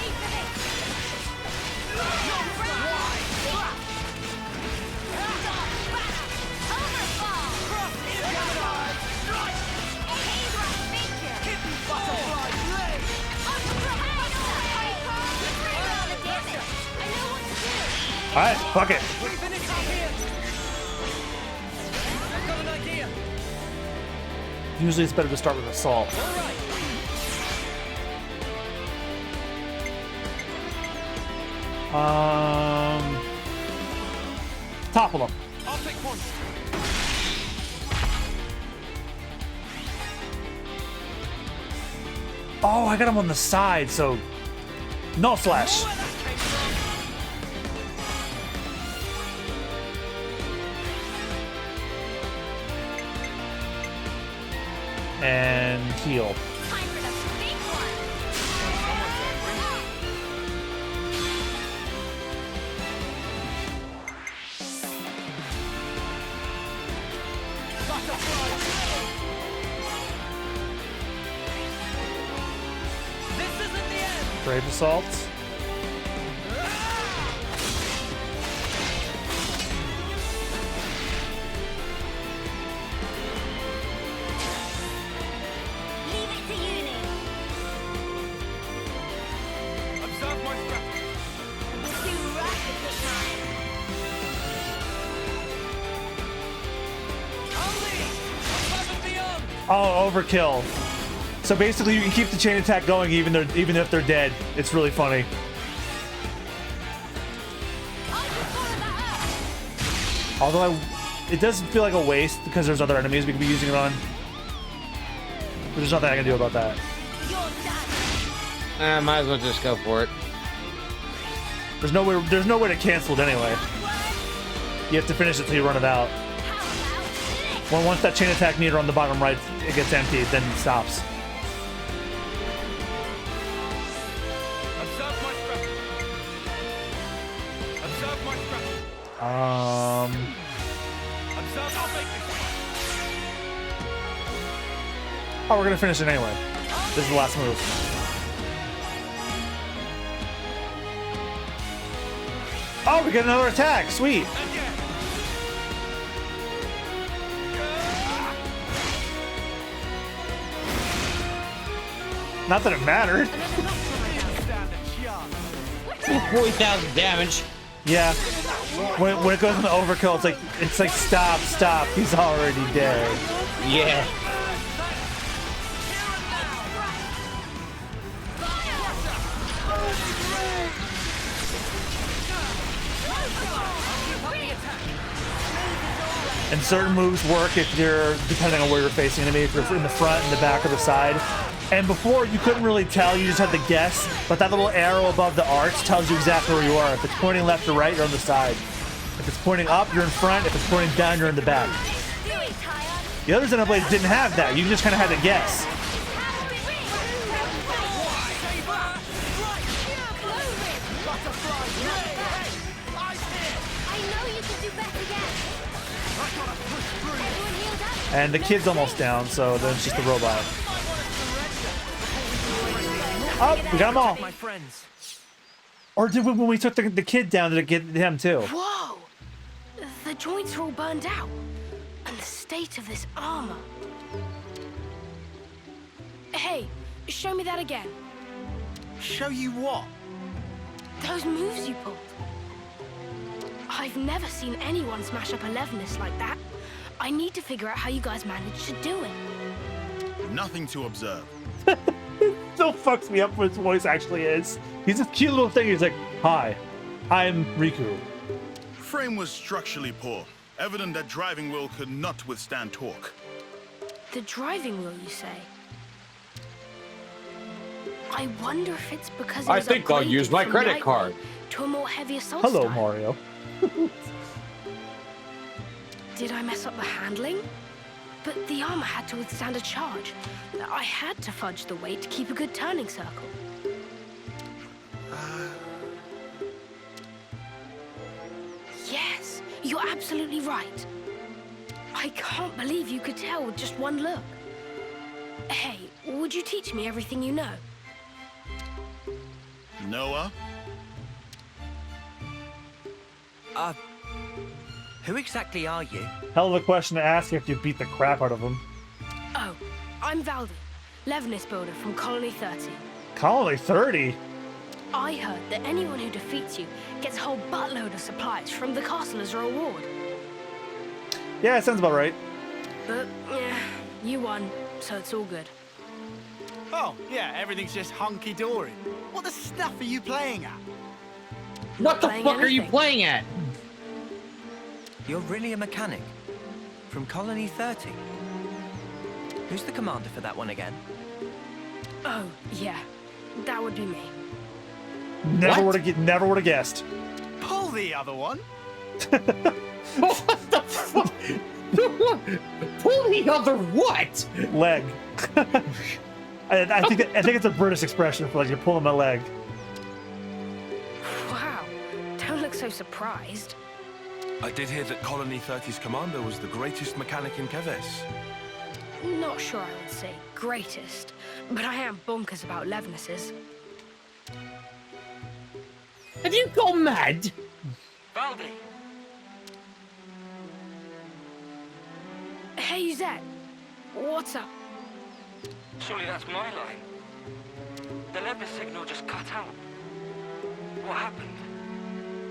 Alright, fuck it. Usually it's better to start with assault. Topple them. I'll take one. Oh, I got him on the side, so no slash. And heal. Brave assault. Oh, overkill. So basically, you can keep the chain attack going even if they're dead. It's really funny. Although it does feel like a waste because there's other enemies we could be using it on. But there's nothing I can do about that. Might as well just go for it. There's no way to cancel it anyway. You have to finish it till you run it out. Once that chain attack meter on the bottom right it gets emptied, then it stops. Oh, we're gonna finish it anyway. This is the last move. Oh, we get another attack. Sweet. Not that it mattered. 40,000 damage. Yeah. When it goes into overkill, it's like stop. He's already dead. Yeah. And certain moves work if you're depending on where you're facing enemy, if you're in the front, in the back, or the side. And before you couldn't really tell, you just had to guess, but that little arrow above the arch tells you exactly where you are. If it's pointing left or right, you're on the side. If it's pointing up, you're in front. If it's pointing down, you're in the back. The other Xenoblades didn't have that. You just kind of had to guess. And the kid's almost down, so then it's just the robot. Oh, we got them all. Or did we, when we took the kid down, did it get him too? Whoa! The joints are all burned out. And the state of this armor. Hey, show me that again. Show you what? Those moves you pulled. I've never seen anyone smash up a Levinus like that. I need to figure out how you guys managed to do it. Nothing to observe. Still fucks me up what his voice actually is. He's this cute little thing. He's like, "Hi, I'm Riku." Frame was structurally poor. Evident that driving wheel could not withstand torque. The driving wheel, you say? I wonder if it's because I think I'll use my credit card. To a more heavy assault Hello, style. Mario. Did I mess up the handling? But the armor had to withstand a charge. I had to fudge the weight to keep a good turning circle. Yes, You're absolutely right. I can't believe you could tell with just one look. Hey, would you teach me everything you know? Noah? Who exactly are you? Hell of a question to ask after you beat the crap out of him. Oh, I'm Valdi, Levinus builder from Colony 30. Colony 30? I heard that anyone who defeats you gets a whole buttload of supplies from the castle as a reward. Yeah, it sounds about right. But, yeah, you won, so it's all good. Oh, yeah, everything's just hunky-dory. What the stuff are you playing at? What the Playing fuck are you anything. playing at? You're really a mechanic? From Colony 30? Who's the commander for that one again? Oh, yeah, that would be me. Never would have guessed. Pull the other one. What the fuck? Pull the other what? Leg. I think it's a British expression for like you're pulling my leg. Wow, don't look so surprised. I did hear that Colony 30's commander was the greatest mechanic in Keves. Not sure I would say greatest, but I am bonkers about Levinus's. Have you gone mad? Valdi! Hey, Zed, what's up? Surely that's my line. The lever signal just cut out. What happened?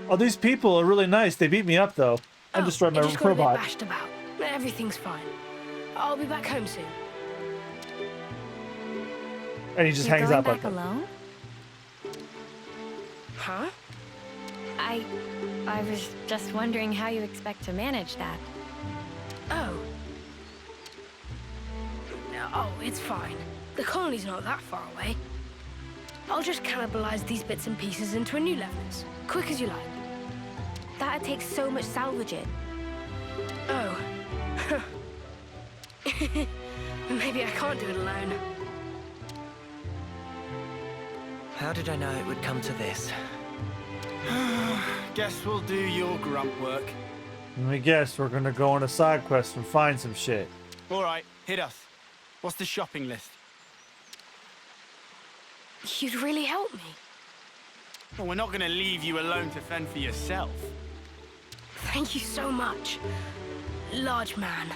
Oh, these people are really nice. They beat me up though. I destroyed my I just got a bit robot. bashed about. Everything's fine. I'll be back home soon. And he just You're hangs going up back like alone? Huh? I was just wondering how you expect to manage that. Oh. Oh, it's fine. The colony's not that far away. I'll just cannibalize these bits and pieces into a new Levinus. Quick as you like. That'd take so much salvaging. Oh. Maybe I can't do it alone. How did I know it would come to this? Guess we'll do your grunt work. Let me guess, we're gonna go on a side quest and find some shit. All right, hit us. What's the shopping list? You'd really help me. Well, we're not going to leave you alone to fend for yourself. Thank you so much. Large man.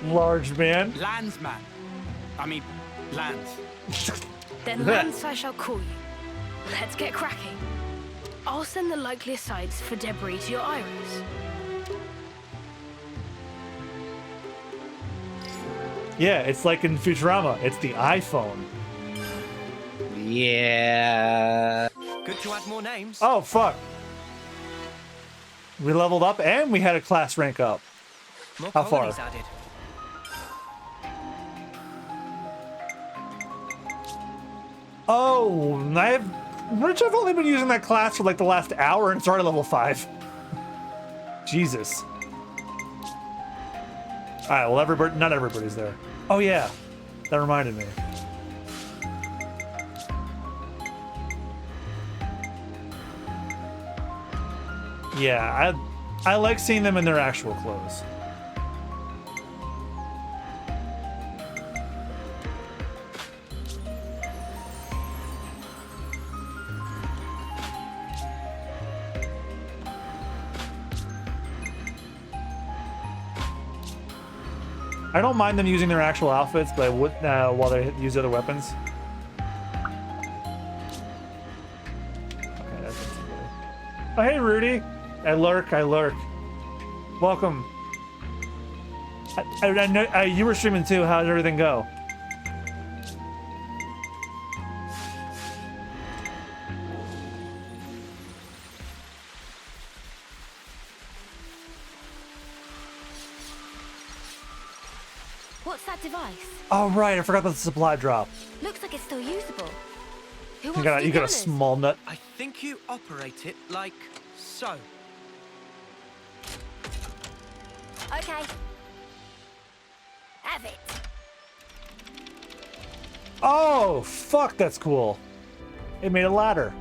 Large man. Landsman. I mean, lands. Then Lance I shall call you. Let's get cracking. I'll send the likeliest sites for debris to your iris. Yeah, it's like in Futurama. It's the iPhone. Yeah. Good to add more names. Oh, fuck. We leveled up and we had a class rank up. More How far? colonies added. Oh, Rich, I've only been using that class for like the last hour and it's already level 5. Jesus. Alright, well, not everybody's there. Oh, yeah. That reminded me. Yeah, I like seeing them in their actual clothes. I don't mind them using their actual outfits, but I would while they use other weapons. Okay, that's intimidating. Oh, hey, Rudy. I lurk. Welcome. I know you were streaming too. How did everything go? What's that device? Oh, right. I forgot about the supply drop. Looks like it's still usable. Who You wants got to a be gunners? small nut. I think you operate it like so. Okay. Have it. Oh, fuck. That's cool. It made a ladder.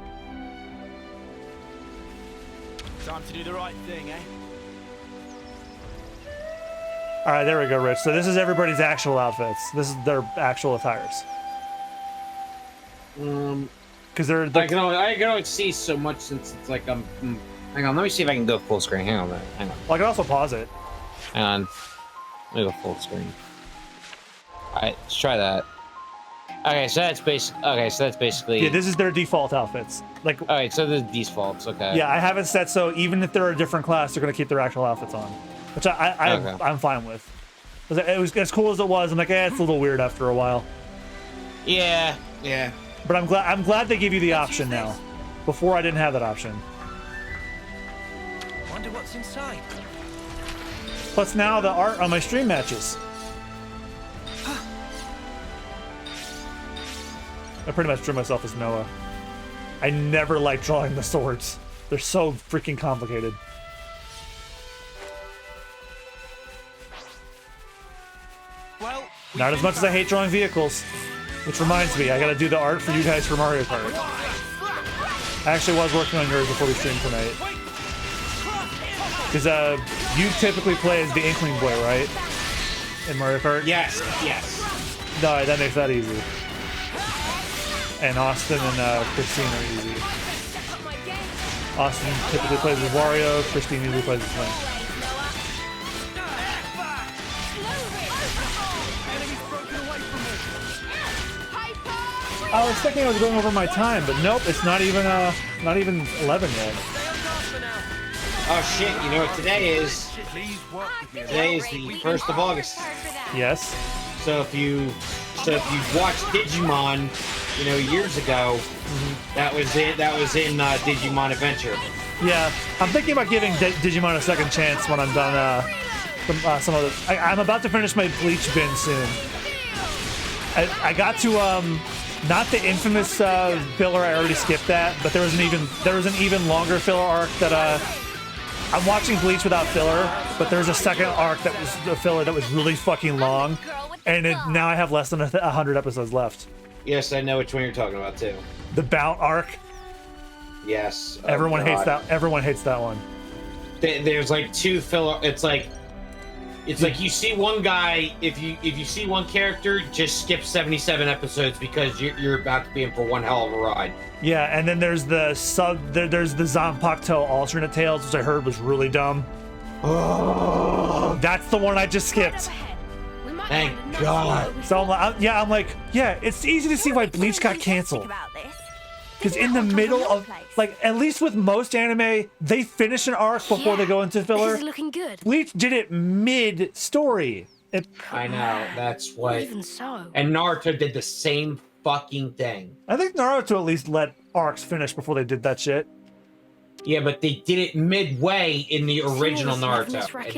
Time Time to do the right thing, eh? All right, there we go, Rich. So this is everybody's actual outfits. This is their actual attires. Because they're I can only see so much since it's like hang on, let me see if I can go full screen. Hang on. Well, I can also pause it. Hang on. Let me go full screen. Alright, let's try that. Okay, so that's basically Yeah, this is their default outfits. Like, alright, so the defaults, okay. yeah, I have it set so even if they're a different class, they're gonna keep their actual outfits on, which I'm fine with. It was as cool as it was. I'm like, it's a little weird after a while. Yeah. But I'm glad they give you the option now. Before I didn't have that option. Wonder what's inside. Plus now the art on my stream matches. I pretty much drew myself as Noah. I never liked drawing the swords. They're so freaking complicated. Well, Not as much as I hate drawing vehicles. Which reminds me, I gotta do the art for you guys for Mario Kart. I actually was working on yours before we streamed tonight. Because you typically play as the Inkling boy, right? In Mario Kart? Yes. No, that makes that easy. And Austin and Christine are easy. Austin typically plays as Wario, Christine usually plays as Link. I was thinking I was going over my time, but nope, it's not even 11 yet. Oh shit, you know what today is? Today is the 1st of August. Yes. So if you watched Digimon, years ago, that was in Digimon Adventure. Yeah, I'm thinking about giving Digimon a second chance when I'm done some of the. I'm about to finish my Bleach bin soon. I got to not the infamous filler. I already skipped that, but there was an even longer filler arc that I'm watching Bleach without filler, but there's a second arc that was the filler that was really fucking long, and now I have less than 100 episodes left. Yes, I know which one you're talking about too. The Bount arc. Yes. Everyone hates that. Everyone hates that one. There's like 2 filler. It's like you see one guy. If you see one character, just skip 77 episodes because you're about to be in for one hell of a ride. Yeah, and then there's the there's the Zanpakuto alternate tales, which I heard was really dumb. Oh, that's the one I just skipped. Thank God. So I'm like, it's easy to see why Bleach got canceled. Because in the middle of, like, at least with most anime, they finish an arc before they go into filler. This is looking good. Bleach did it mid-story. I know, that's what. Even so. And Naruto did the same fucking thing. I think Naruto at least let arcs finish before they did that shit. Yeah, but they did it midway in the original Naruto. And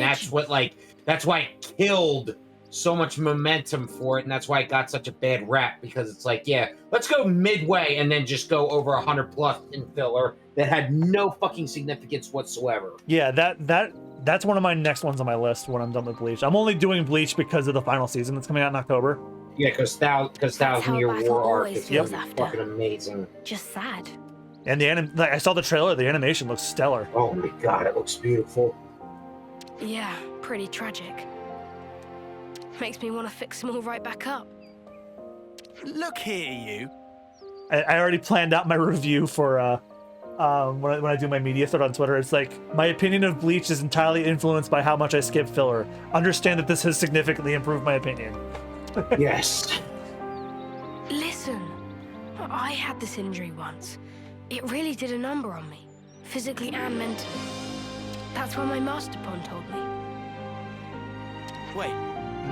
that's why it killed so much momentum for it, and that's why it got such a bad rap, because it's like, let's go midway and then just go over 100 plus in filler that had no fucking significance whatsoever. Yeah, that's one of my next ones on my list when I'm done with Bleach. I'm only doing Bleach because of the final season that's coming out in October. Yeah, because Thousand Year War arc is fucking amazing. Just sad. And I saw the trailer. The animation looks stellar. Oh my god, it looks beautiful. Yeah, pretty tragic. Makes me want to fix them all right back up. Look here, you. I already planned out my review for when I do my media thread on Twitter. It's like, my opinion of Bleach is entirely influenced by how much I skip filler. Understand that this has significantly improved my opinion. Yes. Listen, I had this injury once. It really did a number on me, physically and mentally. That's what my master pon told me. Wait,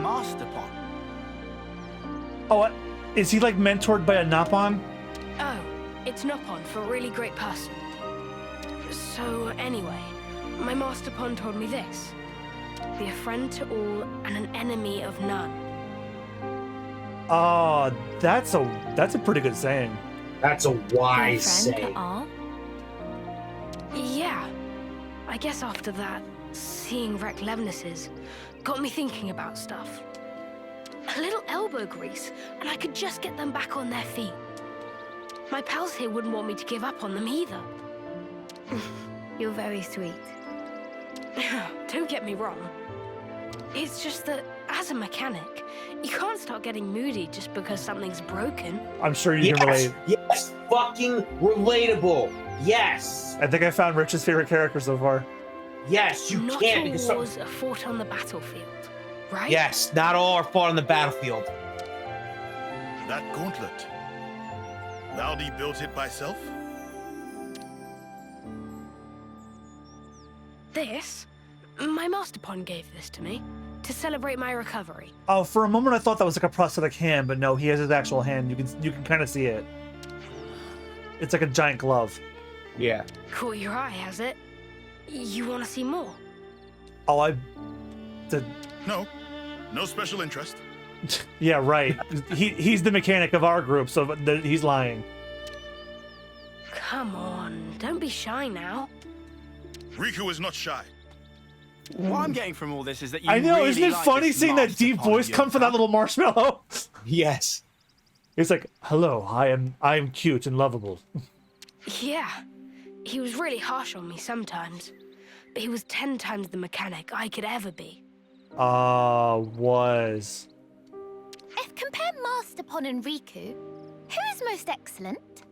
Master Pon? Oh, is he like mentored by a Napon? Oh, it's Nopon for a really great person. So anyway, my master pon told me this. Be a friend to all and an enemy of none. Oh, that's a pretty good saying. That's a wise Friend saying. to all? Yeah. I guess after that, seeing Rek Levnesses got me thinking about stuff. A little elbow grease, and I could just get them back on their feet. My pals here wouldn't want me to give up on them either. You're very sweet. Don't get me wrong. It's just that, as a mechanic, you can't start getting moody just because something's broken. I'm sure you can relate. Yes, fucking relatable. Yes. I think I found Rich's favorite character so far. Yes, you Not can't all because wars are fought on the battlefield, right? yes, not all are fought on the battlefield. That gauntlet. Valdi built it by self? This? My master pawn gave this to me to celebrate my recovery. Oh, for a moment I thought that was like a prosthetic hand, but no, he has his actual hand. You can kind of see it. It's like a giant glove. Yeah. Caught your eye, has it? You want to see more? Oh, No. No special interest. Yeah, right. He's the mechanic of our group, so he's lying. Come on, don't be shy now. Riku is not shy. What I'm getting from all this is that you I know, really isn't it like funny this seeing that master deep pawn voice of come from that yours, little marshmallow? Yes. It's like, hello, I am cute and lovable. Yeah, he was really harsh on me sometimes, but he was 10 times the mechanic I could ever be. Was. If compare Master Pon and Riku, who is most excellent?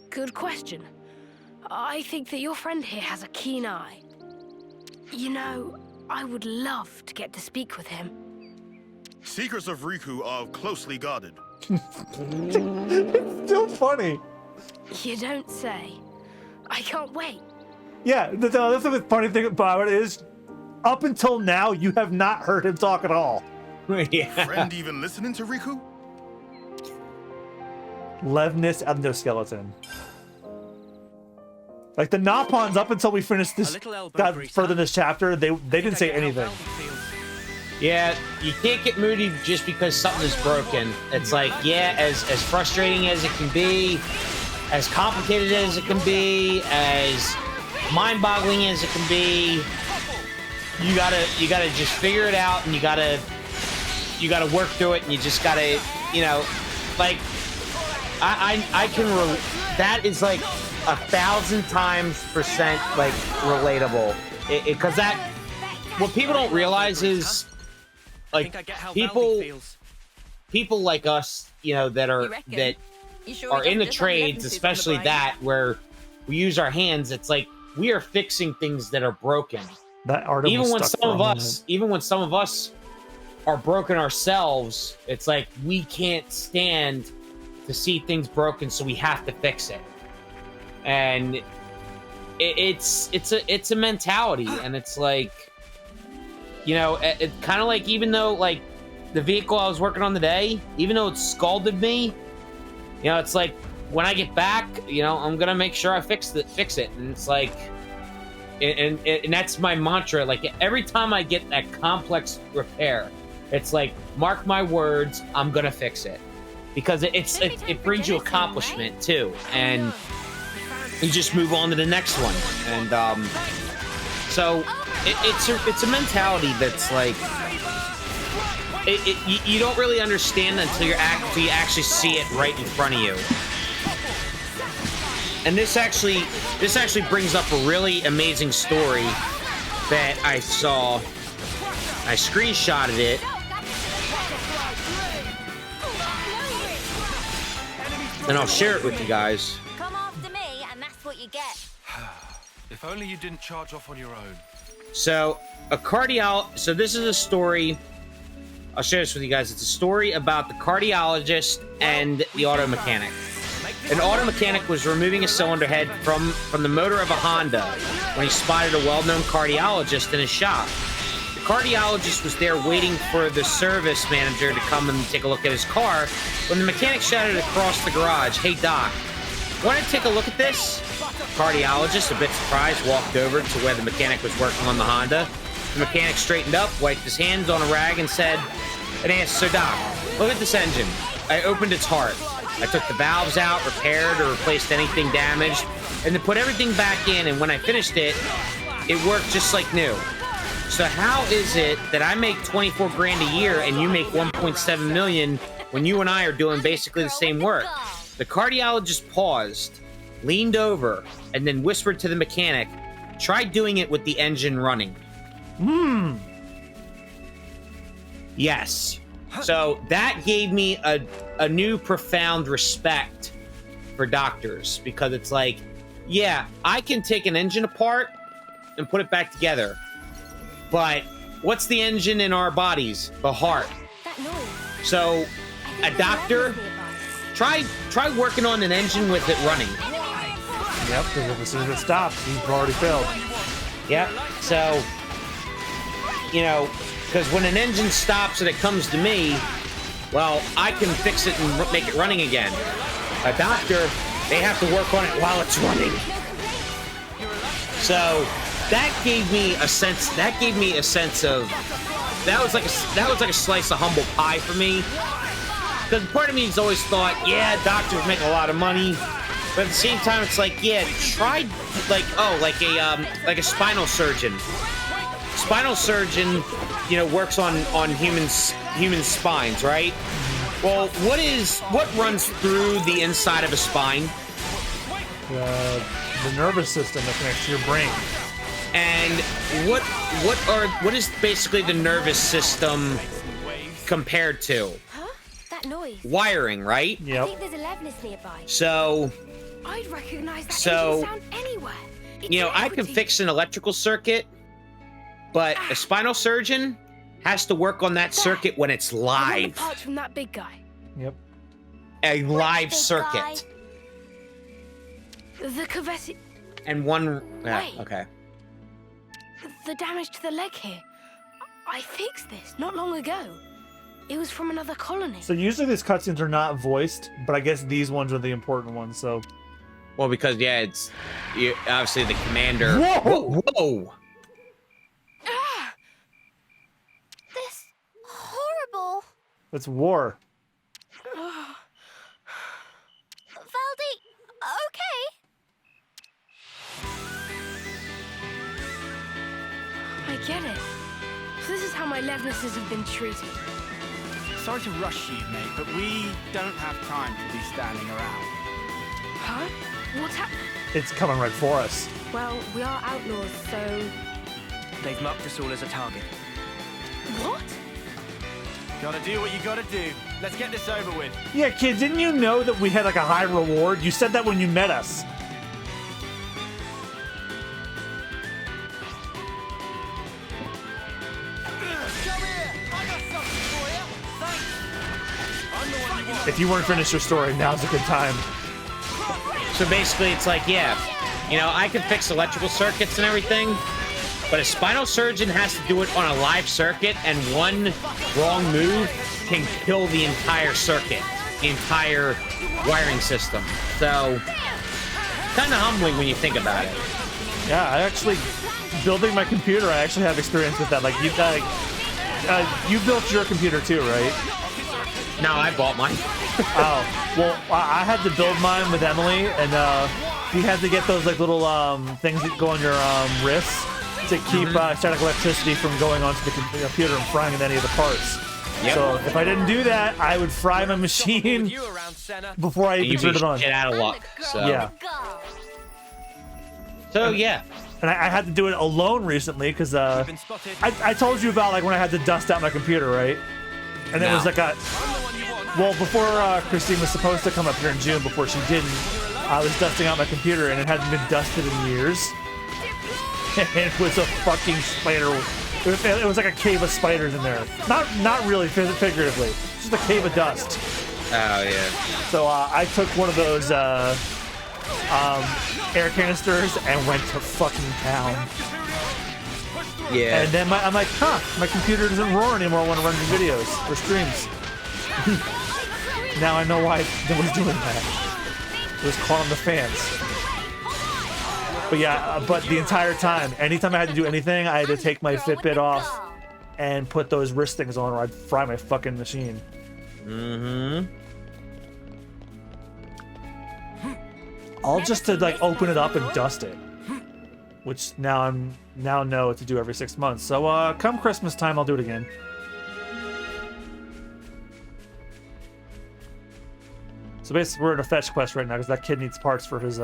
Good question. I think that your friend here has a keen eye. You know, I would love to get to speak with him. Secrets of Riku are closely guarded. It's still funny. You don't say. I can't wait. Yeah, the other funny thing about it is, up until now, you have not heard him talk at all. Yeah. Friend even listening to Riku? Levnis endoskeleton. Like the Napons, up until we finished this, got further in this chapter, they didn't say anything. Yeah, you can't get moody just because something is broken. It's like, yeah, as frustrating as it can be, as complicated as it can be, as mind-boggling as it can be, you gotta just figure it out, and you gotta work through it, and you just gotta, you know, like, I can that is like 1,000 times percent like relatable, because that what people don't realize is like people like us, you know, that are in the trades, especially that where we use our hands. It's like we are fixing things that are broken. That Artem even was when stuck some for a of us, even when some of us are broken ourselves, it's like we can't stand to see things broken, so we have to fix it. And it's a mentality, and it's like, you know, it kind of like, even though like the vehicle I was working on today, even though it scalded me, you know, it's like when I get back, you know, I'm gonna make sure I fix it. And it's like, and that's my mantra. Like every time I get that complex repair, it's like, mark my words, I'm gonna fix it, because it brings you accomplishment too, and you just move on to the next one. And so it's a mentality that's like, you don't really understand until you actually see it right in front of you. And this actually brings up a really amazing story that I saw. I screenshotted it. And I'll share it with you guys. Come after me, and that's what you get. If only you didn't charge off on your own. So, so this is a story. I'll share this with you guys. It's a story about the cardiologist and the auto mechanic. An auto mechanic was removing a cylinder head from the motor of a Honda when he spotted a well-known cardiologist in his shop. The cardiologist was there waiting for the service manager to come and take a look at his car when the mechanic shouted across the garage, "Hey Doc, want to take a look at this?" The cardiologist, a bit surprised, walked over to where the mechanic was working on the Honda. The mechanic straightened up, wiped his hands on a rag, and asked, "So Doc, look at this engine. I opened its heart. I took the valves out, repaired or replaced anything damaged, and then put everything back in, and when I finished it, it worked just like new. So how is it that I make 24 grand a year and you make 1.7 million when you and I are doing basically the same work?" The cardiologist paused, leaned over, and then whispered to the mechanic, "Try doing it with the engine running." Yes. So that gave me a new profound respect for doctors, because it's like, yeah, I can take an engine apart and put it back together. But what's the engine in our bodies? The heart. So a doctor, try working on an engine with it running. Yep, because as soon as it stops, you've already failed. Yep. So, you know, because when an engine stops and it comes to me, well, I can fix it and make it running again. A doctor, they have to work on it while it's running. So that gave me a sense. That gave me a sense of that was like a slice of humble pie for me. Because part of me has always thought, yeah, doctors make a lot of money, but at the same time, it's like, yeah, try like a spinal surgeon. Spinal surgeon, you know, works on human spines, right? Well, what runs through the inside of a spine? The nervous system that connects to your brain. And what is basically the nervous system compared to? Huh? That noise. Wiring, right? I think there's a Levinus nearby. So I'd recognize that so sound anywhere. You know, I can fix an electrical circuit, but a spinal surgeon has to work on that circuit when it's I want live. the parts from that big guy. Yep. A live big circuit. The Kavesi... And one... Yeah, Wait. okay. The damage to the leg here. I fixed this not long ago. It was from another colony. So usually these cutscenes are not voiced, but I guess these ones are the important ones, so... Well, because, yeah, it's... obviously, the commander... Whoa! Whoa! This horrible. It's war. Valdi, okay? I get it. So this is how my Levinuses have been treated. Sorry to rush you, mate, but we don't have time to be standing around. Huh? What's happening? It's coming right for us. Well, we are outlaws, so... They've marked us all as a target. What? Gotta do what you gotta do. Let's get this over with. Yeah, kid, didn't you know that we had like a high reward? You said that when you met us. If you weren't finished your story, now's a good time. So basically, it's like, yeah, you know, I can fix electrical circuits and everything, but a spinal surgeon has to do it on a live circuit, and one wrong move can kill the entire circuit, the entire wiring system. So, kind of humbling when you think about it. Yeah, I actually, building my computer, I actually have experience with that. Like, you built your computer too, right? No, I bought mine. Oh, well, I had to build mine with Emily, and you had to get those like little things that go on your wrists to keep static electricity from going onto the computer and frying any of the parts. Yep. So if I didn't do that, I would fry my machine before I even turned it on. Get out of luck. So. Yeah. So yeah. And I had to do it alone recently because I told you about like when I had to dust out my computer, right? And then it was like well, before Christine was supposed to come up here in June, before she didn't, I was dusting out my computer and it hadn't been dusted in years. And it was a fucking spider. It was like a cave of spiders in there. Not really figuratively, just a cave of dust. Oh yeah. So I took one of those air canisters and went to fucking town. Yeah. And then I'm like, huh, my computer doesn't roar anymore when I run your videos or streams. Now I know why it was doing that. It was calling the fans. But yeah, but the entire time, anytime I had to do anything, I had to take my Fitbit off and put those wrist things on or I'd fry my fucking machine. Mm-hmm. All just to like open it up and dust it. Which now know what to do every 6 months. So come Christmas time, I'll do it again. So basically, we're in a fetch quest right now because that kid needs parts for his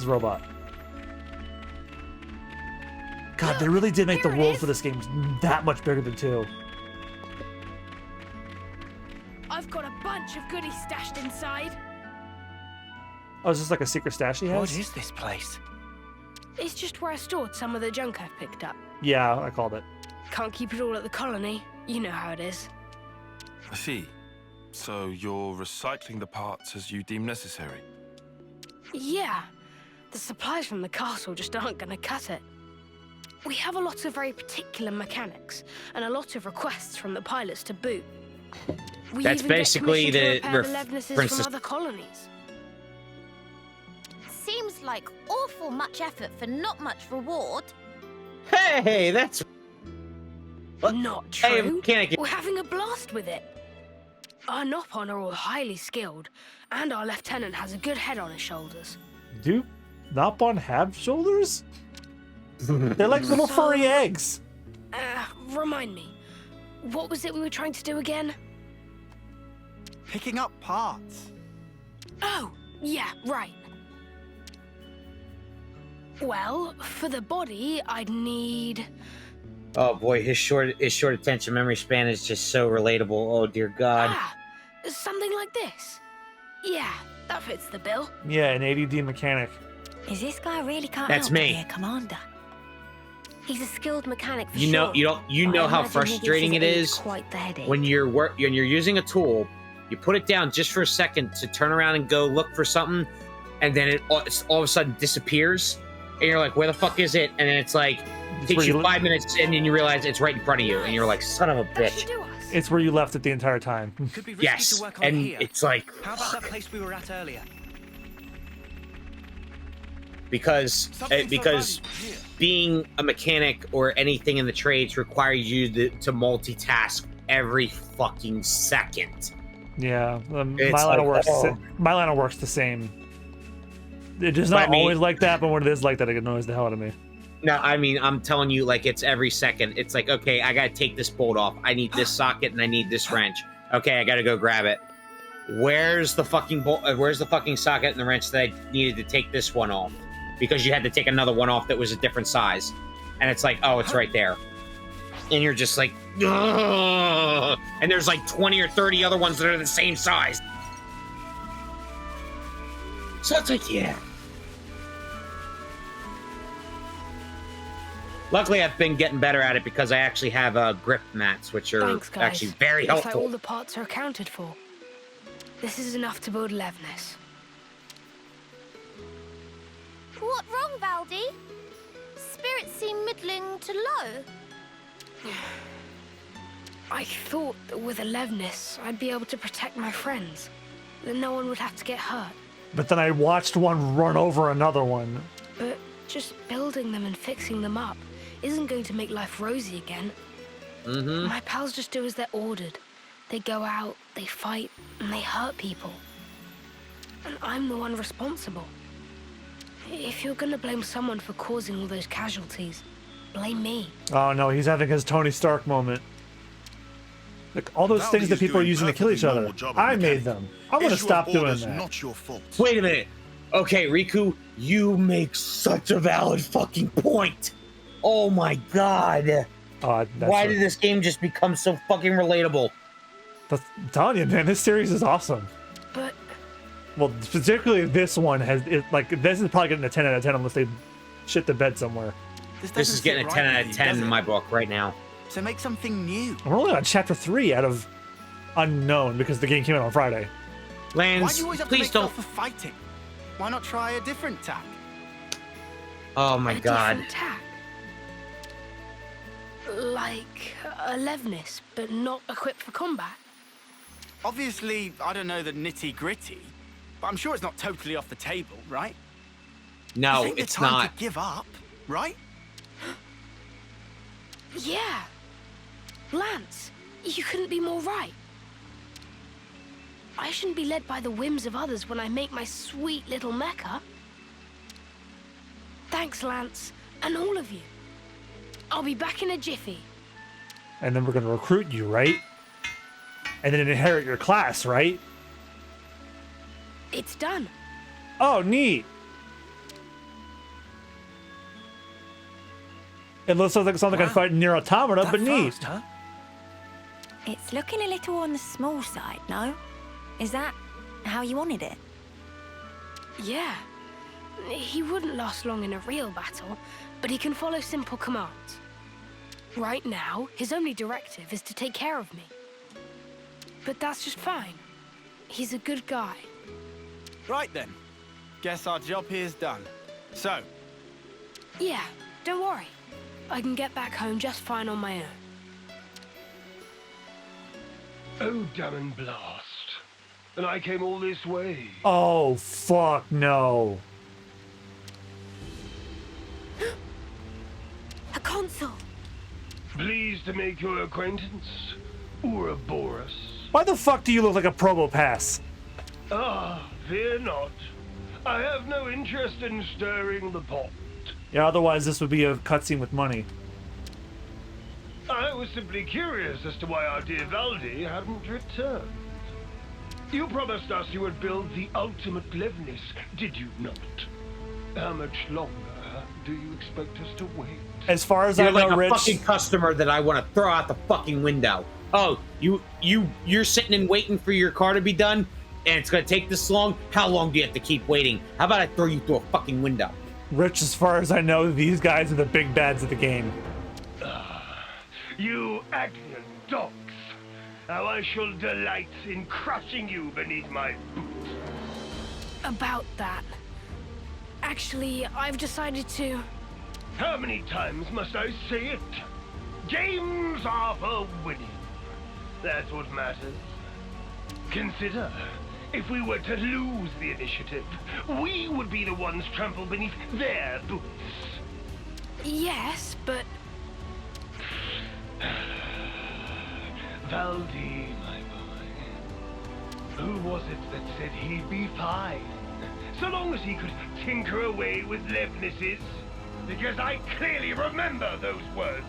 robot. God, they really did make the world for this game that much bigger than 2. I've got a bunch of goodies stashed inside. Oh, is this like a secret stash he has? What is this place? It's just where I stored some of the junk I've picked up. Yeah, I called it. Can't keep it all at the colony. You know how it is. I see. So you're recycling the parts as you deem necessary? Yeah. The supplies from the castle just aren't going to cut it. We have a lot of very particular mechanics, and a lot of requests from the pilots to boot. We That's even get basically permission to the repair the Levnesses from other colonies. Seems like awful much effort for not much reward. Hey, that's not true. Hey, mechanic. We're having a blast with it. Our Nopon are all highly skilled, and our lieutenant has a good head on his shoulders. Do Nopon have shoulders? They're like little furry eggs. Remind me, what was it we were trying to do again? Picking up parts. Oh, yeah, right. Well, for the body, I'd need... Oh boy, his short attention memory span is just so relatable. Oh dear God. Something like this. Yeah, that fits the bill. Yeah, an ADD mechanic. Is this guy really can't That's help me. here, Commander? He's a skilled mechanic for You know, sure. you know how frustrating it is quite the headache. when you're using a tool, you put it down just for a second to turn around and go look for something, and then it all of a sudden disappears, and you're like, where the fuck is it? And then it's like, takes you 5 minutes, and then you realize it's right in front of you, and you're like, son of a bitch. It's where you left it the entire time. Could be risky Yes, to work on and here. it's like, How about that place we were at earlier? because being a mechanic or anything in the trades requires you to multitask every fucking second. Yeah, It's my line like, works. oh. My line works the same. It's not always like that, but when it is like that, it annoys the hell out of me. No, I mean, I'm telling you, like, it's every second. It's like, okay, I gotta take this bolt off. I need this socket and I need this wrench. Okay, I gotta go grab it. Where's the fucking bolt? Where's the fucking socket and the wrench that I needed to take this one off? Because you had to take another one off that was a different size. And it's like, oh, it's right there. And you're just like, ugh! And there's like 20 or 30 other ones that are the same size. So it's like, yeah. Luckily, I've been getting better at it because I actually have grip mats, which are Thanks, guys. actually very Looks helpful. like all the parts are accounted for. This is enough to build Levnes. What wrong, Valdi? Spirits seem middling to low. I thought that with a Levnes, I'd be able to protect my friends. That no one would have to get hurt. But then I watched one run over another one. But just building them and fixing them up isn't going to make life rosy again. Mm-hmm. My pals just do as they're ordered. They go out, they fight, and they hurt people. And I'm the one responsible. If you're gonna blame someone for causing all those casualties, blame me. Oh no, he's having his Tony Stark moment. Like all those things that people are using to kill each other, I made them. I want to stop doing that. Not your fault. Wait a minute. Okay, Riku, you make such a valid fucking point. Oh my god. Why did this game just become so fucking relatable? I'm telling you, man, this series is awesome. But well, particularly this one this is probably getting a 10 out of 10 unless they shit the bed somewhere. This is getting a 10 out of 10 in my book right now. So make something new. We're only on chapter 3 out of unknown because the game came out on Friday. Why Lance, do you always have to please make don't. up for fighting? Why not try a different tack? Oh my god. different tack. Like a Levnes, but not equipped for combat. Obviously, I don't know the nitty-gritty, but I'm sure it's not totally off the table, right? No, I think it's the time not. to give up, right? Yeah. Lance, you couldn't be more right. I shouldn't be led by the whims of others when I make my sweet little mecha. Thanks, Lance, and all of you. I'll be back in a jiffy. And then we're gonna recruit you, right? and then inherit your class, right? It's done. Oh, neat. It looks like something I can fight near Automata, but neat. Fast, huh? It's looking a little on the small side, no? Is that how you wanted it? Yeah. He wouldn't last long in a real battle, but he can follow simple commands. Right now, his only directive is to take care of me. But that's just fine. He's a good guy. Right then. Guess our job here's done. So, Yeah, don't worry. I can get back home just fine on my own. Oh, damn and blast. And I came all this way. Oh, fuck no. A console! Pleased to make your acquaintance, Ouroboros. Why the fuck do you look like a Probo Pass? Ah, fear not. I have no interest in stirring the pot. Yeah, otherwise this would be a cutscene with money. I was simply curious as to why our dear Valdi hadn't returned. You promised us you would build the ultimate cleverness, did you not? How much longer do you expect us to wait? As far as You're I know, like a Rich, fucking customer that I want to throw out the fucking window. Oh, you're sitting and waiting for your car to be done, and it's gonna take this long? How long do you have to keep waiting? How about I throw you through a fucking window? Rich, as far as I know, these guys are the big bads of the game. You Agnian dogs! How I shall delight in crushing you beneath my boots. About that. Actually, I've decided to... How many times must I say it? Games are for winning. That's what matters. Consider, if we were to lose the initiative, we would be the ones trampled beneath their boots. Yes, but... Valdi, my boy. Who was it that said he'd be fine? So long as he could tinker away with Levnesses. Because I clearly remember those words.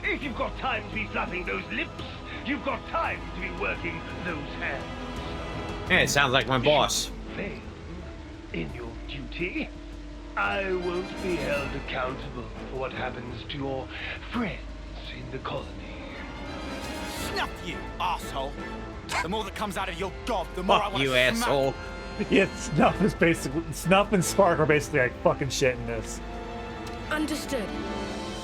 If you've got time to be fluffing those lips, you've got time to be working those hands. Yeah, it sounds like my boss. Fail in your duty, I won't be held accountable for what happens to your friends in the colony. Snuff you, asshole. The more that comes out of your gob, the more I Fuck want you, to smack. asshole. Yeah, Snuff and Spark are basically like fucking shit in this. Understood.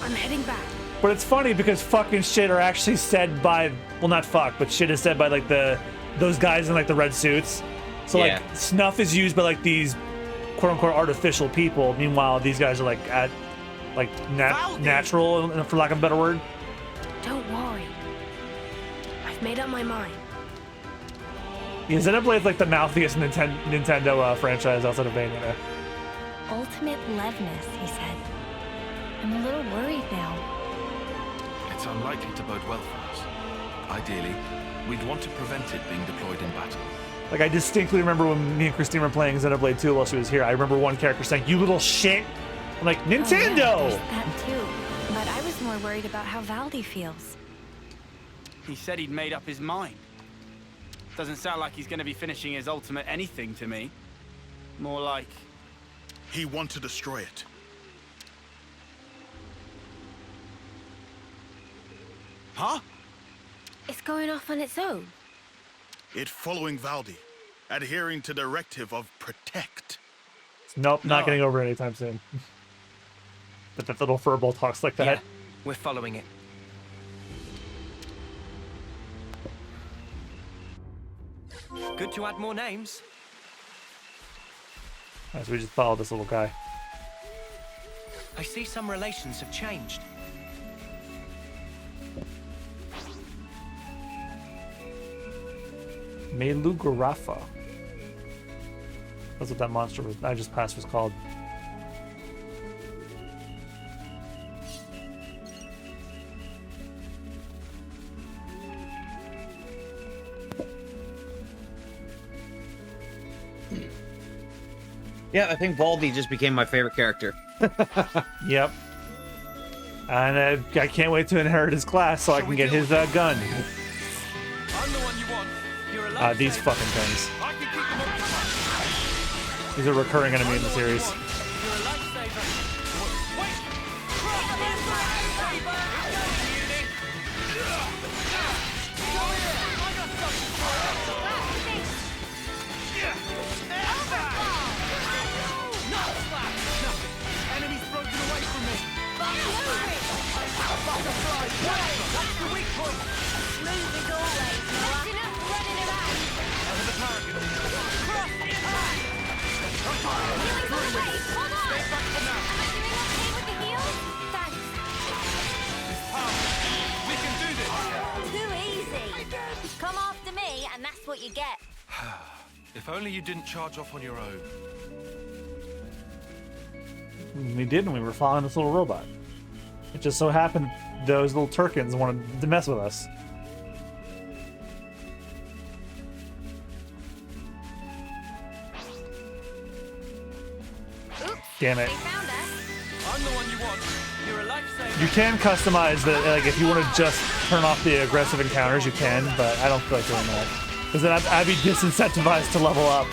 I'm heading back. But it's funny because fucking shit are actually said by, well, not fuck, but shit is said by like those guys in like the red suits. So Yeah. like Snuff is used by like these quote unquote artificial people. Meanwhile, these guys are like natural, for lack of a better word. Don't worry. I've made up my mind. Yeah, Xenoblade's like the mouthiest Nintendo franchise outside of Bayonetta. Ultimate Levness, he said. I'm a little worried now. It's unlikely to bode well for us. Ideally, we'd want to prevent it being deployed in battle. Like, I distinctly remember when me and Christine were playing Xenoblade 2 while she was here. I remember one character saying, "You little shit." I'm like, Nintendo! Oh, yeah, there's that too. But I was more worried about how Valdi feels. He said he'd made up his mind. Doesn't sound like he's going to be finishing his ultimate anything to me. More like... He wants to destroy it. Huh? It's going off on its own. It following Valdi, adhering to directive of protect. Nope, not No. getting over it anytime soon. But that little furball talks like that. Yeah, we're following it. Good to add more names. Alright, so we just follow this little guy. I see some relations have changed. Melugarafa. That's what that monster was, I just passed was called. Yeah, I think Baldy just became my favorite character. Yep. And I can't wait to inherit his class so I can get his gun. I'm the one you want. You're a These fucking things. I can keep them occupied. He's a recurring enemy in the series. You're a lifesaver. Wait! Enemy's broken away from me. Butterfly! That's the weak point. Move as always, Noah. That's enough running around. Over the target. Cross the attack. Healing's on the way. Hold on. Stay back for now. Am I doing okay with the heals? Thanks. This power. We can do this. Too easy. Come after me, and that's what you get. If only you didn't charge off on your own. We did, and we were following this little robot. It just so happened those little Turkins wanted to mess with us. Oops. Damn it. They found us. I'm the one you want. You're a lifesaver. You can customize the, like, if you want to just turn off the aggressive encounters, you can, but I don't feel like doing that. Because then I'd be disincentivized to level up,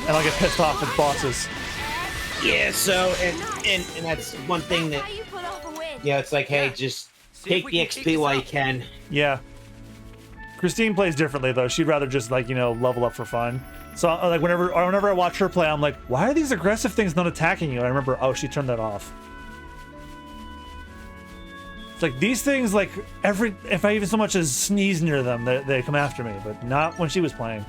and I'll get pissed off at bosses. Yeah, so, and that's one thing that, How you pull off a win. yeah, it's like, hey, just take the XP while you can. Yeah. Christine plays differently, though. She'd rather just, like, you know, level up for fun. So, like, whenever I watch her play, I'm like, why are these aggressive things not attacking you? And I remember, oh, she turned that off. It's like, these things, like, if I even so much as sneeze near them, they come after me, but not when she was playing.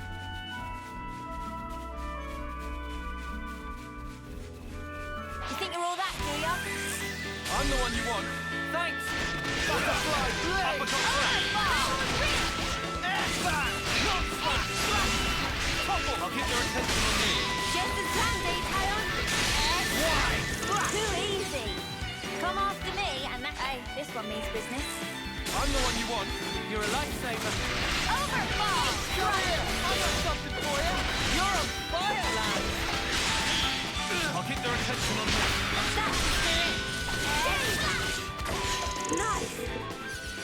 You think you're all that, do ya? I'm the one you want. Thanks. Butterfly. Uppercut slam. Topple. I'll keep their attention on me. Just as handy, Tayon. Why? Too easy. Come after me, and that. Hey, this one means business. I'm the one you want. You're a lifesaver. Overfall. Try it. I got something for you. You're on fire, lad. I'll keep their attention on me. Nice.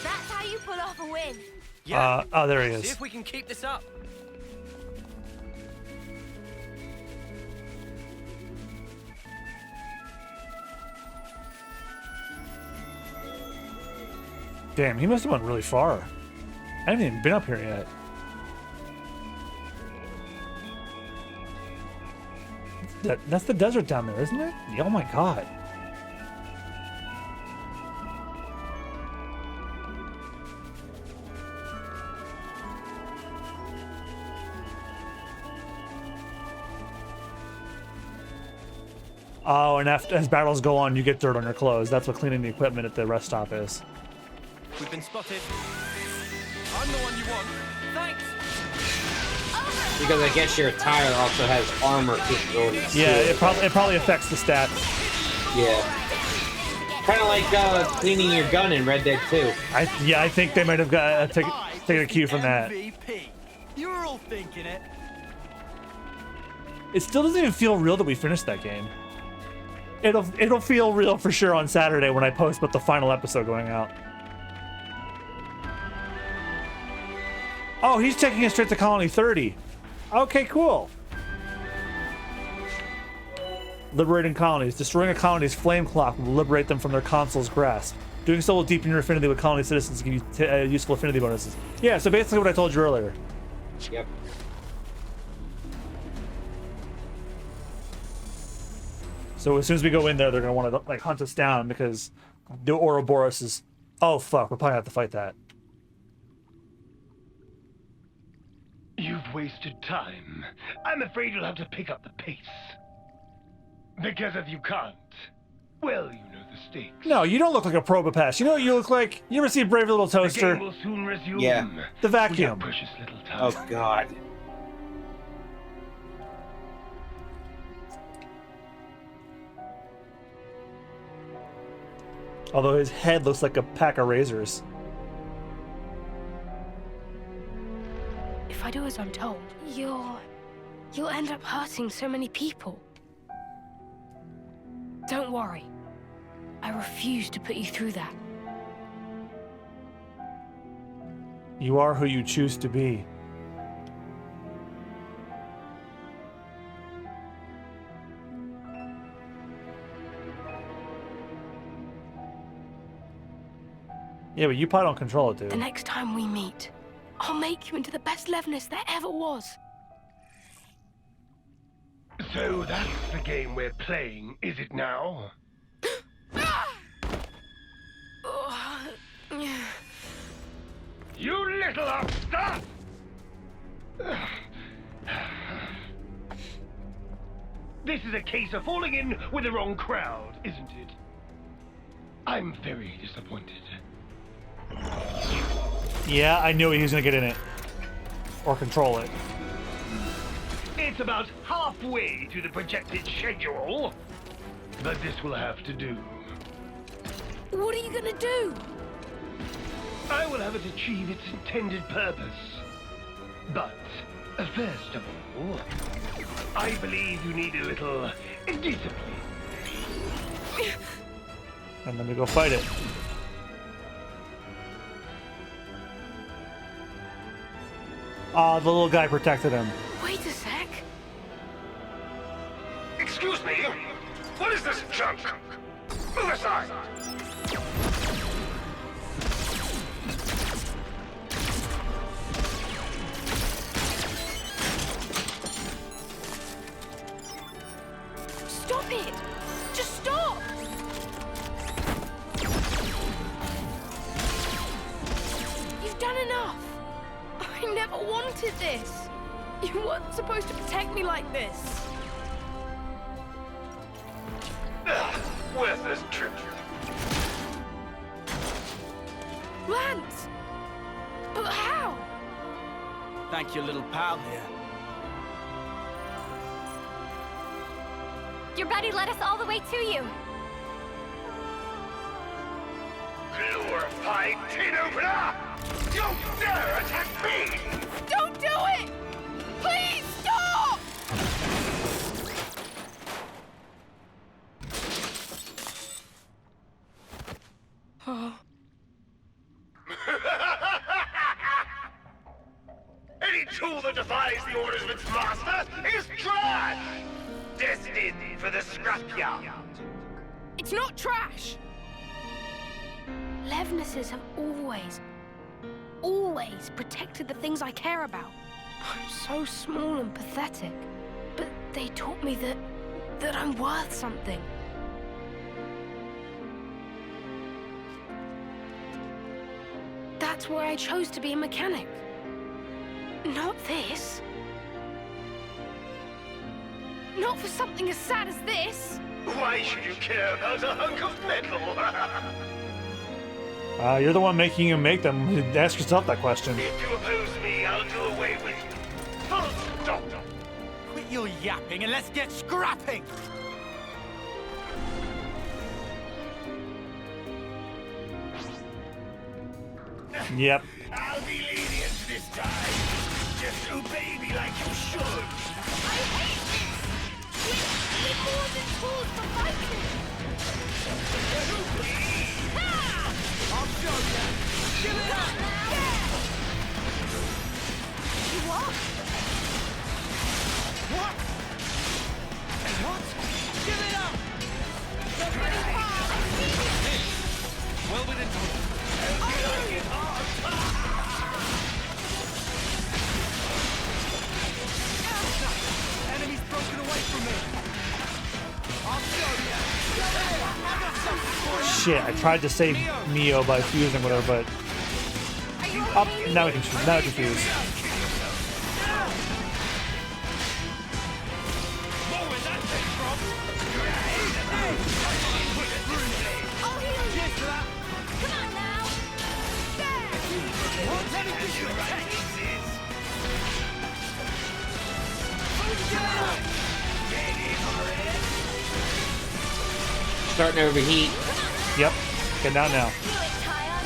That's how you pull off a win. Yeah. Oh, there he See is. if we can keep this up. Damn, he must have went really far. I haven't even been up here yet. That's the desert down there, isn't it? Oh my god. Oh, and as battles go on, you get dirt on your clothes. That's what cleaning the equipment at the rest stop is. We've been spotted. I'm the one you want. Thanks. Because I guess your attire also has armor capabilities. Yeah, too. it probably affects the stats. Yeah. Kind of like cleaning your gun in Red Dead 2. I think they might have got taken a cue from that. MVP. You were all thinking it. It still doesn't even feel real that we finished that game. It'll feel real for sure on Saturday when I post about the final episode going out. Oh, he's taking us straight to Colony 30. Okay, cool. Liberating colonies. Destroying a colony's flame clock will liberate them from their consul's grasp. Doing so will deepen your affinity with colony citizens and give you useful affinity bonuses. Yeah, so basically what I told you earlier. Yep. So as soon as we go in there, they're gonna want to like hunt us down because the Ouroboros is. Oh fuck, we're probably gonna have to fight that. You've wasted time. I'm afraid you'll have to pick up the pace. Because if you can't, well, you know the stakes. No, you don't look like a Probopass. You know what you look like? You ever see Brave Little Toaster? The game will soon resume. Yeah. The vacuum. We have precious little time. Oh god. Although his head looks like a pack of razors. If I do as I'm told, you'll end up hurting so many people. Don't worry. I refuse to put you through that. You are who you choose to be. Yeah, but you probably don't control it, dude. The next time we meet, I'll make you into the best Levnis there ever was. So that's the game we're playing, is it now? You little upstart! This is a case of falling in with the wrong crowd, isn't it? I'm very disappointed. Yeah, I knew he was gonna get in it. Or control it. It's about halfway to the projected schedule, but this will have to do. What are you gonna do? I will have it achieve its intended purpose. But, first of all, I believe you need a little discipline. And then we go fight it. Ah, the little guy protected him. Wait a sec. Excuse me? What is this junk? Move aside! Stop it! Just stop! You've done enough! I never wanted this! You weren't supposed to protect me like this! Worthless trip. Lance! But how? Thank your little pal here. Your buddy led us all the way to you. Glorified tin opener! Don't dare attack me! Don't do it! Please stop! Oh. Any tool that defies the orders of its master is trash! Destined for the scrapyard. It's not trash! Levnesses have always protected the things I care about. I'm so small and pathetic, but they taught me that I'm worth something. That's why I chose to be a mechanic. Not this. Not for something as sad as this. Why should you care about a hunk of metal? You're the one making him make them. Ask yourself that question. If you oppose me, I'll do away with you. Full stop. Quit your yapping and let's get scrapping! Yep. I'll be lenient this time. Just obey me like you should. I hate this! We're more than tools for fighting! I'll show you! Give it up! What? What? What? Give it up! Well within Enemy's broken away from me! I'll show you! I got something for you! Shit, I tried to save Neo by fusing with her, but... Up, now we can fuse. Now I can fuse. Starting to overheat. Yep. Get down now.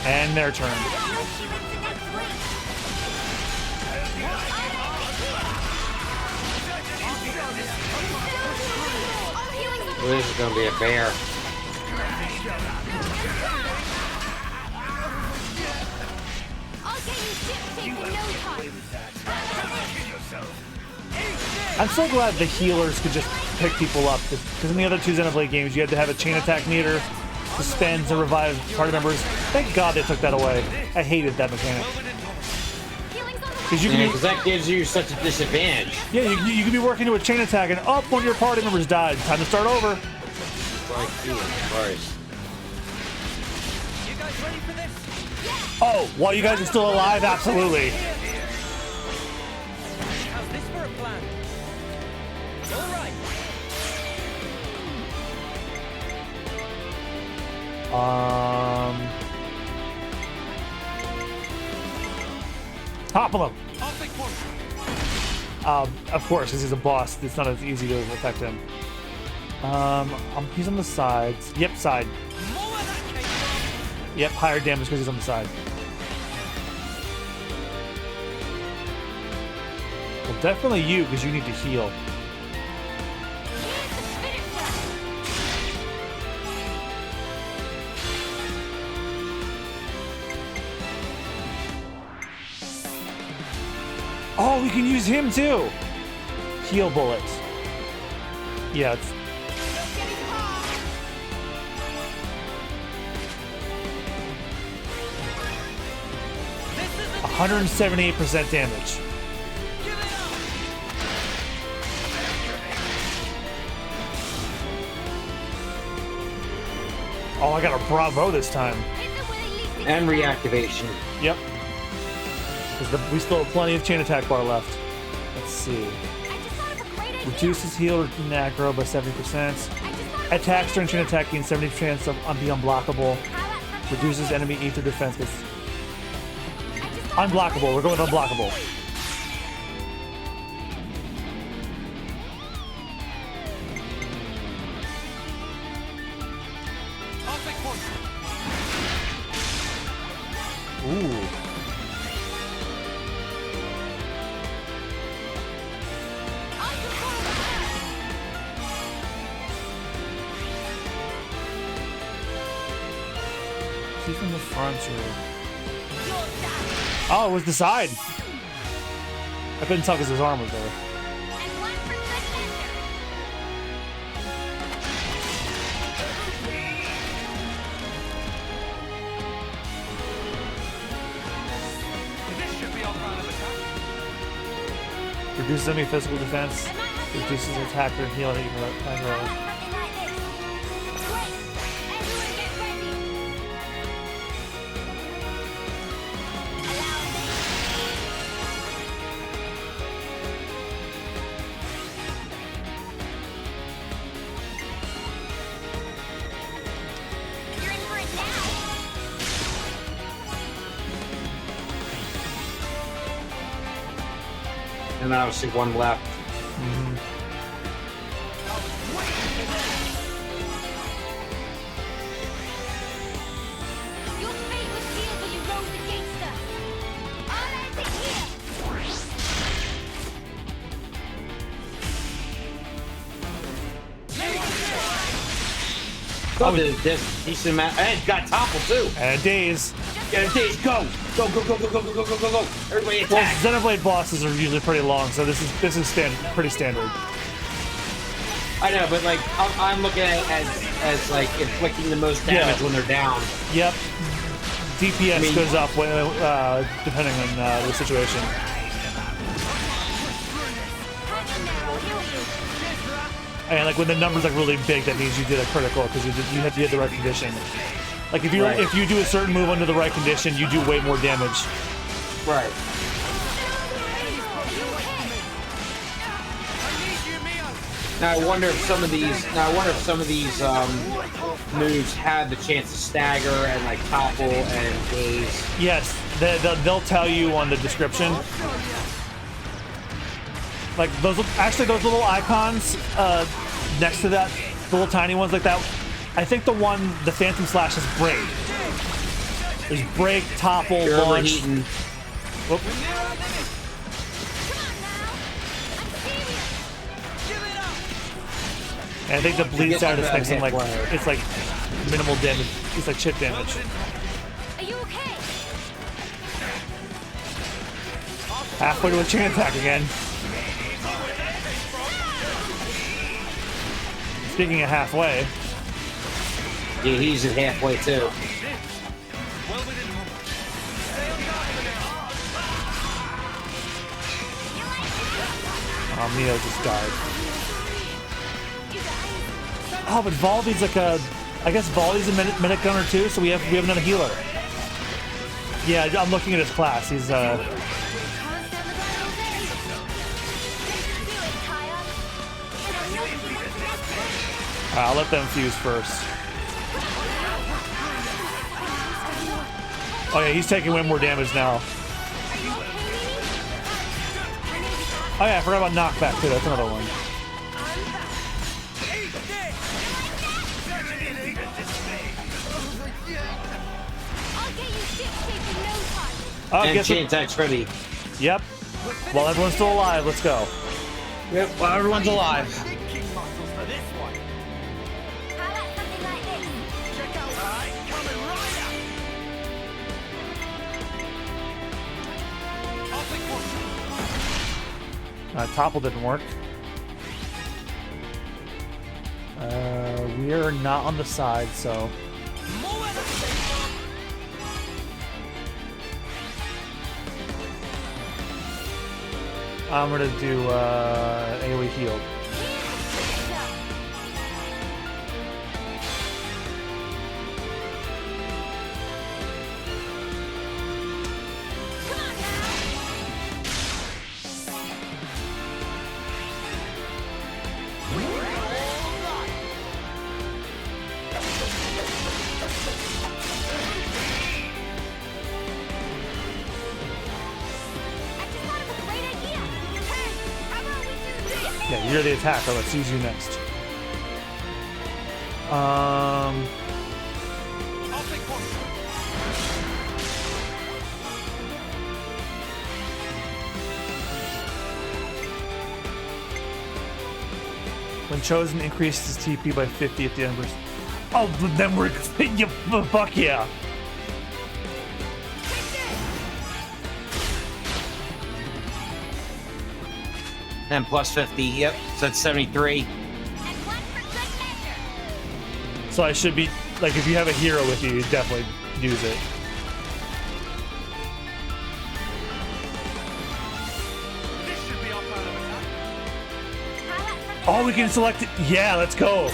And their turn. Well, this is gonna be a bear. I'll I'm so glad the healers could just pick people up, because in the other two Xenoblade games, you had to have a chain attack meter, suspends and revive party members. Thank God they took that away. I hated that mechanic. Because that gives you such a disadvantage. Yeah, you could be working to a chain attack and up, one of your party members died. Time to start over. Like, Jesus Christ. You guys ready for this? Oh, while you guys are still alive, absolutely. How's this for a plan? All right. Topple him. Of course, this is a boss. It's not as easy to affect him. He's on the sides. Yep, side. Yep, higher damage because he's on the side. Well, definitely you, because you need to heal. Oh, we can use him too. Heal bullets. Yeah, it's 178% damage. Oh, I got a bravo this time. And reactivation. Yep. Because we still have plenty of chain attack bar left. Let's see. Reduces heal and aggro by 70%. Attacks during chain attack gains 70% of be unblockable. Reduces enemy ether defense. Unblockable. We're going unblockable. Ooh. He's in the front row. Oh, it was the side. I couldn't tell because his arm was there. Reduces enemy physical defense. Reduces attacker and heal aggro. And then obviously one left. Your fate was sealed when you rose against us. I'll end it here. Oh, this decent amount. And got toppled too. And daze. Yeah, daze. Go. Go, go, go, go, go, go, go, go, go, go. Everybody attack. Well, Xenoblade bosses are usually pretty long, so this is pretty standard. I know, but like I'm looking at it as like inflicting the most damage when they're down. Yep. DPS goes up when, depending on the situation. And like when the number's like really big, that means you did a critical because you had the right condition. Like if you do a certain move under the right condition, you do way more damage. Right. Now I wonder if some of these moves had the chance to stagger and like topple and daze. Yes, they'll tell you on the description. Like those little icons next to that, the little tiny ones like that. I think the Phantom Slash is break. There's break, topple, launch. Whoop. And I think the bleed side is fixing like it's like minimal damage. It's like chip damage. Are you okay? Halfway to a chain attack again. Speaking of halfway. Yeah, he's at halfway too. Oh, Mio just died. Oh, but Valdi's like a... I guess Valdi's a minute gunner too, so we have another healer. Yeah, I'm looking at his class. He's I'll let them fuse first. Oh yeah, he's taking way more damage now. Oh yeah, I forgot about knockback too. That's another one. And chain attack's ready. Yep. While everyone's still alive, let's go. Yep, while everyone's alive. Topple didn't work. We are not on the side, so... I'm gonna do AoE heal. Yeah, you're the attacker. Let's use you next. When chosen, increases TP by 50 at the end. Oh, then we're fuck yeah. And plus 50, yep, so that's 73. So I should be, like, if you have a hero with you, you definitely use it. Oh, we can select it. Yeah, let's go.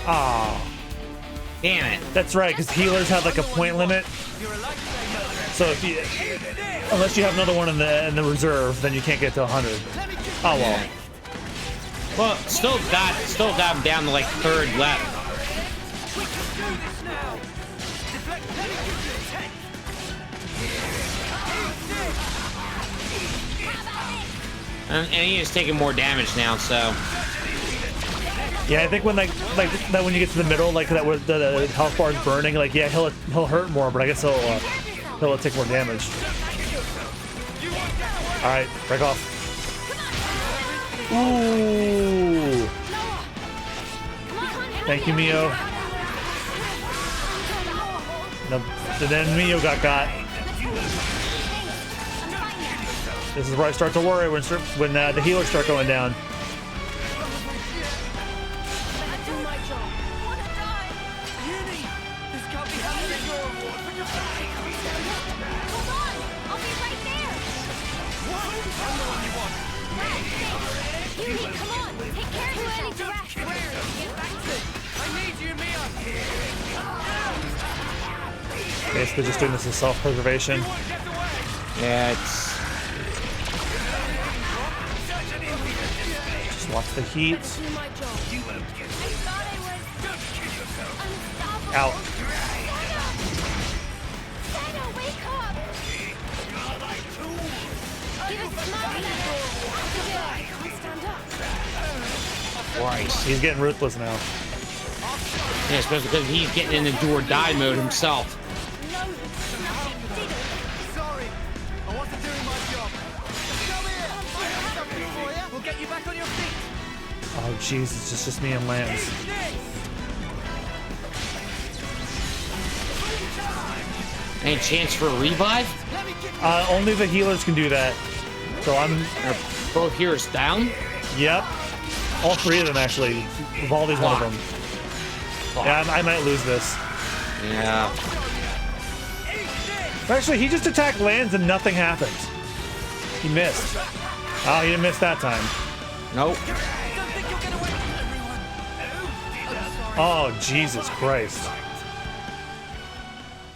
Oh, damn it! That's right, because healers have like a point limit. So if you, unless you have another one in the reserve, then you can't get to 100. Oh well. Yeah. Well, still got him down to like third left. And he is taking more damage now, so. Yeah, I think when that when you get to the middle, like that where the health bar is burning, like yeah, he'll hurt more, but I guess he'll take more damage. All right, break off. Ooh. Thank you, Mio. No, then Mio got. This is where I start to worry when the healers start going down. Basically just doing this as self-preservation. Yeah, it's... Just watch the heat. Out. Christ. He's getting ruthless now. Yeah, especially because he's getting in the do or die mode himself. Sorry, I wasn't doing my job. Come here, I have something for you. We'll get you back on your feet. Oh Jesus, it's just me and Lance. Any chance for a revive? Only the healers can do that. So Are both healers down? Yep. All three of them actually. Valdi's one of them. Yeah, I might lose this. Yeah. Actually, he just attacked Lance and nothing happened. He missed. Oh, he didn't miss that time. Nope. Oh, Jesus Christ.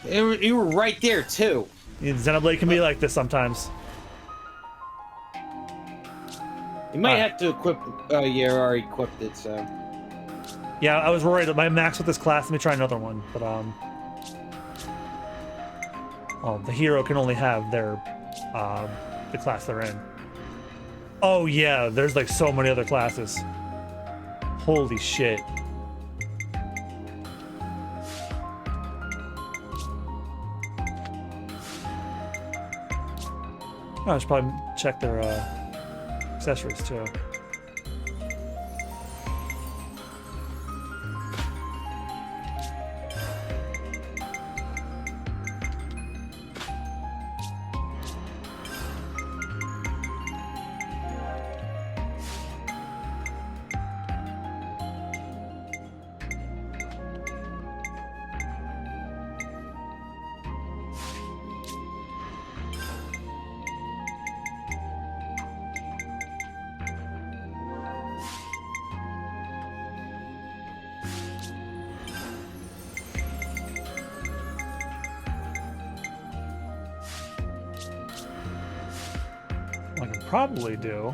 You were right there, too. Xenoblade can be like this sometimes. You might have to equip... Oh, yeah, I already equipped it, so... Yeah, I was worried. My max with this class. Let me try another one. But, oh, the hero can only have their, the class they're in. Oh, yeah, there's, like, so many other classes. Holy shit. Oh, I should probably check their, accessories, too. I can probably do.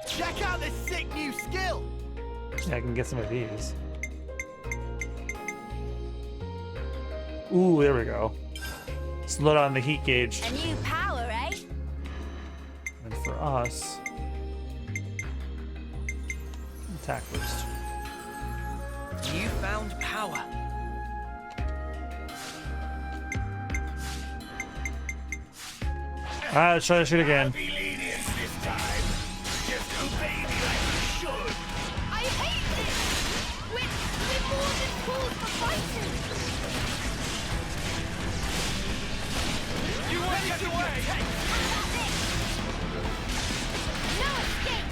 Check out this sick new skill. Yeah, I can get some of these. Ooh, there we go. Slow down the heat gauge. A new power, eh? And for us, attack boost. You found power. Alright, let's try to shoot again. I hate this! We're more than tools for fighting! You won't get away! No escape!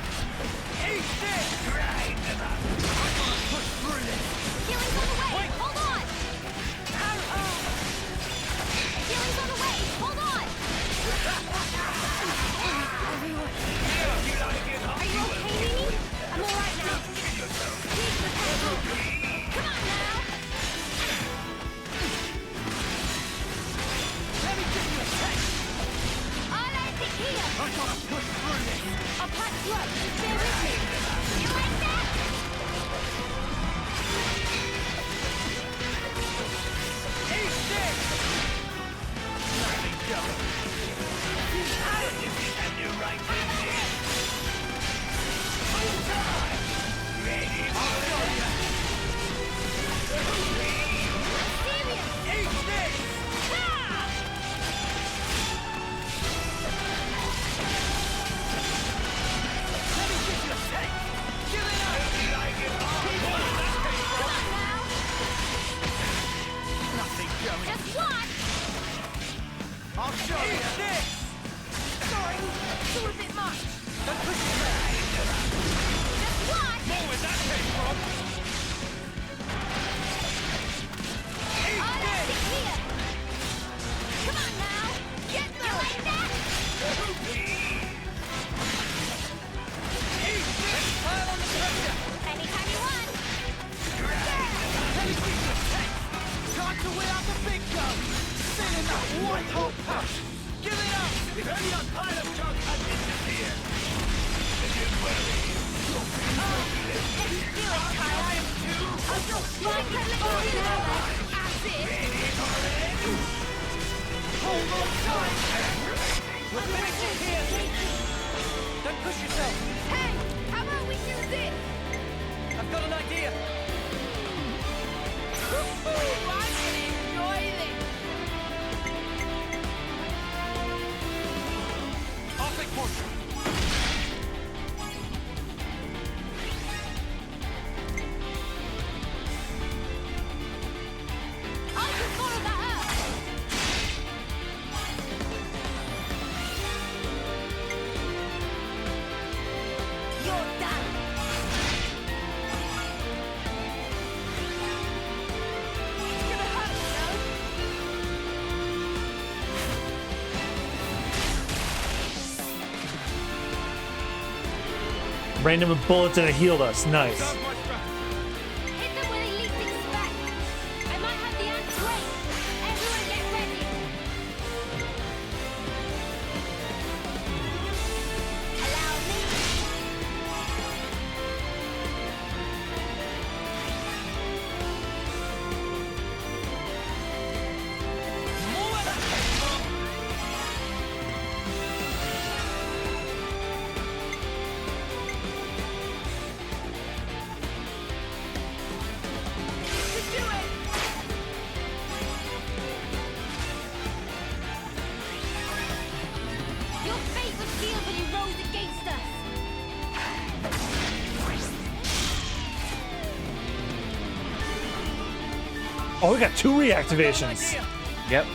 Eat this! I'm gonna push through this! Healing's on the way! Hold on! Healing's on the way! Hold on! Are you okay, Mimi? I'm alright now. Please protect me. Come on now! Let me give you a taste! I'll end it here! I gotta push through this! I'll patch you up. Just bear with me. You like that? Eat this! Nothing going. And you're right with me. Full time! Ready? I'll show you. Eat this! Let me give you a taste! Give it up! Nothing going. Just watch! I'll show you. Eat this! Sorry, it's a bit much. Don't push it back. Just watch! More where that came from. Eat I'll this! end it here. Come on now. Get you like that? Eat this! Pile on the pressure! Anytime you want. Let me give you a taste! Time to weigh out the big gun! Feeling that white hot push! Give it up! If only our pile of junk had disappeared! Hold on tight! We're finishing here! Don't push yourself! Hey, how about we do this? I've got an idea! Woohoo! I really enjoy this! I'll take point. I can follow that up! You're done! It's gonna hurt, you know? Random with bullets and it healed us. Nice. Hit them where they least expect. I might have the ants wait. Everyone get ready. Allow me. Just do it. Your fate was sealed when you rose against us. Oh, we got 2 reactivations. Yep.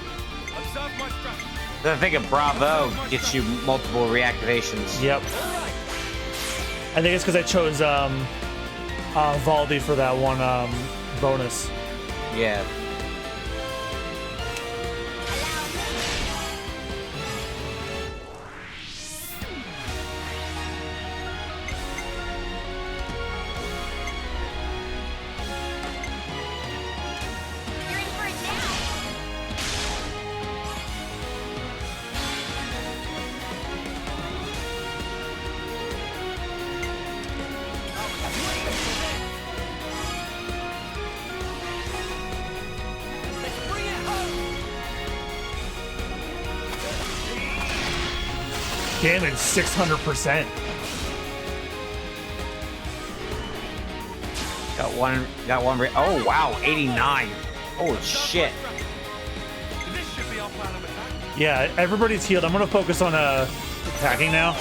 Observe my strategy. The thing of Bravo gets you multiple reactivations. Yep. I think it's because I chose Valdi for that one bonus. Yeah. You're in for it now. Bring it home! Damage 600%. Got one. Oh wow, 89. Holy shit. This should be our plan of attack. Yeah, everybody's healed. I'm gonna focus on attacking now.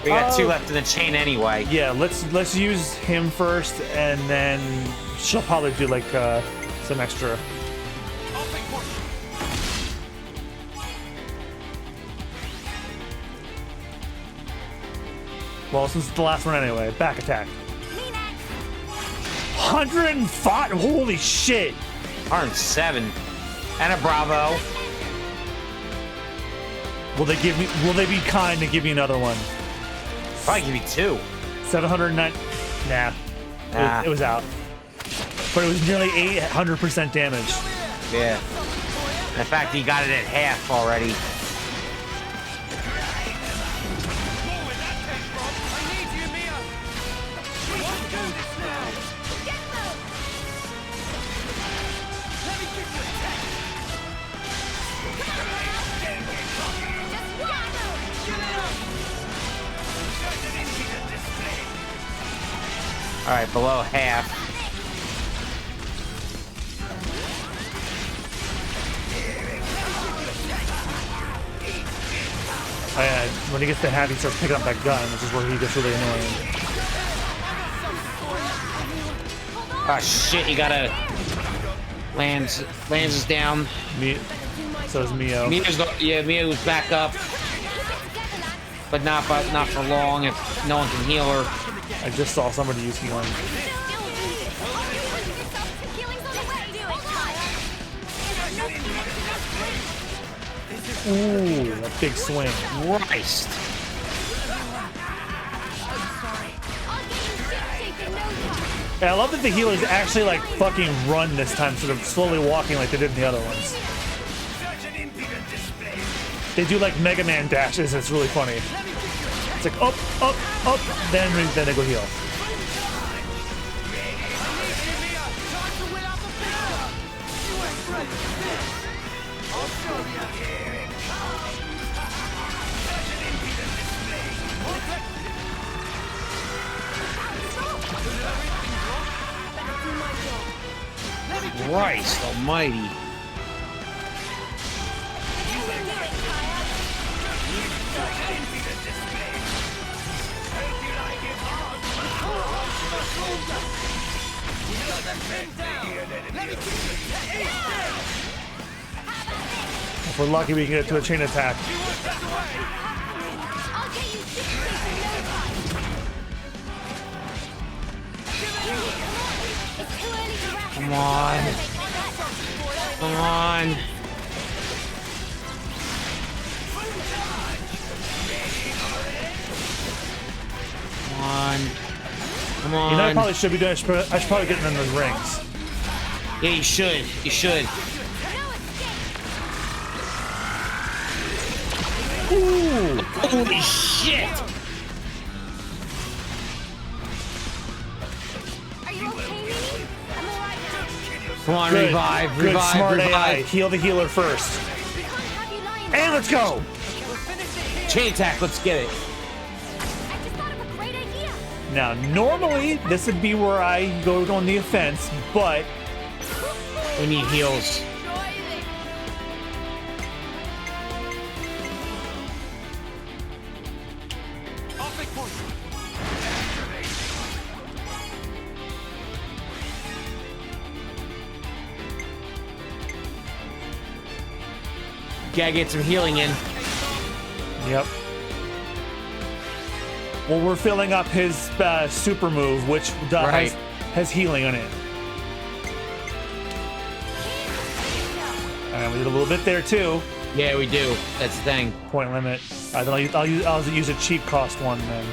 We got 2 left in the chain anyway. Yeah, let's use him first, and then she'll probably do like some extra. I'll take point. Well, since it's the last one anyway, back attack. 105. Holy shit! 107. And a Bravo. Will they give me? Will they be kind and give me another one? Probably give me 2. 709. Nah. Nah. It was out. But it was nearly 800% damage. Yeah. In fact, he got it at half already. All right, below half. Oh, yeah, when he gets to half, he starts picking up that gun, which is where he gets really annoying. Oh shit, you gotta lands is down. So is Mio. Mio's back up, but not for long. If no one can heal her. I just saw somebody use healing. Ooh, a big swing. Christ. Yeah, I love that the healers actually like fucking run this time, sort of slowly walking like they did in the other ones. They do like Mega Man dashes. It's really funny. It's like up, up, up, then they go heal. Christ almighty. If we're lucky, we can get to a chain attack. Come on. Come on. Come on. Come on. You know, I probably should be doing. I should probably get in those rings. Yeah, you should. You should. Ooh! Holy shit! Come on, Good. revive, Good, revive, smart revive. AI. Heal the healer first. And let's go! Chain attack, let's get it. Now, normally, this would be where I go on the offense, but... We need heals. Gotta get some healing in. Yep. Well, we're filling up his super move, which does, has healing on it. And we did a little bit there too. Yeah, we do. That's the thing. Point limit. Then I'll use a cheap cost one then.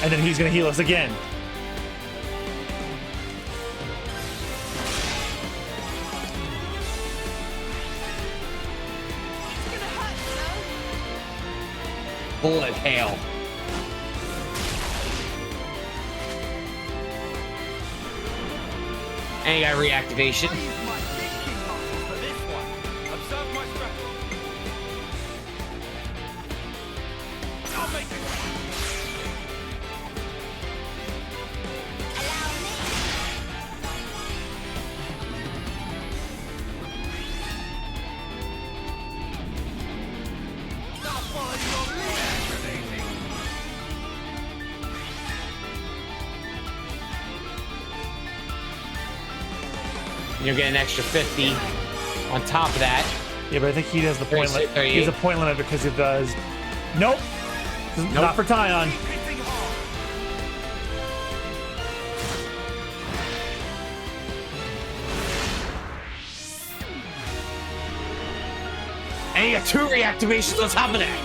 And then he's gonna heal us again. Bullet hail. And you got reactivation. You'll get an extra 50 on top of that. Yeah, but I think he has the point limit. He has a point limit because it does. Nope. Not for Tyon. And you got 2 reactivations on top of that.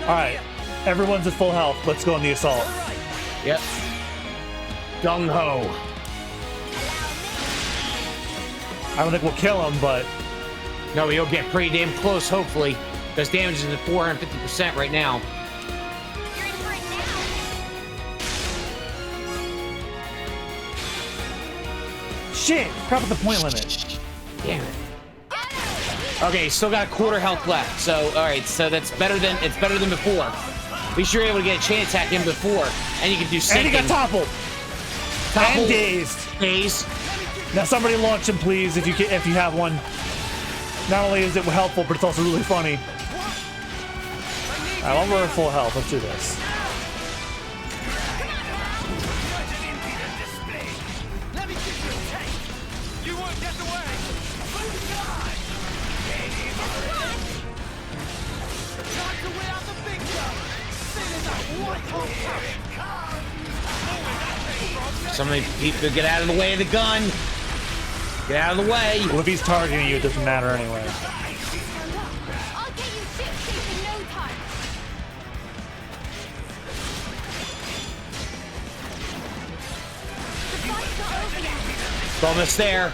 Alright. Everyone's at full health. Let's go on the assault. Yep. Gung ho. I don't think we'll kill him, but... No, you'll get pretty damn close, hopefully. Because damage is at 450% right now. Shit! Crap at the point limit. Damn it. Okay, still got a quarter health left. So, alright, so it's better than before. At least you're able to get a chain attack in before. And you can do sinking. And he got toppled! And dazed. Dazed. Now somebody launch him, please, if you have one. Not only is it helpful, but it's also really funny. Alright, while we're at full health, let's do this. So many people get out of the way of the gun. Get out of the way. Well, if he's targeting you, it doesn't matter anyway. Almost there.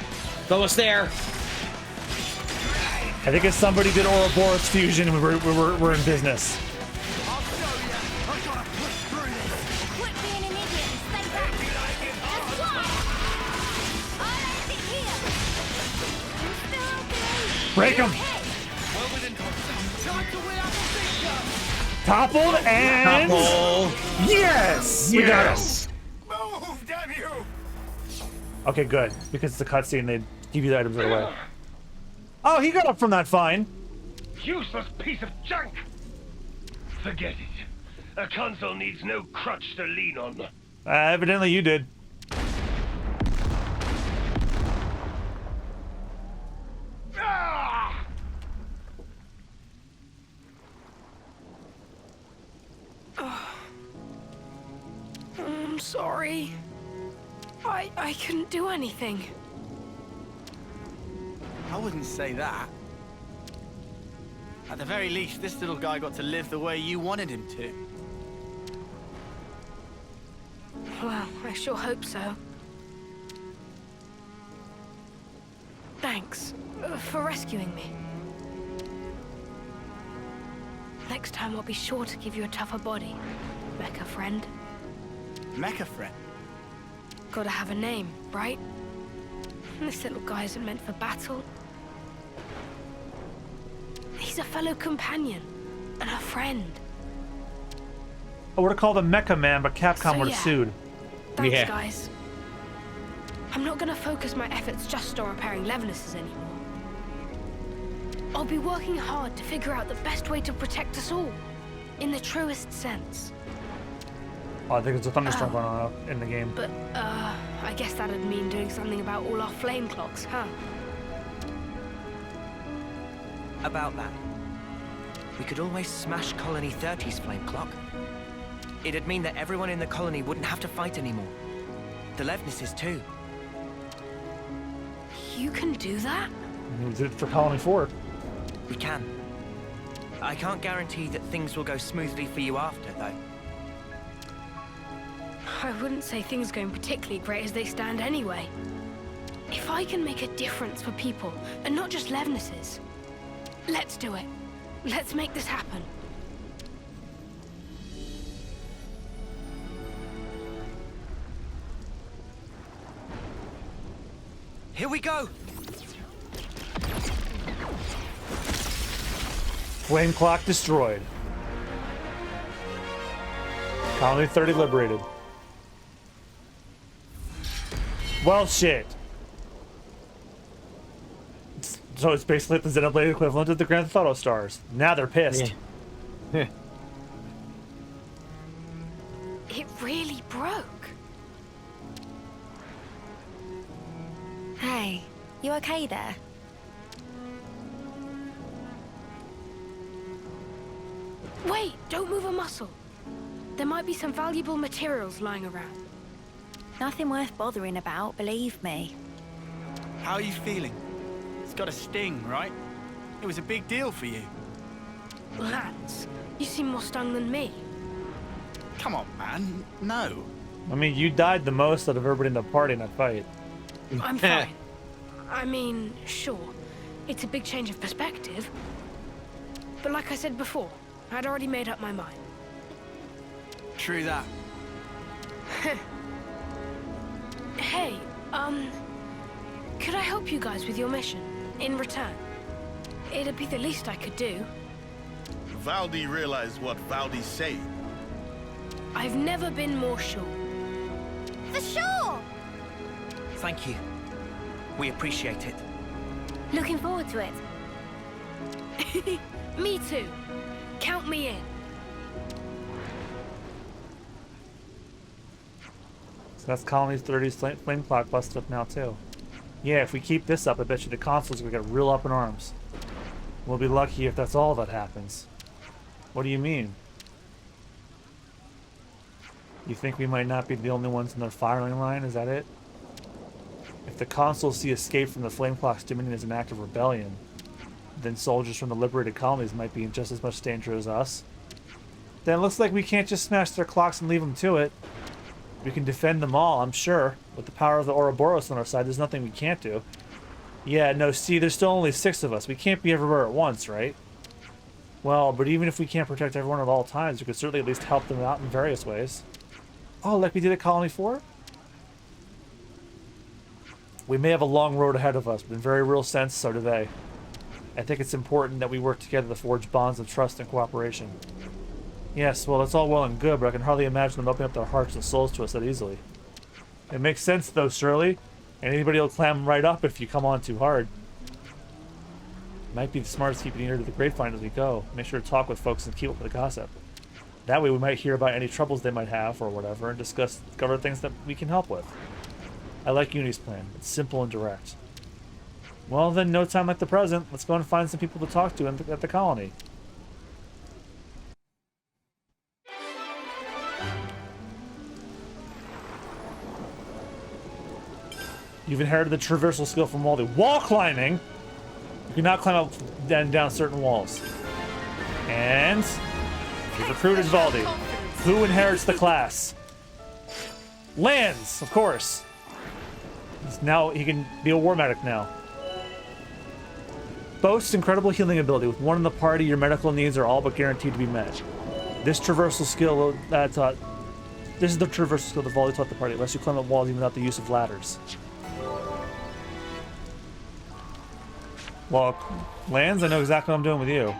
Almost there. I think if somebody did Ouroboros fusion, we're in business. Quit being an idiot and stay back. Just fly. I'll end it here. I'm still okay. Break him. Toppled and Topple. yes, we got him. Move, damn you! Okay, good, because it's a cutscene. They give you the items right away. Oh, he got up from that fine. Useless piece of junk! Forget it. A console needs no crutch to lean on. Evidently you did. Ah! I'm sorry. I couldn't do anything. I wouldn't say that. At the very least, this little guy got to live the way you wanted him to. Well, I sure hope so. Thanks for rescuing me. Next time I'll be sure to give you a tougher body, Mecha friend. Mecha friend? Gotta have a name, right? This little guy isn't meant for battle. He's a fellow companion and a friend. I would have called him Mecha Man, but Capcom So, would have yeah. sued. Thanks, guys. I'm not gonna focus my efforts just on repairing Levinuses anymore. I'll be working hard to figure out the best way to protect us all, in the truest sense. Oh, I think there's a thunderstorm going on in the game. But, I guess that'd mean doing something about all our flame clocks, huh? About that. We could always smash Colony 30's flame clock. It'd mean that everyone in the colony wouldn't have to fight anymore. The Levnuses too. You can do that? We did it for Colony 4. We can. I can't guarantee that things will go smoothly for you after, though. I wouldn't say things are going particularly great as they stand anyway. If I can make a difference for people, and not just Levnuses, let's do it. Let's make this happen. Here we go! Flame clock destroyed. Colony 30 liberated. Well, shit. So it's basically the Xenoblade equivalent of the Grand Theft Auto stars. Now they're pissed. It really broke. Hey, you okay there? Wait, don't move a muscle. There might be some valuable materials lying around. Nothing worth bothering about, believe me. How are you feeling? It's got a sting, right? It was a big deal for you. Lance, you seem more stung than me. Come on, man. No. I mean, you died the most out of everybody in the party in that fight. I'm fine. I mean, sure, it's a big change of perspective. But like I said before, I'd already made up my mind. True that. Hey, could I help you guys with your mission in return? It'd be the least I could do. Valdi realized what Valdi said. I've never been more sure. For sure! Thank you. We appreciate it. Looking forward to it. Me too. Count me in. So that's Colony 30's flame clock busted up now too. Yeah, if we keep this up, I bet you the console's gonna get real up in arms. We'll be lucky if that's all that happens. What do you mean? You think we might not be the only ones in their firing line? Is that it? If the consoles see escape from the flame clock's dominion as an act of rebellion, then soldiers from the liberated colonies might be in just as much danger as us. Then it looks like we can't just smash their clocks and leave them to it. We can defend them all, I'm sure. With the power of the Ouroboros on our side, there's nothing we can't do. Yeah, no, see, there's still only 6 of us. We can't be everywhere at once, right? Well, but even if we can't protect everyone at all times, we could certainly at least help them out in various ways. Oh, like we did at Colony 4? We may have a long road ahead of us, but in very real sense, so do they. I think it's important that we work together to forge bonds of trust and cooperation. Yes, well, that's all well and good, but I can hardly imagine them opening up their hearts and souls to us that easily. It makes sense, though, Shirley. Anybody will clam right up if you come on too hard. Might be the smartest keeping ear to the grapevine as we go. Make sure to talk with folks and keep up with the gossip. That way we might hear about any troubles they might have or whatever and discover things that we can help with. I like Uni's plan. It's simple and direct. Well then, no time like the present. Let's go and find some people to talk to at the colony. You've inherited the traversal skill from Waldy. Wall climbing! You cannot climb up and down certain walls. And you've recruited Valdi. Who inherits the class? Lands, of course. Now he can be a war medic now. Boasts incredible healing ability. With one in the party, your medical needs are all but guaranteed to be met. This traversal skill this is the traversal skill that Valdi taught the party. It lets you climb up walls even without the use of ladders. Well, Lance, I know exactly what I'm doing with you.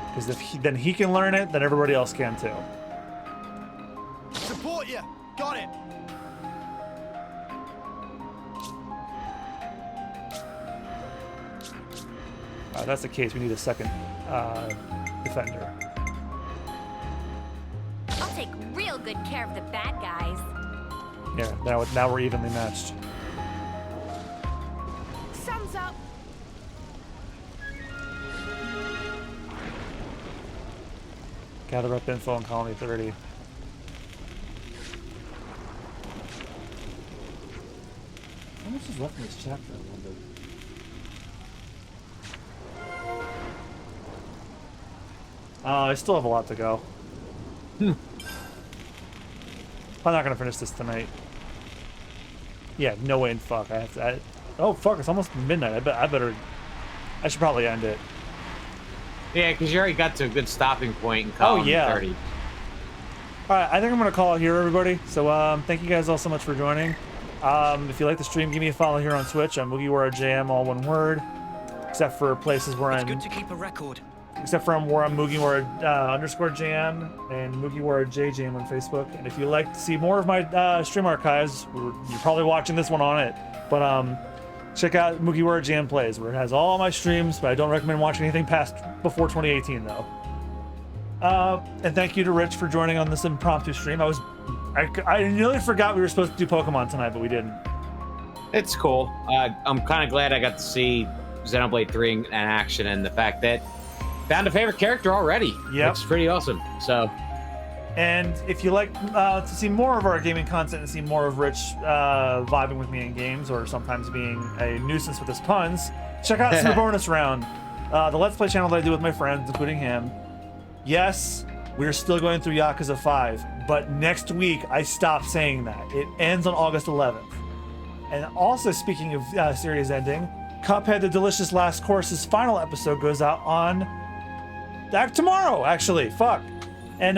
Because if then he can learn it, then everybody else can too. Support you. Got it. If that's the case, we need a second defender. I'll take real good care of the bad guys. Yeah, now we're evenly matched. Sun's up. Gather up info on Colony 30. How much is left in this chapter, I wonder? I still have a lot to go. I'm not gonna finish this tonight. Yeah, no way in fuck. I have to. Oh fuck! It's almost midnight. I should probably end it. Yeah, because you already got to a good stopping point in column 30. All right, I think I'm gonna call it here, everybody. So thank you guys all so much for joining. If you like the stream, give me a follow here on Twitch. I'm MoogieWarriorJM, all one word. Except for places where It's good to keep a record. Except for where I'm MoogieWarrior_JM and MoogieWarriorJJM on Facebook. And if you like to see more of my stream archives, you're probably watching this one on it. But check out MoogieWarriorJM Plays, where it has all my streams. But I don't recommend watching anything past before 2018, though. And thank you to Rich for joining on this impromptu stream. I nearly forgot we were supposed to do Pokemon tonight, but we didn't. It's cool. I'm kind of glad I got to see Xenoblade 3 in action, and the fact that found a favorite character already. Yep. It's pretty awesome. So, and if you like to see more of our gaming content and see more of Rich vibing with me in games, or sometimes being a nuisance with his puns, check out Super Bonus Round, the Let's Play channel that I do with my friends, including him. Yes, we're still going through Yakuza 5, but next week I stop saying that. It ends on August 11th. And also, speaking of series ending, Cuphead: The Delicious Last Course's final episode goes out on tomorrow, actually. Fuck. And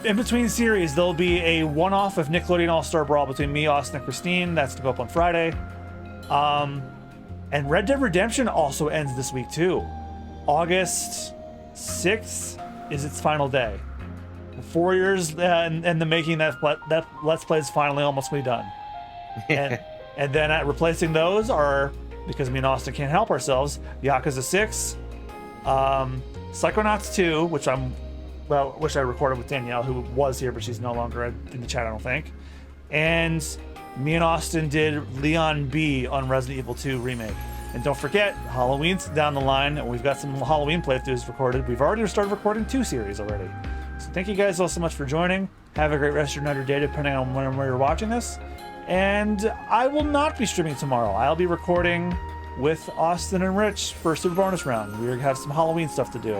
in between series, there'll be a one-off of Nickelodeon All-Star Brawl between me, Austin, and Christine. That's to go up on Friday. And Red Dead Redemption also ends this week too. August 6th is its final day. 4 years in the making, that Let's Play is finally almost done. And then replacing those are, because me and Austin can't help ourselves, Yakuza 6, Psychonauts 2, which I recorded with Danielle, who was here, but she's no longer in the chat, I don't think. And me and Austin did Leon B on Resident Evil 2 Remake. And don't forget, Halloween's down the line, and we've got some Halloween playthroughs recorded. We've already started recording 2 series already. So thank you guys all so much for joining. Have a great rest of your night or day, depending on where you're watching this. And I will not be streaming tomorrow. I'll be recording with Austin and Rich for Super Bonus Round. We have some Halloween stuff to do.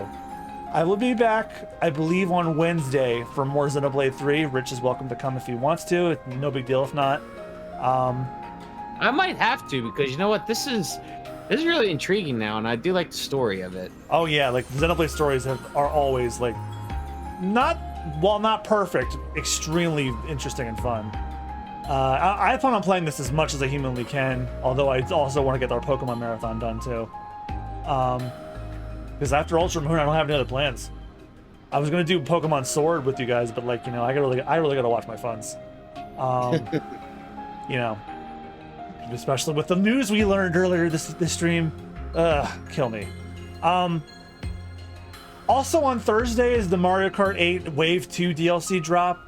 I will be back, I believe, on Wednesday for more Xenoblade 3. Rich is welcome to come if he wants to. It's no big deal if not. I might have to, because you know what? This is really intriguing now, and I do like the story of it. Oh yeah, like Xenoblade stories are always like not perfect, extremely interesting and fun. I plan on playing this as much as I humanly can, although I also want to get our Pokemon marathon done too. Because after Ultra Moon, I don't have any other plans. I was gonna do Pokemon Sword with you guys, but like, you know, I really gotta watch my funds. You know, especially with the news we learned earlier this stream. Kill me. Also on Thursday is the Mario Kart 8 Wave 2 DLC drop.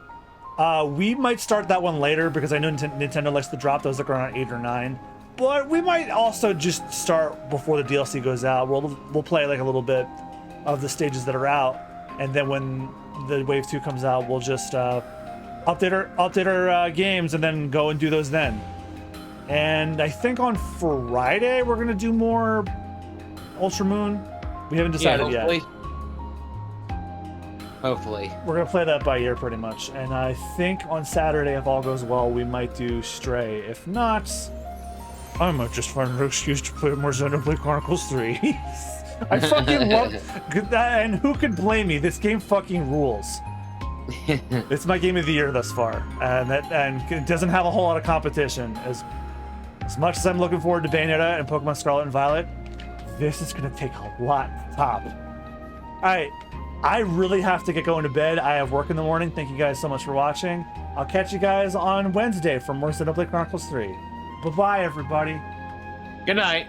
We might start that one later because I know Nintendo likes to drop those like around 8 or 9. But we might also just start before the DLC goes out. We'll play like a little bit of the stages that are out, and then when the Wave 2 comes out, we'll just update our games and then go and do those then. And I think on Friday we're gonna do more Ultra Moon. We haven't decided yet. Hopefully. We're gonna play that by ear pretty much. And I think on Saturday, if all goes well, we might do Stray. If not, I might just find an excuse to play more Xenoblade Chronicles 3. I fucking love that, and who could blame me? This game fucking rules. It's my game of the year thus far, and it doesn't have a whole lot of competition. As much as I'm looking forward to Bayonetta and Pokemon Scarlet and Violet, this is gonna take a lot to top. All right, I really have to get going to bed. I have work in the morning. Thank you guys so much for watching. I'll catch you guys on Wednesday for more Xenoblade Chronicles 3. Bye-bye, everybody. Good night.